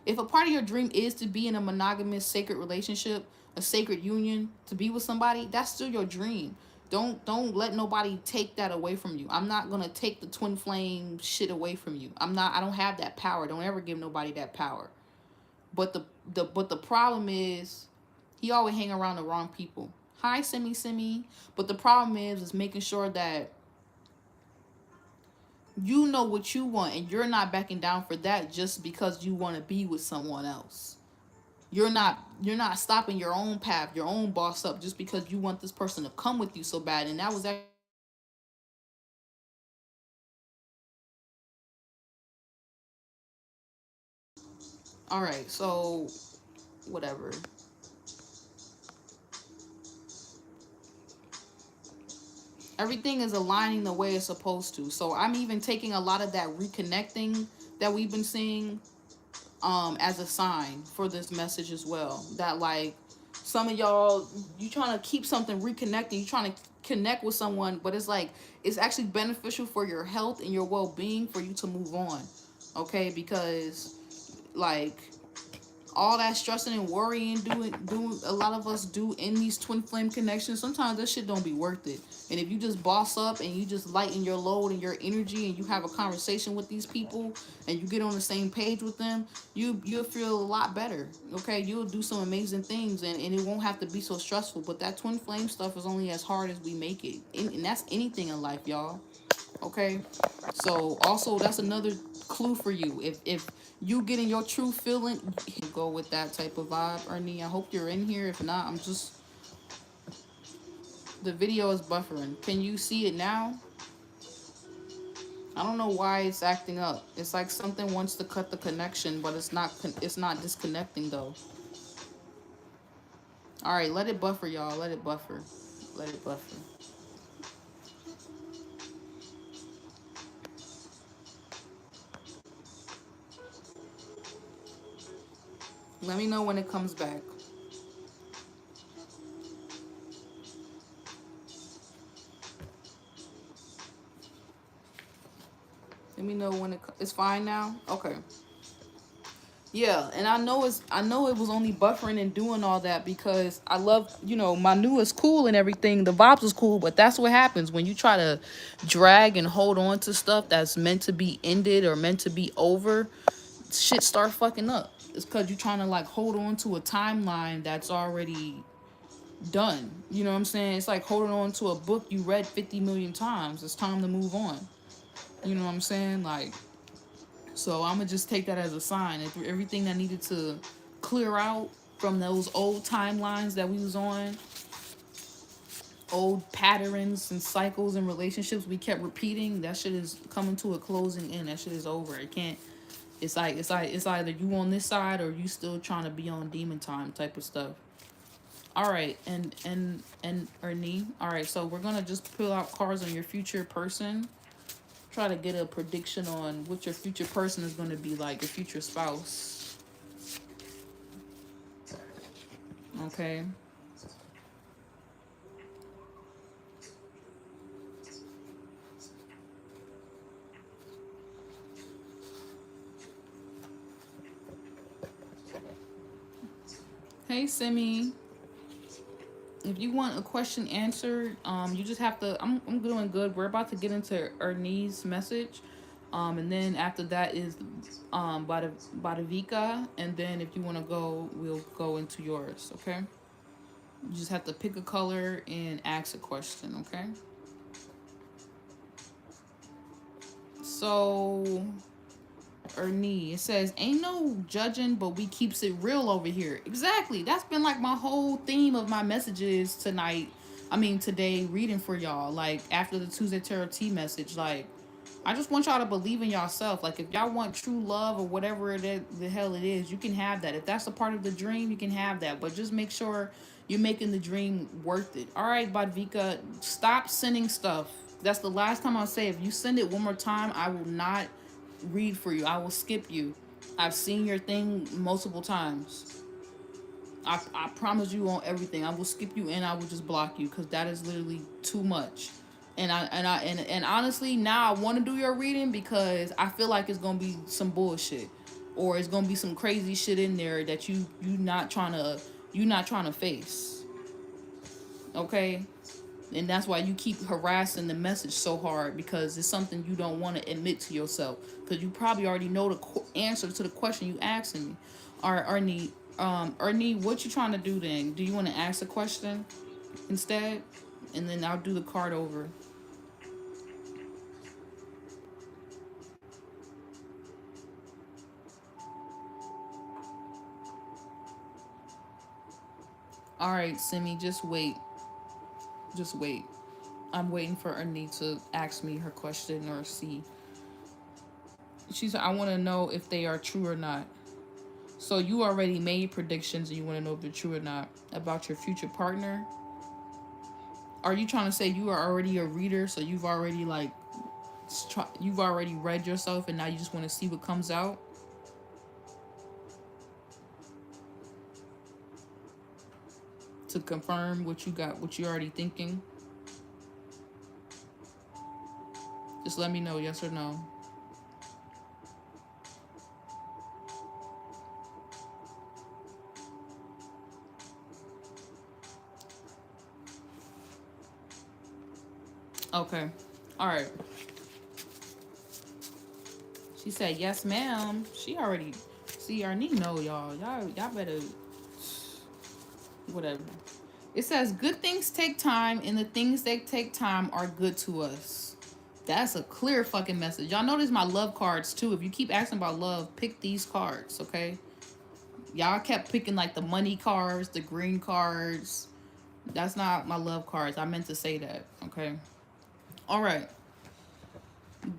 If a part of your dream is to be in a monogamous sacred relationship, a sacred union, to be with somebody, that's still your dream. Don't let nobody take that away from you. I'm not gonna take the twin flame shit away from you. I don't have that power. Don't ever give nobody that power. But the problem is, he always hang around the wrong people. Hi, Simi. But the problem is making sure that you know what you want, and you're not backing down for that just because you want to be with someone else. You're not stopping your own path, your own boss up, just because you want this person to come with you so bad. And that was actually all right. So whatever. Everything is aligning the way it's supposed to. So I'm even taking a lot of that reconnecting that we've been seeing as a sign for this message as well. That, like, some of y'all, you trying to keep something reconnecting, you trying to connect with someone, but it's like it's actually beneficial for your health and your well-being for you to move on. Okay, because like all that stressing and worrying doing a lot of us do in these twin flame connections, sometimes that shit don't be worth it. And if you just boss up and you just lighten your load and your energy, and you have a conversation with these people and you get on the same page with them, you'll feel a lot better. Okay, you'll do some amazing things, and it won't have to be so stressful. But that twin flame stuff is only as hard as we make it, and that's anything in life, y'all. Okay, so also that's another clue for you. If you getting your true feeling, go with that type of vibe. Ernie, I hope you're in here. If not, I'm just, the video is buffering. Can you see it now? I don't know why it's acting up. It's like something wants to cut the connection, but it's not disconnecting though. All right, let it buffer, y'all. Let it buffer. Let it buffer. Let me know when it comes back. Let me know when it's fine now. Okay. Yeah, and I know it was only buffering and doing all that because I love, my new is cool and everything. The vibes is cool, but that's what happens when you try to drag and hold on to stuff that's meant to be ended or meant to be over. Shit start fucking up. It's because you're trying to like hold on to a timeline that's already done. You know what I'm saying? It's like holding on to a book you read 50 million times. It's time to move on. You know what I'm saying? Like, so I'm gonna just take that as a sign. If everything that needed to clear out from those old timelines that we was on, old patterns and cycles and relationships we kept repeating, that shit is coming to a closing end. That shit is over. It can't. It's either you on this side or you still trying to be on demon time type of stuff. All right, and Ernie. All right, so we're gonna just pull out cards on your future person. Try to get a prediction on what your future person is going to be like, your future spouse. Okay. Hey, Simi. If you want a question answered, you just have to. I'm doing good. We're about to get into Ernie's message, and then after that is Badavika, and then if you want to go, we'll go into yours. Okay. You just have to pick a color and ask a question. Okay. So Ernie, it says, ain't no judging, but we keeps it real over here. Exactly. That's been like my whole theme of my messages tonight. I mean, today, reading for y'all. Like, after the Tuesday Tarot T message, like, I just want y'all to believe in yourself. Like, if y'all want true love or whatever it is, the hell it is, you can have that. If that's a part of the dream, you can have that. But just make sure you're making the dream worth it. All right, Badvika, stop sending stuff. That's the last time I'll say. If you send it one more time, I will not read for you. I will skip you. I've seen your thing multiple times. I promise you on everything. I will skip you and I will just block you because that is literally too much. And honestly, now I want to do your reading because I feel like it's gonna be some bullshit, or it's gonna be some crazy shit in there that you not trying to face. Okay, and that's why you keep harassing the message so hard, because it's something you don't want to admit to yourself, because you probably already know the answer to the question you asking me. All right, Ernie, what you trying to do then? Do you want to ask a question instead, and then I'll do the card over? All right, Simi, just wait. I'm waiting for Ernie to ask me her question or see. She said, I want to know if they are true or not. So you already made predictions and you want to know if they're true or not about your future partner. Are you trying to say you are already a reader, so you've already you've already read yourself and now you just want to see what comes out? To confirm what you're already thinking? Just let me know, yes or no. Okay. All right. She said, yes, ma'am. She already... See, Arnie know, y'all. Y'all better... Whatever. It says, good things take time, and the things that take time are good to us. That's a clear fucking message. Y'all notice my love cards, too. If you keep asking about love, pick these cards, okay? Y'all kept picking, like, the money cards, the green cards. That's not my love cards. I meant to say that, okay? All right.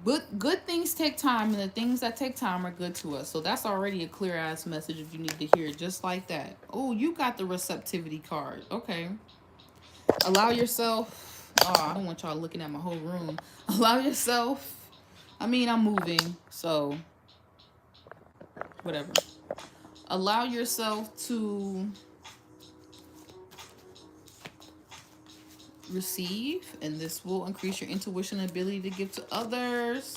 But good things take time, and the things that take time are good to us. So that's already a clear ass message if you need to hear it just like that. Oh, you got the receptivity card. Okay. Allow yourself. Oh, I don't want y'all looking at my whole room. Allow yourself. I mean, I'm moving, so whatever. Allow yourself to receive, and this will increase your intuition and ability to give to others.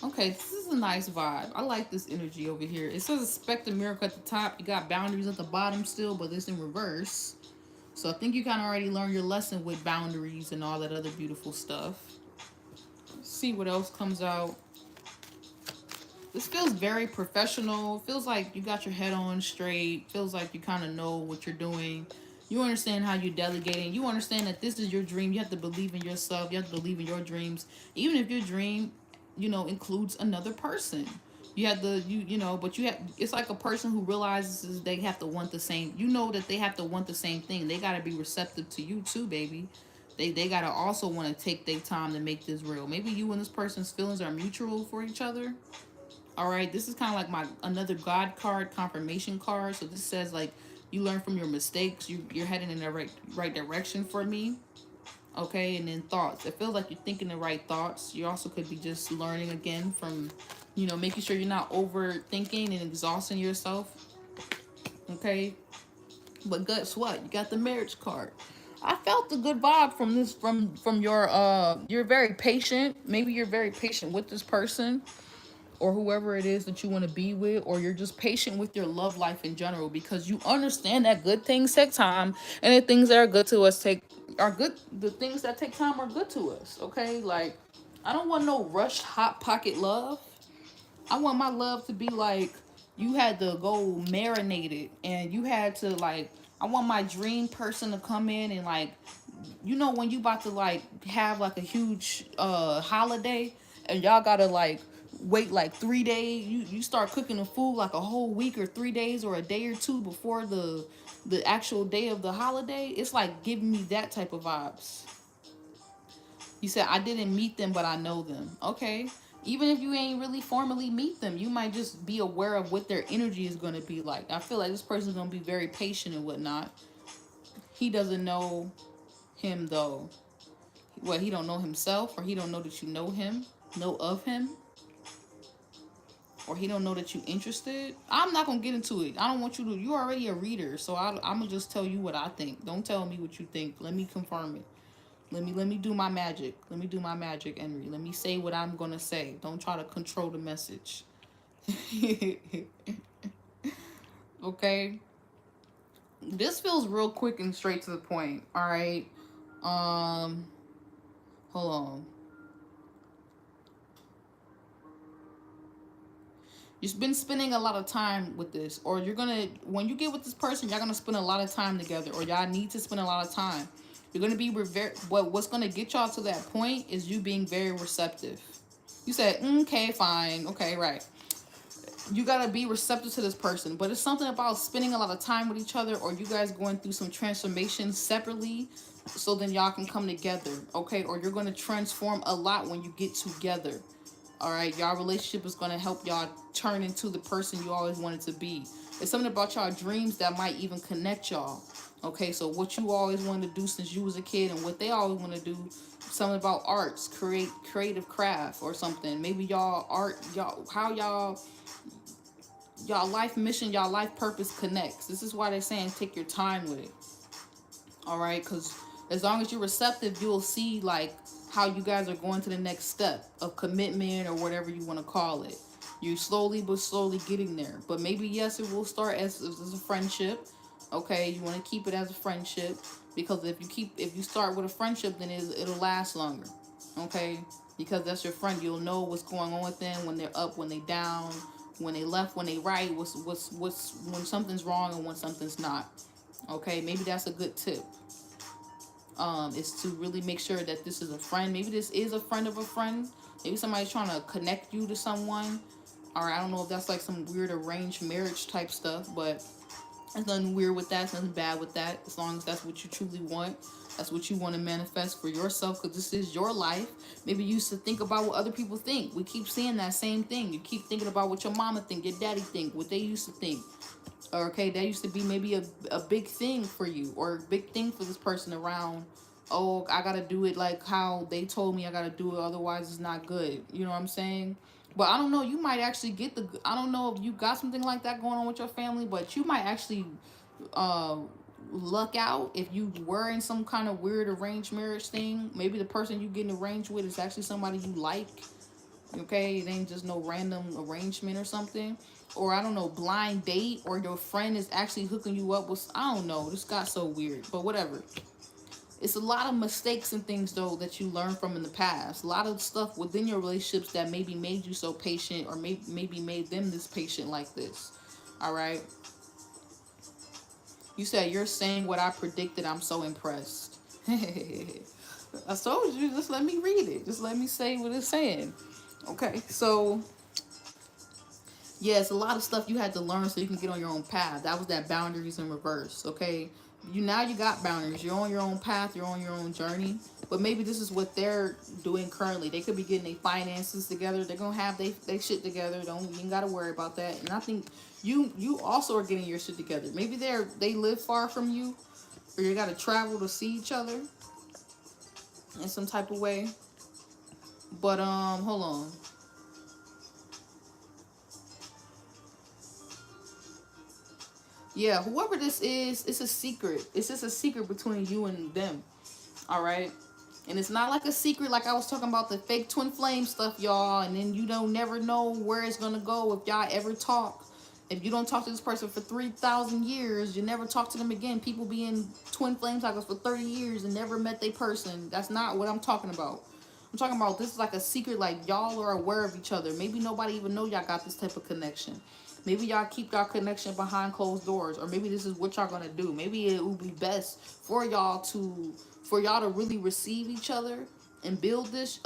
Okay, this is a nice vibe. I like this energy over here. It says expect a miracle at the top. You got boundaries at the bottom still, but it's in reverse. So I think you kind of already learned your lesson with boundaries and all that other beautiful stuff. Let's see what else comes out. This feels very professional. Feels like you got your head on straight. Feels like you kind of know what you're doing. You understand how you're delegating. You understand that this is your dream. You have to believe in yourself. You have to believe in your dreams. Even if your dream, includes another person. You have the but you have it's like a person who realizes they have to want the same. You know that they have to want the same thing. They gotta be receptive to you too, baby. They gotta also want to take their time to make this real. Maybe you and this person's feelings are mutual for each other. All right, this is kind of like my another God card, confirmation card. So this says like you learn from your mistakes. You're heading in the right direction for me. Okay, and then thoughts. It feels like you're thinking the right thoughts. You also could be just learning again from, making sure you're not overthinking and exhausting yourself. Okay, but guess what? You got the marriage card. I felt a good vibe from this from your you're very patient. Maybe you're very patient with this person or whoever it is that you want to be with, or you're just patient with your love life in general because you understand that good things take time, and the things that are good to us are good. The things that take time are good to us. Okay, like I don't want no rushed hot pocket love. I want my love to be like you had to go marinated, and you had to like. I want my dream person to come in and like, when you about to like have like a huge holiday, and y'all gotta like wait like 3 days. You start cooking the food like a whole week or 3 days or a day or two before the actual day of the holiday. It's like giving me that type of vibes. You said I didn't meet them, but I know them. Okay. Even if you ain't really formally meet them, you might just be aware of what their energy is going to be like. I feel like this person's going to be very patient and whatnot. He doesn't know him though. What, he don't know himself, or he don't know that you know him, know of him, or he don't know that you interested. I'm not gonna get into it. I don't want you to. You're already a reader, so I'm gonna just tell you what I think. Don't tell me what you think. Let me confirm it. Let me do my magic. Let me do my magic, Henry. Let me say what I'm gonna say. Don't try to control the message. Okay. This feels real quick and straight to the point. All right. Um. Hold on. You've been spending a lot of time with this, or when you get with this person, y'all gonna spend a lot of time together, or y'all need to spend a lot of time. You're gonna be what's gonna get y'all to that point is you being very receptive. You said, okay, fine, okay, right. You gotta be receptive to this person, but it's something about spending a lot of time with each other, or you guys going through some transformation separately, so then y'all can come together, okay? Or you're gonna transform a lot when you get together. All right, y'all relationship is gonna help y'all turn into the person you always wanted to be. It's something about y'all dreams that might even connect y'all. Okay, so what you always wanted to do since you was a kid, and what they always want to do, something about arts, creative craft or something. Maybe y'all life mission, y'all life purpose connects. This is why they're saying take your time with it. All right, because as long as you're receptive, you'll see like how you guys are going to the next step of commitment or whatever you want to call it. You slowly but slowly getting there. But maybe yes, it will start as a friendship. Okay, you want to keep it as a friendship, because if you start with a friendship, then it'll last longer. Okay, because that's your friend. You'll know what's going on with them when they're up, when they down, when they left, when they right. What's when something's wrong and when something's not. Okay, maybe that's a good tip. Is to really make sure that this is a friend. Maybe this is a friend of a friend. Maybe somebody's trying to connect you to someone. Or I don't know if that's like some weird arranged marriage type stuff, but there's nothing weird with that. There's nothing bad with that. As long as that's what you truly want. That's what you want to manifest for yourself, because this is your life. Maybe you used to think about what other people think. We keep seeing that same thing. You keep thinking about what your mama think, your daddy think, what they used to think. Okay, that used to be maybe a big thing for you, or a big thing for this person around. Oh, I gotta do it like how they told me I gotta do it, otherwise it's not good. You know what I'm saying? But I don't know, you might actually get the, I don't know if you got something like that going on with your family, but you might actually uh luck out if you were in some kind of weird arranged marriage thing. Maybe the person you getting arranged with is actually somebody you like. Okay, it ain't just no random arrangement or something. Or I don't know, blind date, or your friend is actually hooking you up with, I don't know, this got so weird, but whatever. It's a lot of mistakes and things though that you learned from in the past. A lot of stuff within your relationships that maybe made you so patient, or maybe made them this patient like this. All right. You said you're saying what I predicted. I'm so impressed. I told you, just let me read it. Just let me say what it's saying. Okay, so yes, a lot of stuff you had to learn so you can get on your own path. That was that boundaries in reverse. Okay, you now you got boundaries. You're on your own path. You're on your own journey. But maybe this is what they're doing currently. They could be getting their finances together. They're gonna have they shit together. Don't, you ain't gotta worry about that. And I think you also are getting your shit together. Maybe they live far from you, or you gotta travel to see each other in some type of way. But hold on. Yeah, whoever this is, it's a secret. It's just a secret between you and them. All right. And it's not like a secret like I was talking about the fake twin flame stuff, y'all. And then you don't never know where it's gonna go if y'all ever talk. If you don't talk to this person for 3,000 years, you never talk to them again. People be in twin flame cycles for 30 years and never met their person. That's not what I'm talking about. I'm talking about this is like a secret, like y'all are aware of each other. Maybe nobody even know y'all got this type of connection. Maybe y'all keep y'all connection behind closed doors, or maybe this is what y'all gonna do. Maybe it would be best for y'all to really receive each other and build this.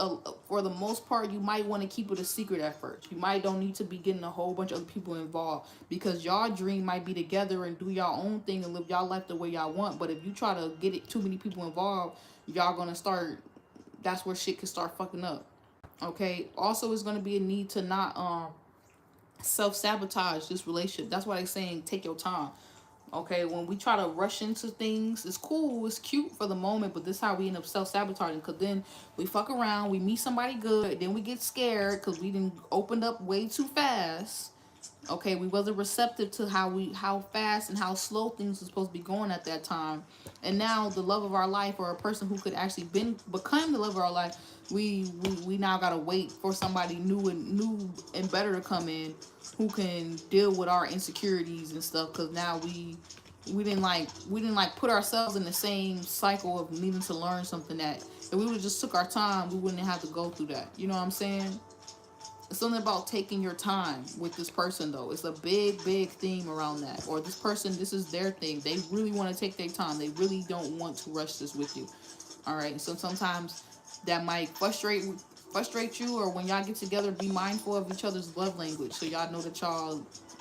For the most part, you might want to keep it a secret at first. You might don't need to be getting a whole bunch of other people involved, because y'all dream might be together and do y'all own thing and live y'all life the way y'all want. But if you try to get it too many people involved, y'all gonna start. That's where shit can start fucking up. Okay. Also, it's gonna be a need to not self-sabotage this relationship. That's why they're saying take your time. Okay, when we try to rush into things, it's cool, it's cute for the moment, but this is how we end up self-sabotaging, because then we fuck around, we meet somebody good, then we get scared because we didn't opened up way too fast. Okay, we wasn't receptive to how fast and how slow things were supposed to be going at that time. And now the love of our life, or a person who could actually become the love of our life, we now gotta wait for somebody new and better to come in, who can deal with our insecurities and stuff, because now we didn't put ourselves in the same cycle of needing to learn something that if we would have just took our time, we wouldn't have to go through that. You know what I'm saying? It's something about taking your time with this person, though. It's a big theme around that. Or this person, this is their thing. They really want to take their time. They really don't want to rush this with you. All right. So sometimes that might frustrate you. Or when y'all get together, be mindful of each other's love language, so y'all know that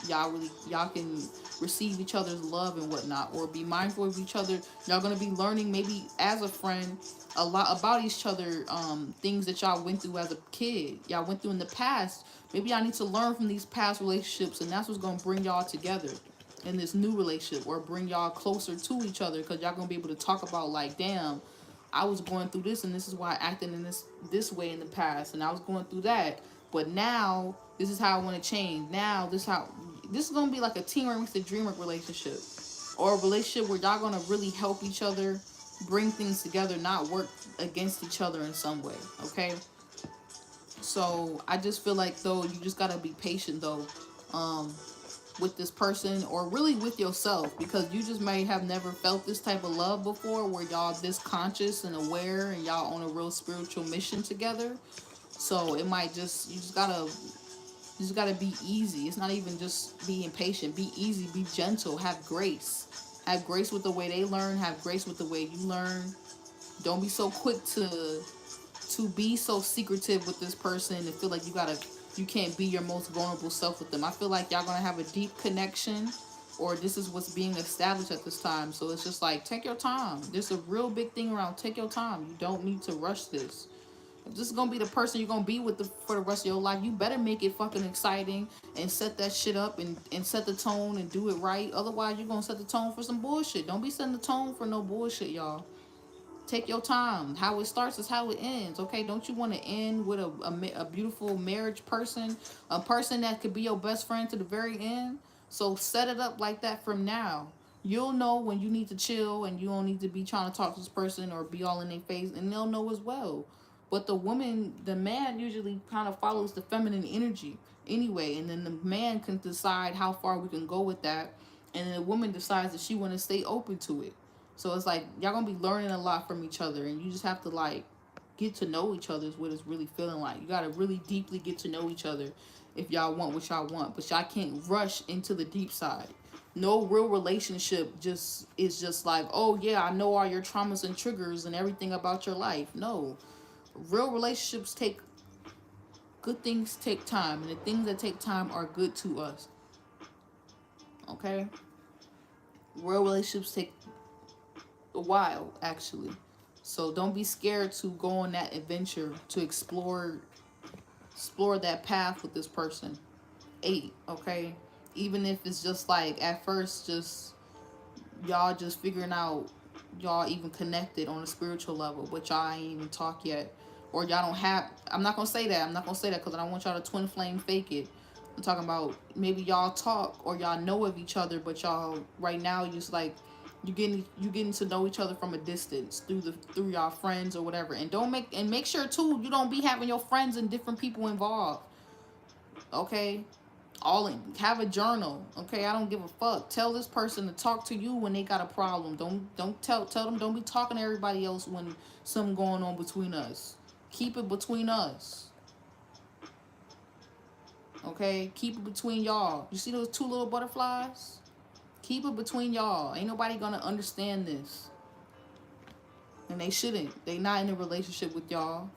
y'all can receive each other's love and whatnot. Or be mindful of each other. Y'all gonna be learning, maybe as a friend, a lot about each other, things that y'all went through as a kid, y'all went through in the past. Maybe y'all need to learn from these past relationships, and that's what's gonna bring y'all together in this new relationship, or bring y'all closer to each other, because y'all gonna be able to talk about, like, damn, I was going through this, and this is why I acted in this way in the past, and I was going through that, but now this is how I want to change. Now this is gonna be like a teamwork makes the dream work relationship, or a relationship where y'all gonna really help each other bring things together, not work against each other in some way. Okay. So I just feel like, though, you just gotta be patient, though, um, with this person, or really with yourself, because you just may have never felt this type of love before, where y'all this conscious and aware, and y'all on a real spiritual mission together. So it might just you just gotta be easy. It's not even just being patient. Be easy, be gentle, have grace. Have grace with the way they learn, have grace with the way you learn. Don't be so quick to be so secretive with this person and feel like you can't be your most vulnerable self with them. I feel like y'all gonna have a deep connection, or this is what's being established at this time. So it's just like, take your time. There's a real big thing around take your time. You don't need to rush this. If this is gonna be the person you're gonna be with for the rest of your life, you better make it fucking exciting and set that shit up, and set the tone and do it right. Otherwise, you're gonna set the tone for some bullshit. Don't be setting the tone for no bullshit, y'all. Take your time. How it starts is how it ends. Okay, don't you want to end with a beautiful marriage person, a person that could be your best friend to the very end? So set it up like that from now. You'll know when you need to chill and you don't need to be trying to talk to this person or be all in their face, and they'll know as well. But the man usually kind of follows the feminine energy anyway, and then the man can decide how far we can go with that, and then the woman decides that she want to stay open to it. So it's like y'all gonna be learning a lot from each other, and you just have to like get to know each other is what it's really feeling like. You gotta really deeply get to know each other if y'all want what y'all want, but y'all can't rush into the deep side. No real relationship just is just like, oh yeah, I know all your traumas and triggers and everything about your life. No, real relationships take good things take time, and the things that take time are good to us. Okay, real relationships take a while actually, so don't be scared to go on that adventure to explore that path with this person. 8, okay, even if it's just like at first just y'all just figuring out y'all even connected on a spiritual level, but y'all ain't even talk yet, or y'all don't have. I'm not gonna say that because I don't want y'all to twin flame fake it. I'm talking about maybe y'all talk or y'all know of each other, but y'all right now just like you getting to know each other from a distance through y'all friends or whatever. And make sure too you don't be having your friends and different people involved. Okay, have a journal. Okay, I don't give a fuck. Tell this person to talk to you when they got a problem. Don't tell them don't be talking to everybody else when something going on between us. Keep it between us. Okay, keep it between y'all. You see those 2 little butterflies? Keep it between y'all. Ain't nobody gonna understand this, and they shouldn't. They not in a relationship with y'all.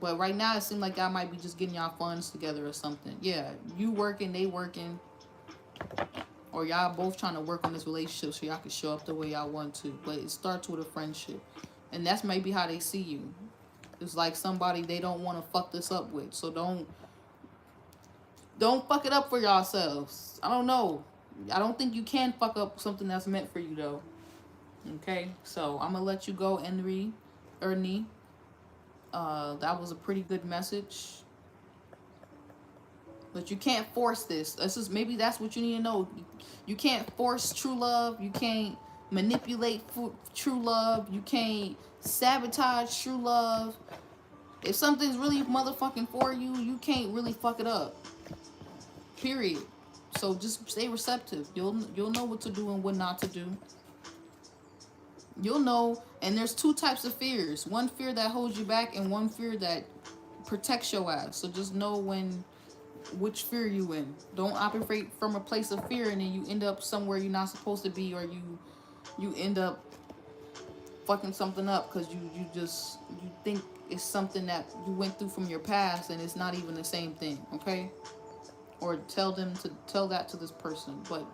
But right now, it seems like y'all might be just getting y'all funds together or something. Yeah, you working, they working. Or y'all both trying to work on this relationship so y'all can show up the way y'all want to. But it starts with a friendship. And that's maybe how they see you. It's like somebody they don't want to fuck this up with. So don't fuck it up for yourselves. I don't know. I don't think you can fuck up something that's meant for you, though. Okay? So I'm going to let you go, Ernie. That was a pretty good message. But you can't force this. Maybe that's what you need to know. You can't force true love. You can't manipulate true love. You can't sabotage true love. If something's really motherfucking for you, you can't really fuck it up. Period. So just stay receptive. You'll know what to do and what not to do. You'll know. And there's 2 types of fears. One fear that holds you back and one fear that protects your ass. So just know which fear you in. Don't operate from a place of fear and then you end up somewhere you're not supposed to be, or you end up fucking something up because you think it's something that you went through from your past and it's not even the same thing. Okay, or tell that to this person. But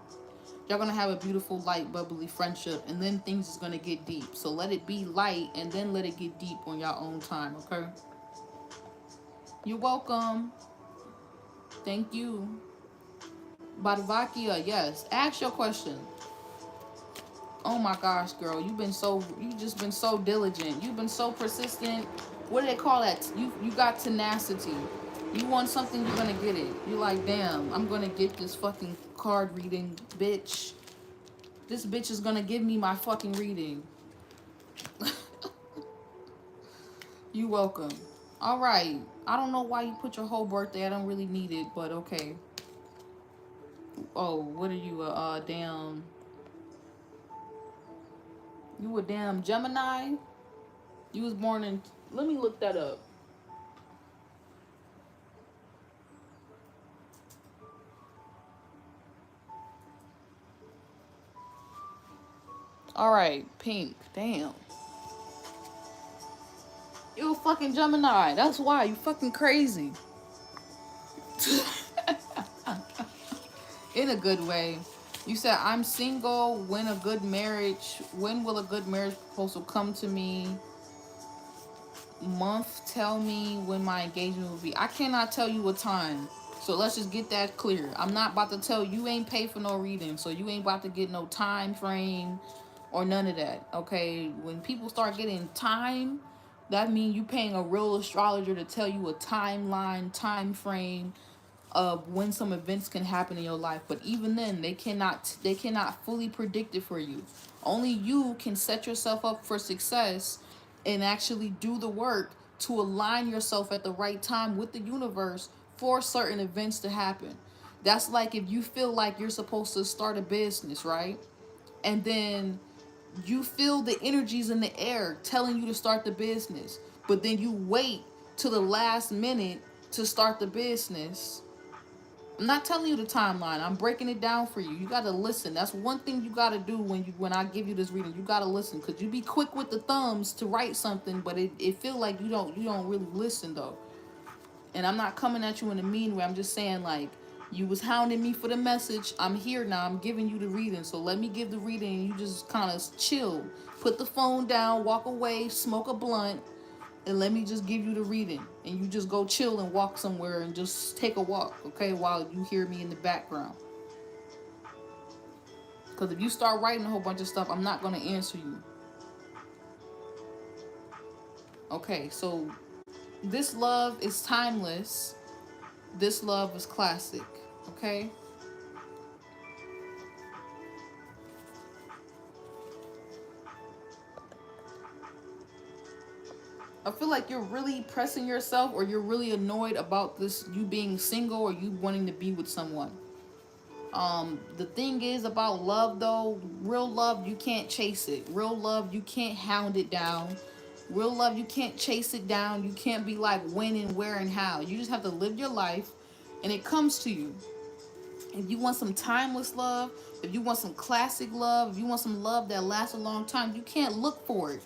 y'all gonna have a beautiful, light, bubbly friendship, and then things is gonna get deep. So let it be light and then let it get deep on your own time. Okay, you're welcome. Thank you. Badavakia, yes. Ask your question. Oh my gosh, girl. You just been so diligent. You've been so persistent. What do they call that? You got tenacity. You want something, you're gonna get it. You're like, damn, I'm gonna get this fucking card reading, bitch. This bitch is gonna give me my fucking reading. You welcome. Alright. I don't know why you put your whole birthday. I don't really need it, but okay. Oh, what are you, damn... You a damn Gemini? You was born in... Let me look that up. Alright, pink. Damn. You a fucking Gemini. That's why. You fucking crazy. In a good way. You said, I'm single. When will a good marriage proposal come to me? Month, tell me when my engagement will be. I cannot tell you a time. So let's just get that clear. I'm not about to tell you ain't pay for no reading. So you ain't about to get no time frame or none of that. Okay, when people start getting time, that means you paying a real astrologer to tell you a timeline, time frame of when some events can happen in your life. But even then, they cannot fully predict it for you. Only you can set yourself up for success and actually do the work to align yourself at the right time with the universe for certain events to happen. That's like if you feel like you're supposed to start a business, right? And then you feel the energies in the air telling you to start the business, but then you wait till the last minute to start the business. I'm not telling you the timeline. I'm breaking it down for you. You gotta listen. That's one thing you gotta do when I give you this reading. You gotta listen, cause you be quick with the thumbs to write something, but it feel like you don't really listen though. And I'm not coming at you in a mean way. I'm just saying, like, you was hounding me for the message. I'm here now. I'm giving you the reading. So let me give the reading and you just kind of chill. Put the phone down, walk away, smoke a blunt, and let me just give you the reading. And you just go chill and walk somewhere and just take a walk, okay, while you hear me in the background. Because if you start writing a whole bunch of stuff, I'm not going to answer you. Okay, so this love is timeless. This love is classic, okay? I feel like you're really pressing yourself, or you're really annoyed about this, you being single or you wanting to be with someone. The thing is about love though, real love, you can't chase it. Real love, you can't hound it down. Real love, you can't chase it down. You can't be like when and where and how. You just have to live your life and it comes to you. If you want some timeless love, if you want some classic love, if you want some love that lasts a long time, you can't look for it.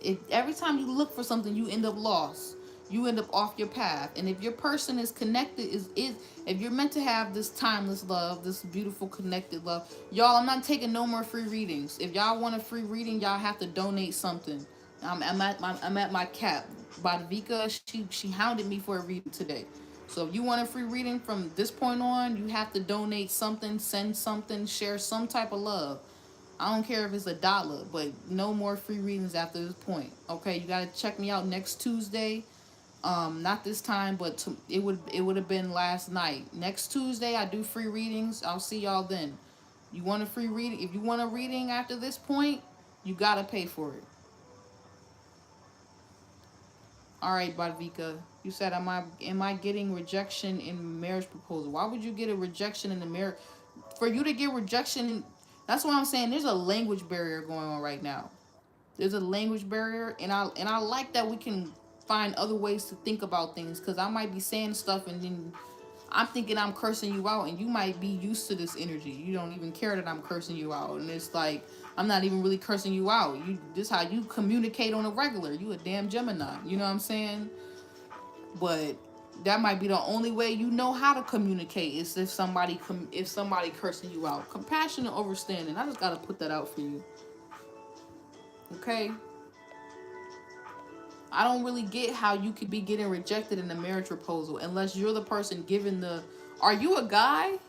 If every time you look for something, you end up lost. You end up off your path. And if your person is connected, is if you're meant to have this timeless love, this beautiful connected love, y'all, I'm not taking no more free readings. If y'all want a free reading, y'all have to donate something. I'm at my cap. Vika, she hounded me for a reading today. So if you want a free reading from this point on, you have to donate something, send something, share some type of love. I don't care if it's $1, but no more free readings after this point. Okay, you gotta check me out next Tuesday. Not this time, but it would have been last night. Next Tuesday, I do free readings. I'll see y'all then. You want a free reading? If you want a reading after this point, you gotta pay for it. All right, Badvika. You said, am I getting rejection in marriage proposal? Why would you get a rejection in the marriage? For you to get rejection, that's what I'm saying. There's a language barrier going on right now. There's a language barrier, and I like that we can find other ways to think about things. Cause I might be saying stuff, and then I'm thinking I'm cursing you out, and you might be used to this energy. You don't even care that I'm cursing you out, and it's like I'm not even really cursing you out. This how you communicate on a regular. You a damn Gemini. You know what I'm saying? But that might be the only way you know how to communicate is if somebody cursing you out. Compassion and understanding. I just gotta put that out for you. Okay. I don't really get how you could be getting rejected in a marriage proposal unless you're the person giving the. Are you a guy?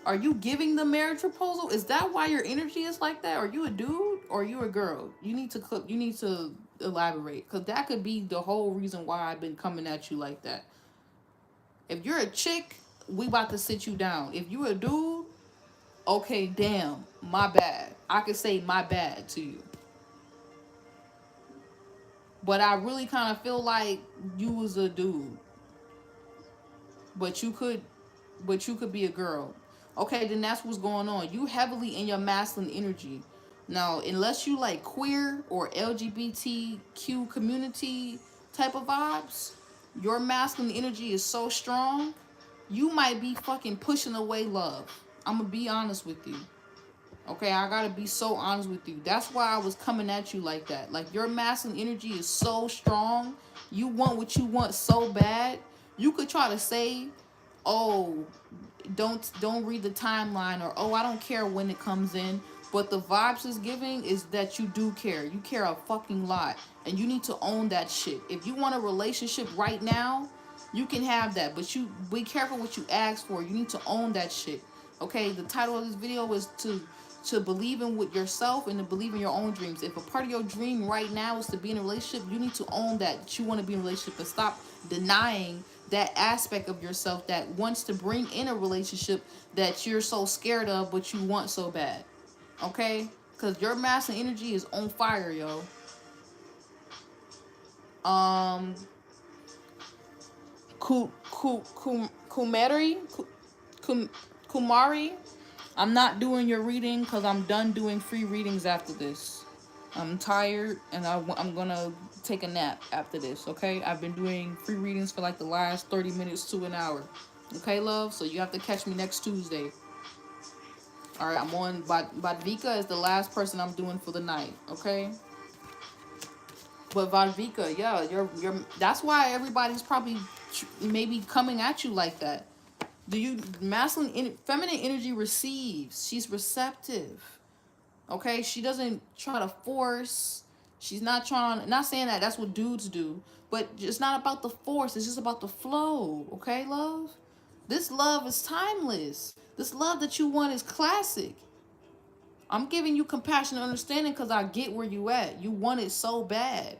Are you giving the marriage proposal? Is that why your energy is like that? Are you a dude or are you a girl? You need to elaborate, because that could be the whole reason why I've been coming at you like that. If you're a chick, we about to sit you down. If you're a dude, okay, damn, my bad. I could say my bad to you. But I really kind of feel like you was a dude. But you could be a girl. Okay, then that's what's going on. You heavily in your masculine energy. Now, unless you like queer or LGBTQ community type of vibes, your masculine energy is so strong, you might be fucking pushing away love. I'm gonna be honest with you. Okay, I gotta be so honest with you. That's why I was coming at you like that. Like, your masculine energy is so strong. You want what you want so bad. You could try to say, oh, don't read the timeline, or oh, I don't care when it comes in. But the vibes it's giving is that you do care. You care a fucking lot. And you need to own that shit. If you want a relationship right now, you can have that. But you be careful what you ask for. You need to own that shit. Okay, the title of this video is to to believe in with yourself and to believe in your own dreams. If a part of your dream right now is to be in a relationship, you need to own that you want to be in a relationship and stop denying that aspect of yourself that wants to bring in a relationship that you're so scared of but you want so bad. Okay? Because your masculine energy is on fire, yo. Um, Kumari, Kumari, I'm not doing your reading because I'm done doing free readings after this. I'm tired and I'm gonna take a nap after this, okay? I've been doing free readings for like the last 30 minutes to an hour. Okay, love? So you have to catch me next Tuesday. Alright, I'm on, Vadvika is the last person I'm doing for the night, okay? But Vadvika, yeah, you're that's why everybody's probably maybe coming at you like that. Do you feminine energy receives? She's receptive. Okay, she doesn't try to force. She's not trying. Not saying that that's what dudes do, but it's not about the force. It's just about the flow. Okay, love. This love is timeless. This love that you want is classic. I'm giving you compassion and understanding because I get where you at. You want it so bad.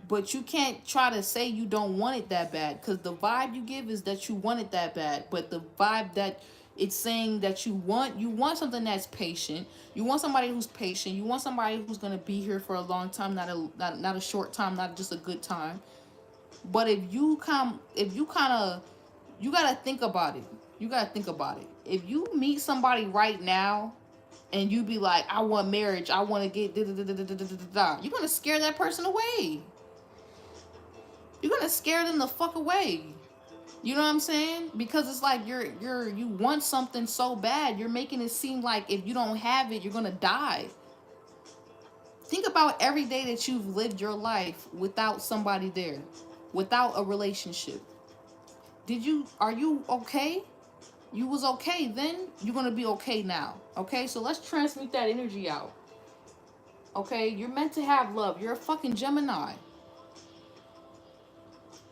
But you can't try to say you don't want it that bad because the vibe you give is that you want it that bad. But the vibe that it's saying that you want something that's patient. You want somebody who's patient. You want somebody who's gonna be here for a long time, not a short time, not just a good time. But you gotta think about it. You gotta think about it. If you meet somebody right now and you be like, I want marriage, I want to get da da da da da da da da, you're gonna scare that person away. You're gonna scare them the fuck away. You know what I'm saying? Because it's like you want something so bad. You're making it seem like if you don't have it, you're gonna die. Think about every day that you've lived your life without somebody there, without a relationship. Are you okay? You was okay then, you're gonna be okay now. Okay, so let's transmute that energy out. Okay, you're meant to have love. You're a fucking Gemini.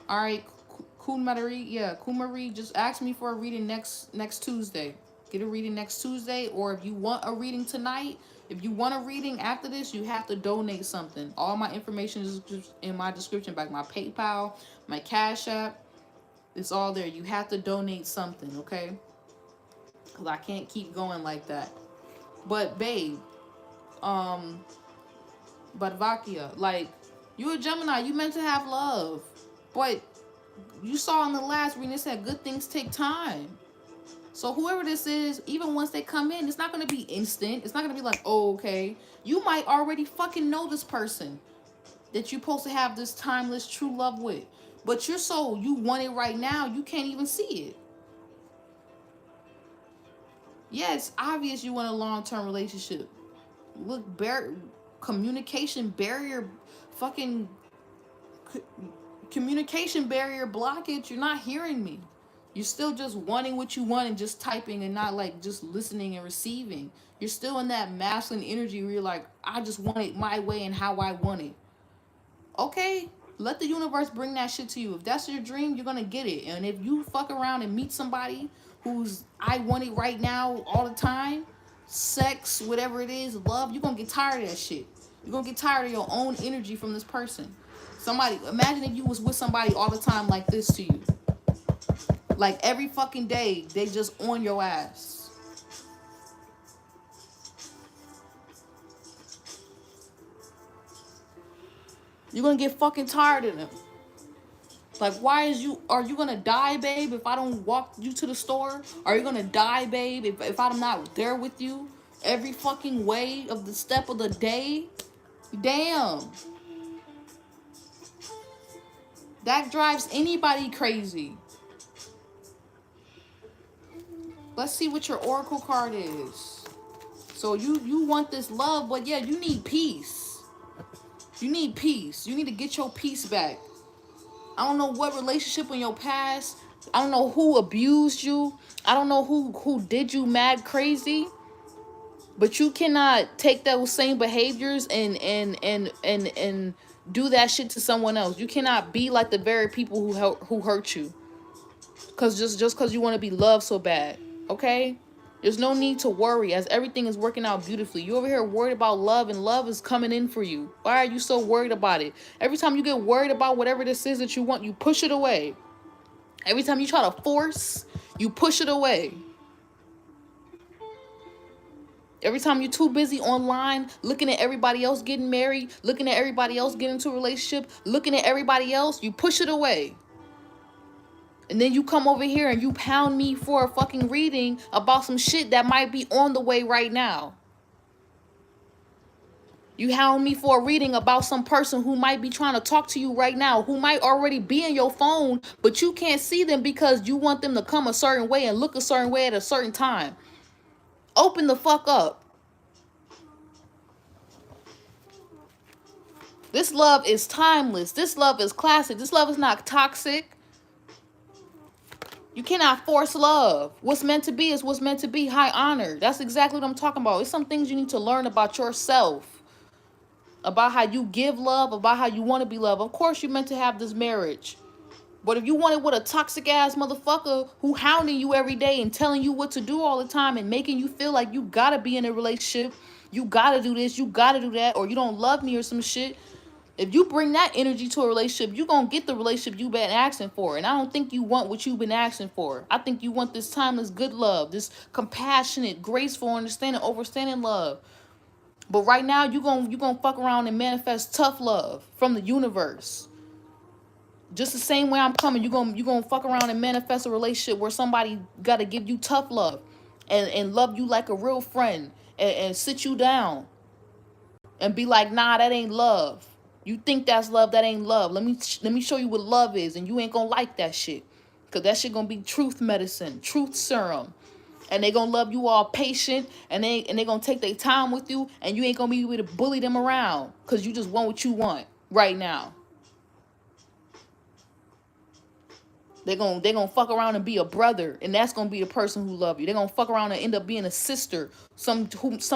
All right, Kumari, just ask me for a reading next Tuesday. Get a reading next Tuesday, or if you want a reading tonight, if you want a reading after this, you have to donate something. All my information is in my description, like my PayPal, my Cash App. It's all there. You have to donate something, okay? Because I can't keep going like that. But babe, but Vakia, like, you're a Gemini. You meant to have love. But you saw in the last reading, it said good things take time. So whoever this is, even once they come in, it's not going to be instant. It's not going to be like, oh, okay. You might already fucking know this person that you're supposed to have this timeless true love with. But you want it right now, you can't even see it. Yeah, it's obvious you want a long-term relationship. Look, communication barrier, fucking communication barrier blockage. You're not hearing me. You're still just wanting what you want and just typing and not like just listening and receiving. You're still in that masculine energy where you're like, I just want it my way and how I want it. Okay, let the universe bring that shit to you. If that's your dream, you're gonna get it. And if you fuck around and meet somebody who's I want it right now all the time, sex, whatever it is, love, you're gonna get tired of that shit. You're gonna get tired of your own energy from this person. Imagine if you was with somebody all the time like this to you. Like every fucking day, they just on your ass. You're gonna get fucking tired of them. Like, are you gonna die, babe, if I don't walk you to the store? Are you gonna die, babe, if I'm not there with you every fucking way of the step of the day? Damn. That drives anybody crazy. Let's see what your oracle card is. So you want this love, but yeah, you need peace. You need peace. You need to get your peace back. I don't know what relationship in your past. I don't know who abused you. I don't know who did you mad crazy. But you cannot take those same behaviors and do that shit to someone else. You cannot be like the very people who hurt you. Just because you want to be loved so bad. Okay? There's no need to worry as everything is working out beautifully. You over here worried about love and love is coming in for you. Why are you so worried about it? Every time you get worried about whatever this is that you want, you push it away. Every time you try to force, you push it away. Every time you're too busy online, looking at everybody else getting married, looking at everybody else getting into a relationship, looking at everybody else, you push it away. And then you come over here and you pound me for a fucking reading about some shit that might be on the way right now. You hound me for a reading about some person who might be trying to talk to you right now, who might already be in your phone, but you can't see them because you want them to come a certain way and look a certain way at a certain time. Open the fuck up. This love is timeless. This love is classic. This love is not toxic. You cannot force love. What's meant to be is what's meant to be. High honor. That's exactly what I'm talking about. It's some things you need to learn about yourself. About how you give love. About how you want to be loved. Of course you're meant to have this marriage. But if you want it with a toxic ass motherfucker who hounding you every day and telling you what to do all the time and making you feel like you gotta be in a relationship. You gotta do this. You gotta do that. Or you don't love me or some shit. If you bring that energy to a relationship, you're going to get the relationship you've been asking for. And I don't think you want what you've been asking for. I think you want this timeless good love, this compassionate, graceful, understanding, overstanding love. But right now, you're gonna fuck around and manifest tough love from the universe. Just the same way I'm coming, you're gonna fuck around and manifest a relationship where somebody got to give you tough love and love you like a real friend and sit you down and be like, nah, that ain't love. You think that's love, that ain't love. Let me show you what love is, and you ain't gonna like that shit. Cause that shit gonna be truth medicine, truth serum. And they gonna love you all patient, and they gonna take their time with you, and you ain't gonna be able to bully them around. Cause you just want what you want right now. They gonna fuck around and be a brother, and that's gonna be the person who love you. They gonna fuck around and end up being a sister, some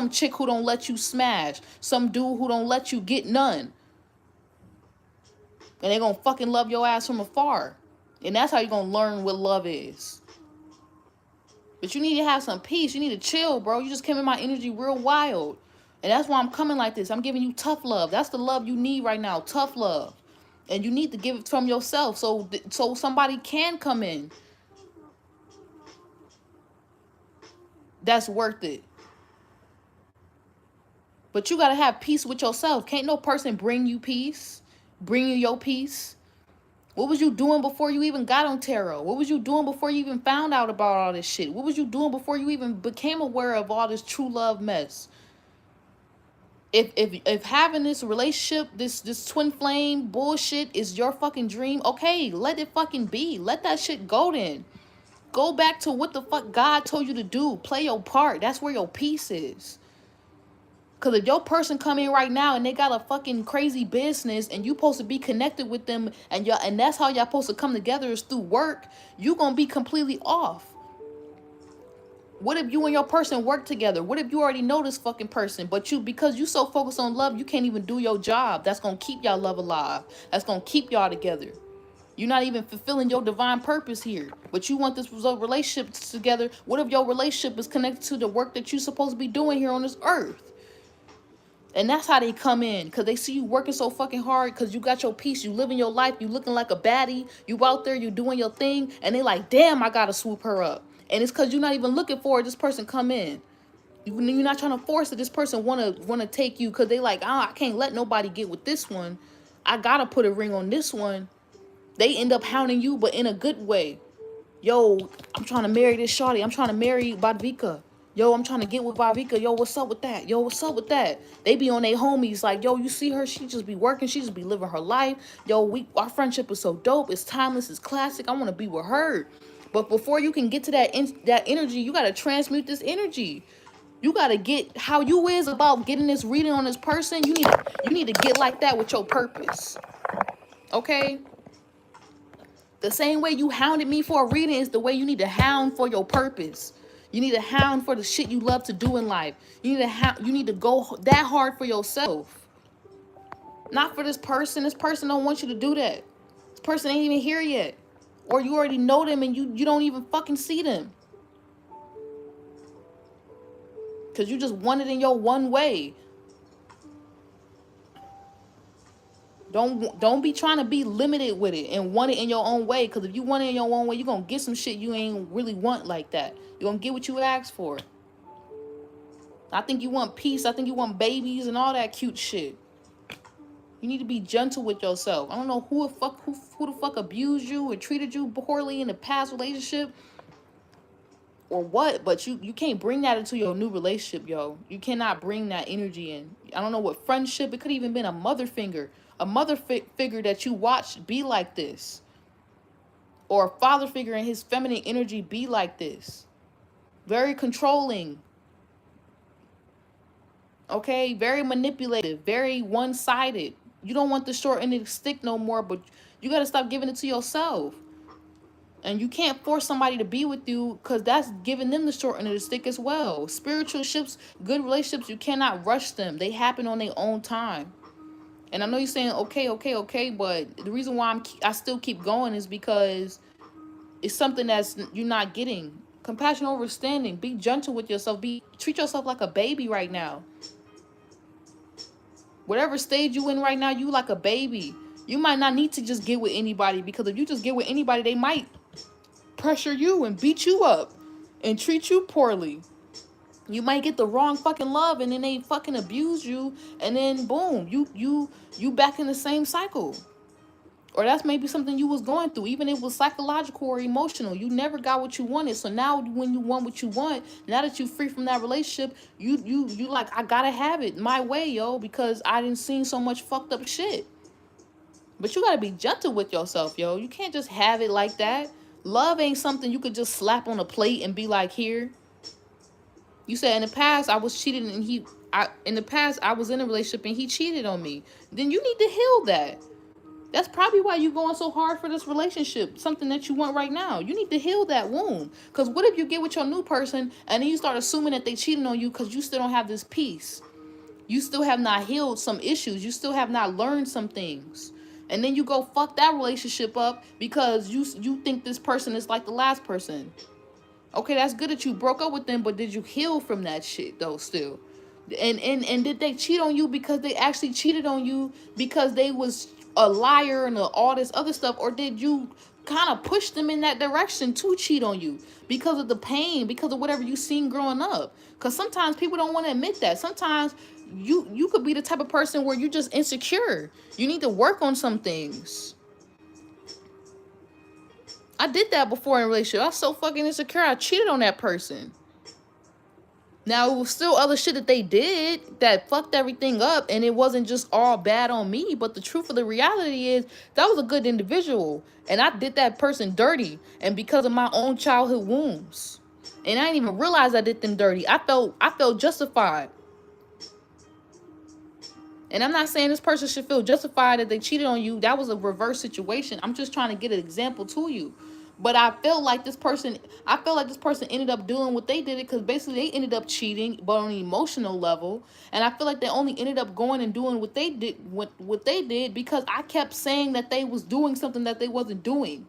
chick who don't let you smash, some dude who don't let you get none. And they're going to fucking love your ass from afar. And that's how you're going to learn what love is. But you need to have some peace. You need to chill, bro. You just came in my energy real wild. And that's why I'm coming like this. I'm giving you tough love. That's the love you need right now. Tough love. And you need to give it from yourself so somebody can come in. That's worth it. But you got to have peace with yourself. Can't no person bring you peace. Bring you your peace. What was you doing before you even got on tarot? What was you doing before you even found out about all this shit? What was you doing before you even became aware of all this true love mess? If having this relationship, this twin flame bullshit is your fucking dream, okay, let it fucking be. Let that shit go then. Go back to what the fuck God told you to do. Play your part. That's where your peace is. Because if your person come in right now and they got a fucking crazy business and you supposed to be connected with them and that's how y'all supposed to come together is through work, you going to be completely off. What if you and your person work together? What if you already know this fucking person, but because you so focused on love, you can't even do your job? That's going to keep y'all love alive. That's going to keep y'all together. You're not even fulfilling your divine purpose here, but you want this relationship together. What if your relationship is connected to the work that you're supposed to be doing here on this earth? And that's how they come in, because they see you working so fucking hard, because you got your peace, you living your life, you looking like a baddie, you out there, you doing your thing, and they like, damn, I gotta swoop her up. And it's because you're not even looking for this person come in. You're not trying to force that this person wanna take you, because they like, I can't let nobody get with this one. I gotta put a ring on this one. They end up hounding you, but in a good way. Yo, I'm trying to marry this shawty. I'm trying to marry Badvika. Yo, I'm trying to get with Vavika. Yo, what's up with that? Yo, what's up with that? They be on their homies like, yo, you see her? She just be working. She just be living her life. Yo, our friendship is so dope. It's timeless. It's classic. I want to be with her. But before you can get to that energy, you got to transmute this energy. You got to get how you is about getting this reading on this person. You need to get like that with your purpose. Okay? The same way you hounded me for a reading is the way you need to hound for your purpose. You need to hound for the shit you love to do in life. You need to go that hard for yourself. Not for this person. This person don't want you to do that. This person ain't even here yet. Or you already know them and you don't even fucking see them. Because you just want it in your one way. Don't be trying to be limited with it and want it in your own way. Because if you want it in your own way, you're going to get some shit you ain't really want like that. You're going to get what you asked for. I think you want peace. I think you want babies and all that cute shit. You need to be gentle with yourself. I don't know who the fuck abused you or treated you poorly in the past relationship or what, but you can't bring that into your new relationship, yo. You cannot bring that energy in. I don't know what friendship. It could even been a mother figure. A mother figure that you watched be like this. Or a father figure in his feminine energy be like this. Very controlling. Okay? Very manipulative. Very one-sided. You don't want the short end of the stick no more, but you got to stop giving it to yourself. And you can't force somebody to be with you because that's giving them the short end of the stick as well. Spiritual ships, good relationships, you cannot rush them. They happen on their own time. And I know you're saying, okay, but the reason why I still keep going is because it's something that's you're not getting. Compassion over standing. Be gentle with yourself. Treat yourself like a baby right now. Whatever stage you in right now, you like a baby. You might not need to just get with anybody, because if you just get with anybody, they might pressure you and beat you up and treat you poorly. You might get the wrong fucking love, and then they fucking abuse you, and then boom, you back in the same cycle. Or that's maybe something you was going through, even if it was psychological or emotional. You never got what you wanted. So now when you want what you want, now that you free from that relationship, you like, I gotta have it my way, yo, because I didn't see so much fucked up shit. But you gotta be gentle with yourself, yo. You can't just have it like that. Love ain't something you could just slap on a plate and be like, here. You said in the past I was cheated and in the past I was in a relationship and he cheated on me. Then you need to heal that. That's probably why you're going so hard for this relationship, something that you want right now. You need to heal that wound. Because what if you get with your new person and then you start assuming that they cheating on you because you still don't have this peace? You still have not healed some issues. You still have not learned some things. And then you go fuck that relationship up because you think this person is like the last person. Okay, that's good that you broke up with them, but did you heal from that shit though still? And did they cheat on you because they actually cheated on you because they was a liar and all this other stuff, or did you kind of push them in that direction to cheat on you because of the pain, because of whatever you seen growing up? Because sometimes people don't want to admit that. Sometimes you could be the type of person where you're just insecure. You need to work on some things. I did that before in a relationship. I was so fucking insecure, I cheated on that person. Now, it was still other shit that they did that fucked everything up, and it wasn't just all bad on me, but the truth of the reality is that was a good individual, and I did that person dirty, and because of my own childhood wounds. And I didn't even realize I did them dirty. I felt justified. And I'm not saying this person should feel justified that they cheated on you. That was a reverse situation. I'm just trying to get an example to you. But I felt like this person ended up doing what they did, it because basically they ended up cheating, but on an emotional level. And I feel like they only ended up going and doing what they did because I kept saying that they was doing something that they wasn't doing.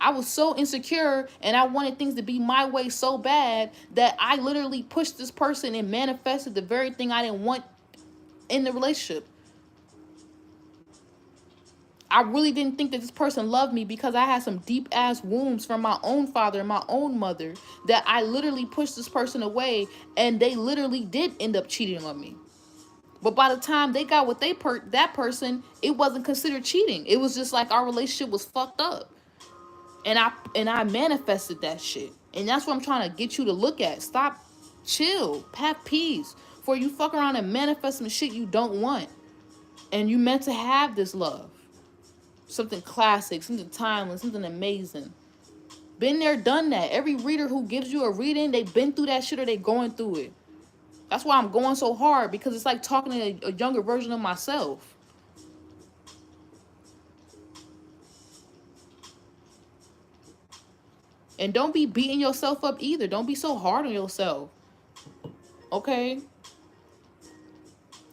I was so insecure and I wanted things to be my way so bad that I literally pushed this person and manifested the very thing I didn't want in the relationship. I really didn't think that this person loved me because I had some deep ass wounds from my own father and my own mother that I literally pushed this person away, and they literally did end up cheating on me. But by the time they got with that person, it wasn't considered cheating. It was just like our relationship was fucked up. And I manifested that shit. And that's what I'm trying to get you to look at. Stop, chill, have peace. Before you fuck around and manifest some shit you don't want. And you meant to have this love. Something classic, something timeless, something amazing. Been there, done that. Every reader who gives you a reading, they've been through that shit or they going through it. That's why I'm going so hard, because it's like talking to a younger version of myself. And don't be beating yourself up either. Don't be so hard on yourself. Okay?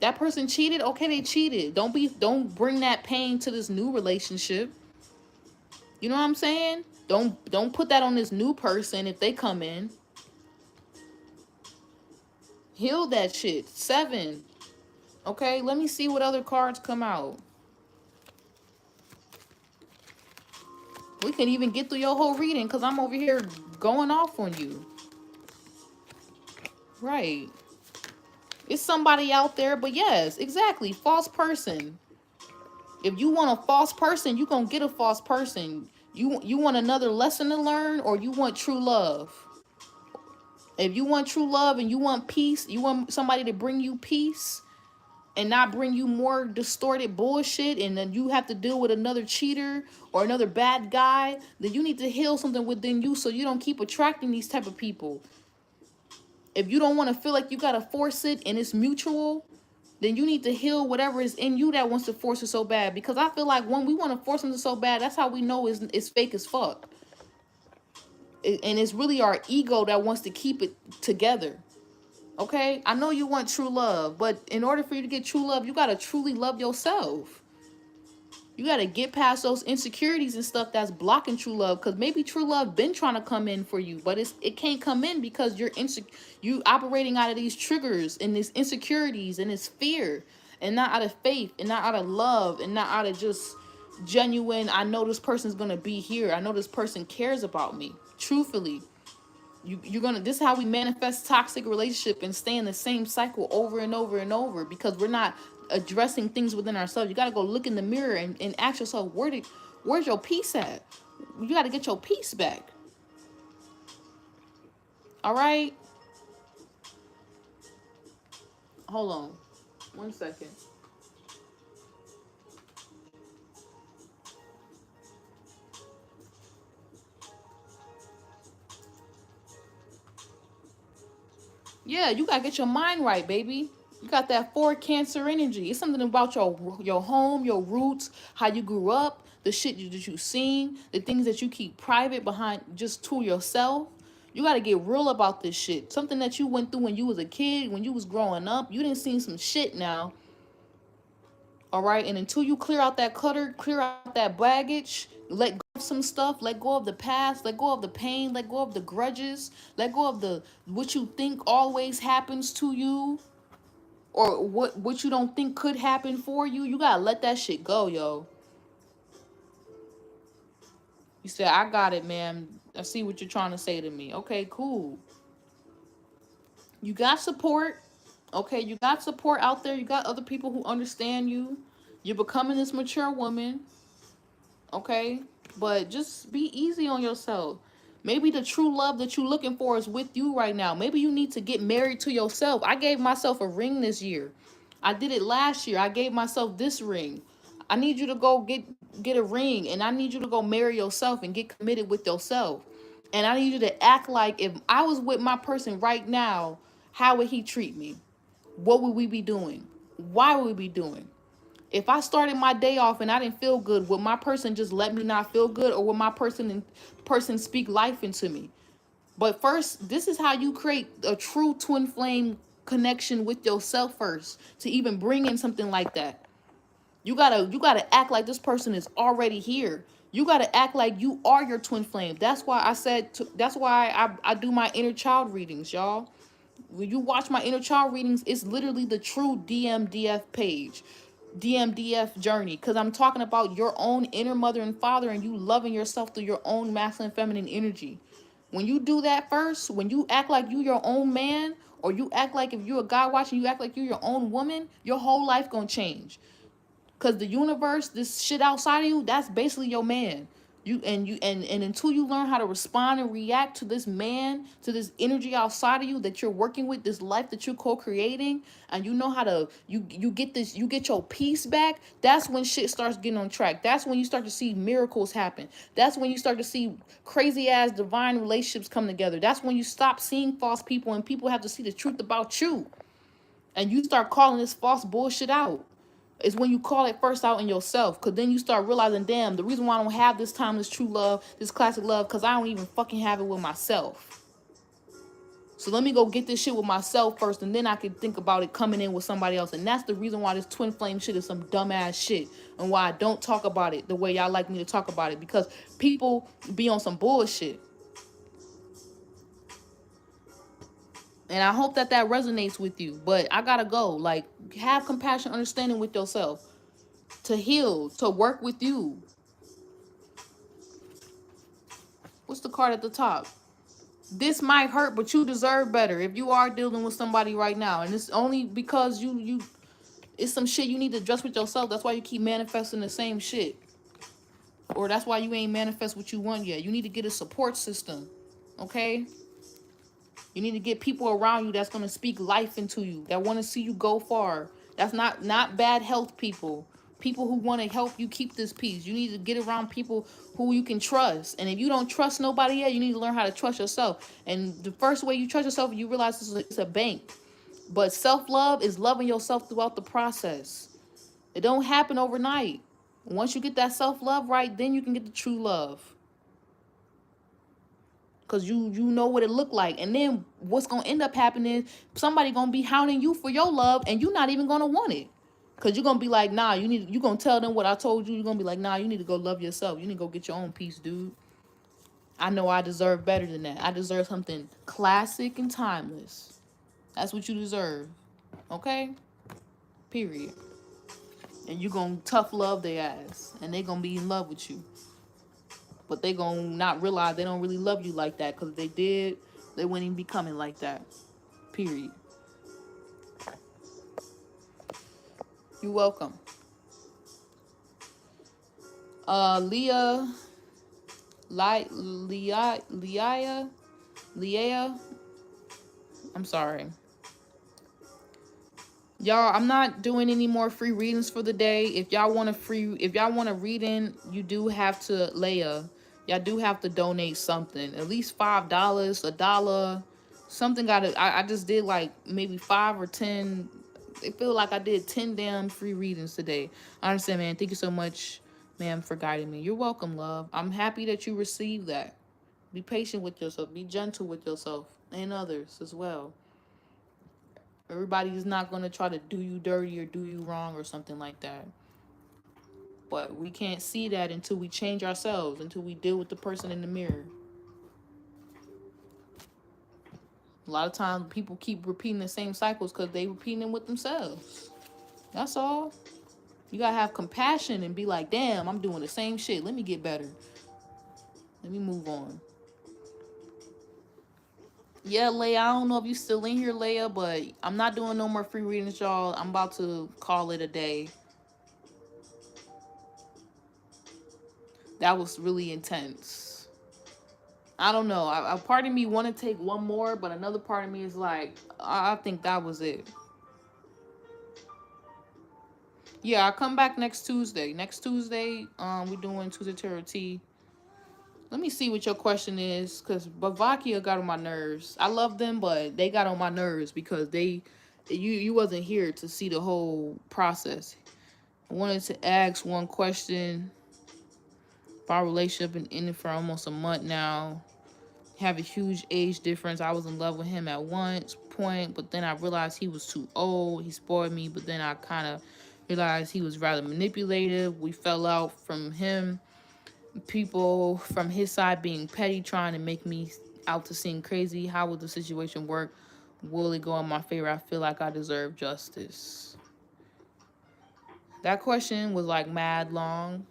That person cheated. Okay, they cheated. Don't bring that pain to this new relationship. You know what I'm saying? Don't put that on this new person if they come in. Heal that shit. 7. Okay, let me see what other cards come out. We can even get through your whole reading because I'm over here going off on you. Right. It's somebody out there, but yes, exactly. False person. If you want a false person, you gonna get a false person. You want another lesson to learn, or you want true love. If you want true love and you want peace, you want somebody to bring you peace and not bring you more distorted bullshit, and then you have to deal with another cheater or another bad guy, then you need to heal something within you so you don't keep attracting these type of people. If you don't want to feel like you gotta force it and it's mutual, then you need to heal whatever is in you that wants to force it so bad. Because I feel like when we want to force something so bad, that's how we know it's fake as fuck. And it's really our ego that wants to keep it together. Okay? I know you want true love, but in order for you to get true love, you got to truly love yourself. You got to get past those insecurities and stuff that's blocking true love, because maybe true love been trying to come in for you, but it can't come in because you operating out of these triggers and these insecurities and this fear, and not out of faith and not out of love and not out of just genuine, I know this person's going to be here. I know this person cares about me. Truthfully, you're gonna, this is how we manifest toxic relationship and stay in the same cycle over and over and over, because we're not addressing things within ourselves. You got to go look in the mirror and ask yourself, where's your peace at? You got to get your peace back. All right, hold on 1 second. Yeah, you got to get your mind right, baby. You got that 4 Cancer energy. It's something about your home, your roots, how you grew up, the shit that you seen, the things that you keep private behind just to yourself. You got to get real about this shit. Something that you went through when you was a kid, when you was growing up. You didn't see some shit now. All right? And until you clear out that clutter, clear out that baggage, let go of some stuff, let go of the past, let go of the pain, let go of the grudges, let go of the what you think always happens to you, or what you don't think could happen for you. You gotta let that shit go, yo. You said, I got it, man. I see what you're trying to say to me. Okay, cool. You got support. Okay, you got support out there. You got other people who understand you. You're becoming this mature woman. Okay, but just be easy on yourself. Maybe the true love that you're looking for is with you right now. Maybe you need to get married to yourself. I gave myself a ring this year. I did it last year. I gave myself this ring. I need you to go get a ring, and I need you to go marry yourself and get committed with yourself. And I need you to act like if I was with my person right now, how would he treat me? What would we be doing? Why would we be doing? If I started my day off and I didn't feel good, would my person just let me not feel good, or would my person speak life into me? But first, this is how you create a true twin flame connection with yourself first, to even bring in something like that. You gotta act like this person is already here. You gotta act like you are your twin flame. That's why I said that's why I do my inner child readings, y'all. When you watch my inner child readings, it's literally the true DMDF page. DMDF journey, because I'm talking about your own inner mother and father, and you loving yourself through your own masculine feminine energy. When you do that first, when you act like you your own man, or you act like if you're a guy watching, you act like you're your own woman, your whole life gonna change. Because the universe, this shit outside of you, that's basically your man. And until you learn how to respond and react to this man, to this energy outside of you that you're working with, this life that you're co-creating, and you know how to you get your peace back, that's when shit starts getting on track. That's when you start to see miracles happen. That's when you start to see crazy ass divine relationships come together. That's when you stop seeing false people and people have to see the truth about you. And you start calling this false bullshit out. Is when you call it first out in yourself. Because then you start realizing, damn, the reason why I don't have this timeless true love, this classic love, because I don't even fucking have it with myself. So let me go get this shit with myself first, and then I can think about it coming in with somebody else. And that's the reason why this twin flame shit is some dumbass shit, and why I don't talk about it the way y'all like me to talk about it. Because people be on some bullshit. And I hope that that resonates with you. But I gotta go. Like, have compassion, understanding with yourself. To heal, to work with you. What's the card at the top? This might hurt, but you deserve better. If you are dealing with somebody right now, and it's only because you it's some shit you need to address with yourself. That's why you keep manifesting the same shit. Or that's why you ain't manifest what you want yet. You need to get a support system. Okay? You need to get people around you that's going to speak life into you, that want to see you go far. That's not bad health people. People who want to help you keep this peace. You need to get around people who you can trust. And if you don't trust nobody yet, you need to learn how to trust yourself. And the first way you trust yourself, you realize it's a bank. But self-love is loving yourself throughout the process. It don't happen overnight. Once you get that self-love right, then you can get the true love. Because you know what it looked like. And then what's going to end up happening, somebody going to be hounding you for your love, and you're not even going to want it. Because you're going to be like, nah, you're going to tell them what I told you. You're going to be like, nah, you need to go love yourself. You need to go get your own peace, dude. I know I deserve better than that. I deserve something classic and timeless. That's what you deserve. Okay? Period. And you're going to tough love their ass. And they're going to be in love with you. But they gonna not realize they don't really love you like that. Because if they did, they wouldn't even be coming like that. Period. You're welcome. Leah. I'm sorry. Y'all, I'm not doing any more free readings for the day. If y'all want a reading, you do have to, Leah, y'all do have to donate something. At least $5, $1. Something I just did like maybe 5 or 10. I feel like I did 10 damn free readings today. I understand, man. Thank you so much, ma'am, for guiding me. You're welcome, love. I'm happy that you received that. Be patient with yourself. Be gentle with yourself and others as well. Everybody is not going to try to do you dirty or do you wrong or something like that. But we can't see that until we change ourselves, until we deal with the person in the mirror. A lot of times people keep repeating the same cycles because they repeating them with themselves. That's all. You got to have compassion and be like, damn, I'm doing the same shit. Let me get better. Let me move on. Yeah, Leia, I don't know if you still in here, Leia, but I'm not doing no more free readings, y'all. I'm about to call it a day. That was really intense. I don't know. A part of me want to take one more, but another part of me is like, I think that was it. Yeah, I'll come back next Tuesday. Next Tuesday, we're doing Tuesday Tarot Tea. Let me see what your question is, because Bavakia got on my nerves. I love them, but they got on my nerves because you wasn't here to see the whole process. I wanted to ask one question. Our relationship been ending for almost a month now. Have a huge age difference. I was in love with him at one point, but then I realized he was too old. He spoiled me, but then I kind of realized he was rather manipulative. We fell out from him. People from his side being petty, trying to make me out to seem crazy. How will the situation work? Will it go in my favor? I feel like I deserve justice. That question was like mad long.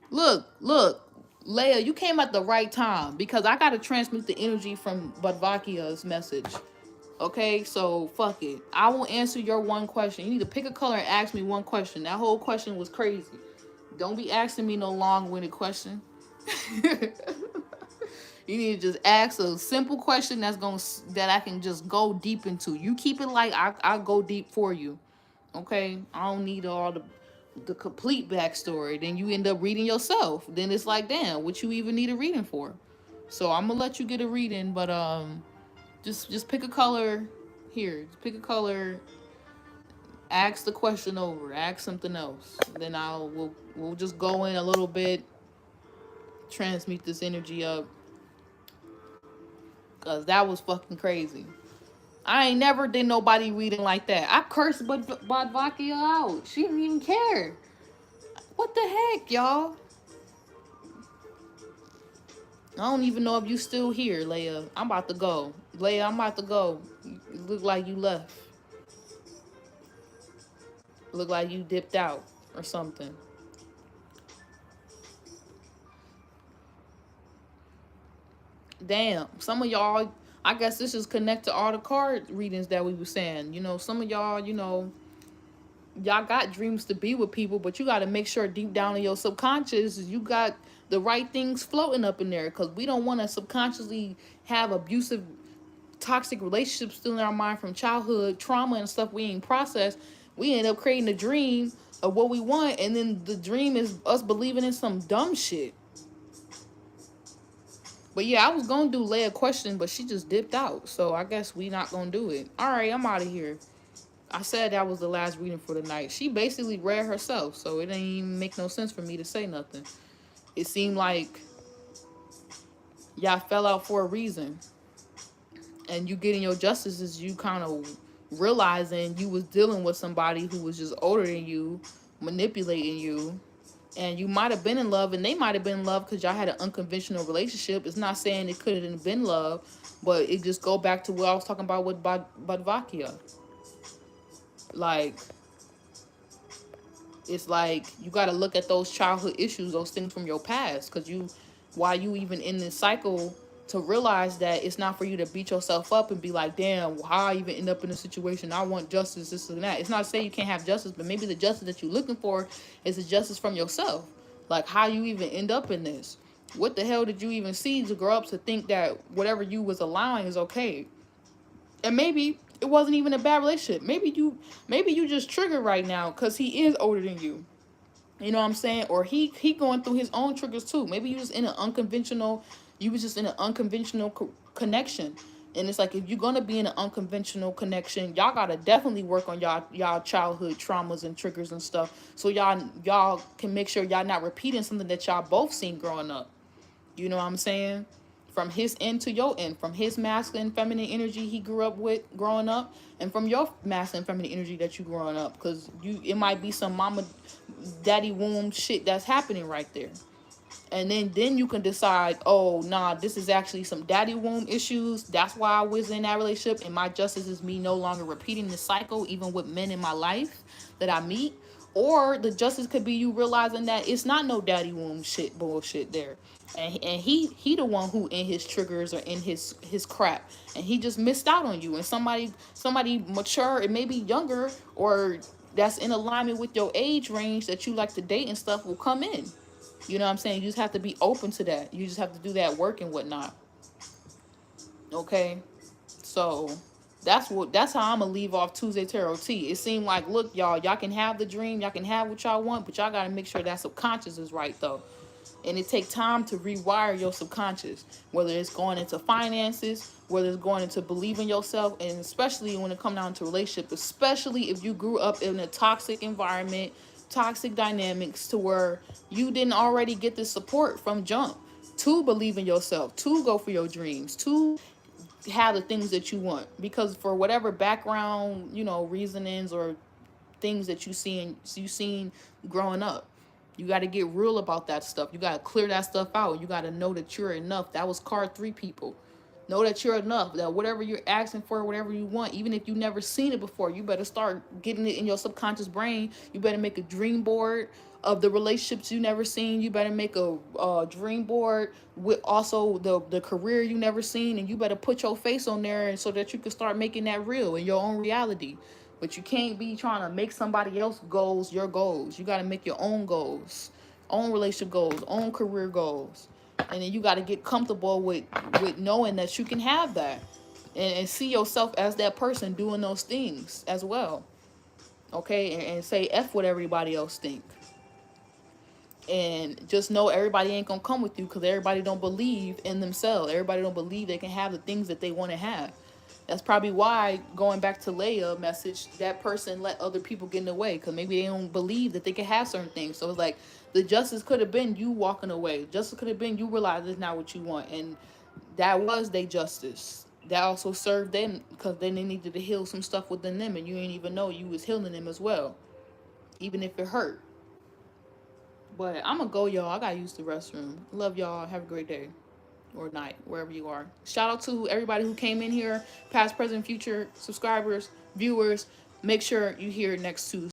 Look, Leia, you came at the right time because I gotta transmute the energy from Badvakia's message. Okay, so fuck it. I will answer your one question. You need to pick a color and ask me one question. That whole question was crazy. Don't be asking me no long-winded question. You need to just ask a simple question that I can just go deep into. You keep it light, I'll go deep for you. Okay? I don't need all the complete backstory. Then you end up reading yourself. Then it's like, damn, what you even need a reading for? So I'm gonna let you get a reading, but just pick a color here. Just pick a color. Ask the question over. Ask something else. Then we'll just go in a little bit. Transmute this energy up. Cause that was fucking crazy. I ain't never did nobody reading like that. I cursed Badvakia out. She didn't even care. What the heck, y'all? I don't even know if you still here, Leia. I'm about to go. Leia, I'm about to go. It look like you left. Look like you dipped out or something. Damn, some of y'all, I guess this is connected to all the card readings that we were saying. Some of y'all, y'all got dreams to be with people, but you got to make sure deep down in your subconscious you got the right things floating up in there, because we don't want to subconsciously have abusive, toxic relationships still in our mind from childhood trauma and stuff we ain't processed. We end up creating a dream of what we want, and then the dream is us believing in some dumb shit. But yeah, I was gonna do Leia question, but she just dipped out, so I guess we not gonna do it. All right, I'm out of here. I said that was the last reading for the night. She basically read herself, so it ain't even make no sense for me to say nothing. It seemed like y'all fell out for a reason, and you getting your justice is you kind of realizing you was dealing with somebody who was just older than you, manipulating you, and you might have been in love, and they might have been in love because y'all had an unconventional relationship. It's not saying it couldn't have been love, but it just go back to what I was talking about with Badvakia. Like, it's like you got to look at those childhood issues, those things from your past, because while you even in this cycle, to realize that it's not for you to beat yourself up and be like, damn, how I even end up in a situation, I want justice, this and that. It's not to say you can't have justice, but maybe the justice that you're looking for is the justice from yourself. Like, how you even end up in this. What the hell did you even see to grow up to think that whatever you was allowing is okay? And maybe it wasn't even a bad relationship. Maybe you just triggered right now because he is older than you. You know what I'm saying? Or he going through his own triggers too. Maybe you was just in an unconventional connection. And it's like, if you're gonna be in an unconventional connection, y'all gotta definitely work on y'all childhood traumas and triggers and stuff, so y'all can make sure y'all not repeating something that y'all both seen growing up. You know what I'm saying? From his end to your end, from his masculine, feminine energy he grew up with growing up, and from your masculine, feminine energy that you growing up, because it might be some mama, daddy womb shit that's happening right there. And then you can decide, oh nah, this is actually some daddy womb issues. That's why I was in that relationship, and my justice is me no longer repeating the cycle, even with men in my life that I meet. Or the justice could be you realizing that it's not no daddy womb shit bullshit there, and he the one who in his triggers or in his crap, and he just missed out on you. And somebody mature and maybe younger, or that's in alignment with your age range that you like to date and stuff, will come in. You know what I'm saying? You just have to be open to that. You just have to do that work and whatnot. Okay? So that's how I'm gonna leave off Tuesday Tarot T. It seemed like, look, y'all can have the dream, y'all can have what y'all want, but y'all gotta make sure that subconscious is right though. And it takes time to rewire your subconscious, whether it's going into finances, whether it's going into believing yourself, and especially when it comes down to relationship, especially if you grew up in a toxic environment, toxic dynamics, to where you didn't already get the support from jump to believe in yourself, to go for your dreams, to have the things that you want. Because for whatever background, reasonings or things that you seen growing up, you got to get real about that stuff. You got to clear that stuff out. You got to know that you're enough. That was card 3, people. Know that you're enough, that whatever you're asking for, whatever you want, even if you never seen it before, you better start getting it in your subconscious brain. You better make a dream board of the relationships you never seen. You better make a dream board with also the career you never seen, and you better put your face on there, and so that you can start making that real in your own reality. But you can't be trying to make somebody else's goals your goals. You got to make your own goals, own relationship goals, own career goals. And then you got to get comfortable with knowing that you can have that, and see yourself as that person doing those things as well. Okay? And say F what everybody else think. And just know everybody ain't gonna come with you, because everybody don't believe in themselves. Everybody don't believe they can have the things that they want to have. That's probably why, going back to Leia message, that person let other people get in the way, because maybe they don't believe that they can have certain things. So it's like, the justice could have been you walking away. Justice could have been you realize it's not what you want, and that was their justice. That also served them, because then they needed to heal some stuff within them, and you didn't even know you was healing them as well, even if it hurt. But I'm gonna go, y'all. I gotta use the restroom. Love y'all. Have a great day. or night, wherever you are. Shout out to everybody who came in here, past, present, future subscribers, viewers. Make sure you hear next Tuesday.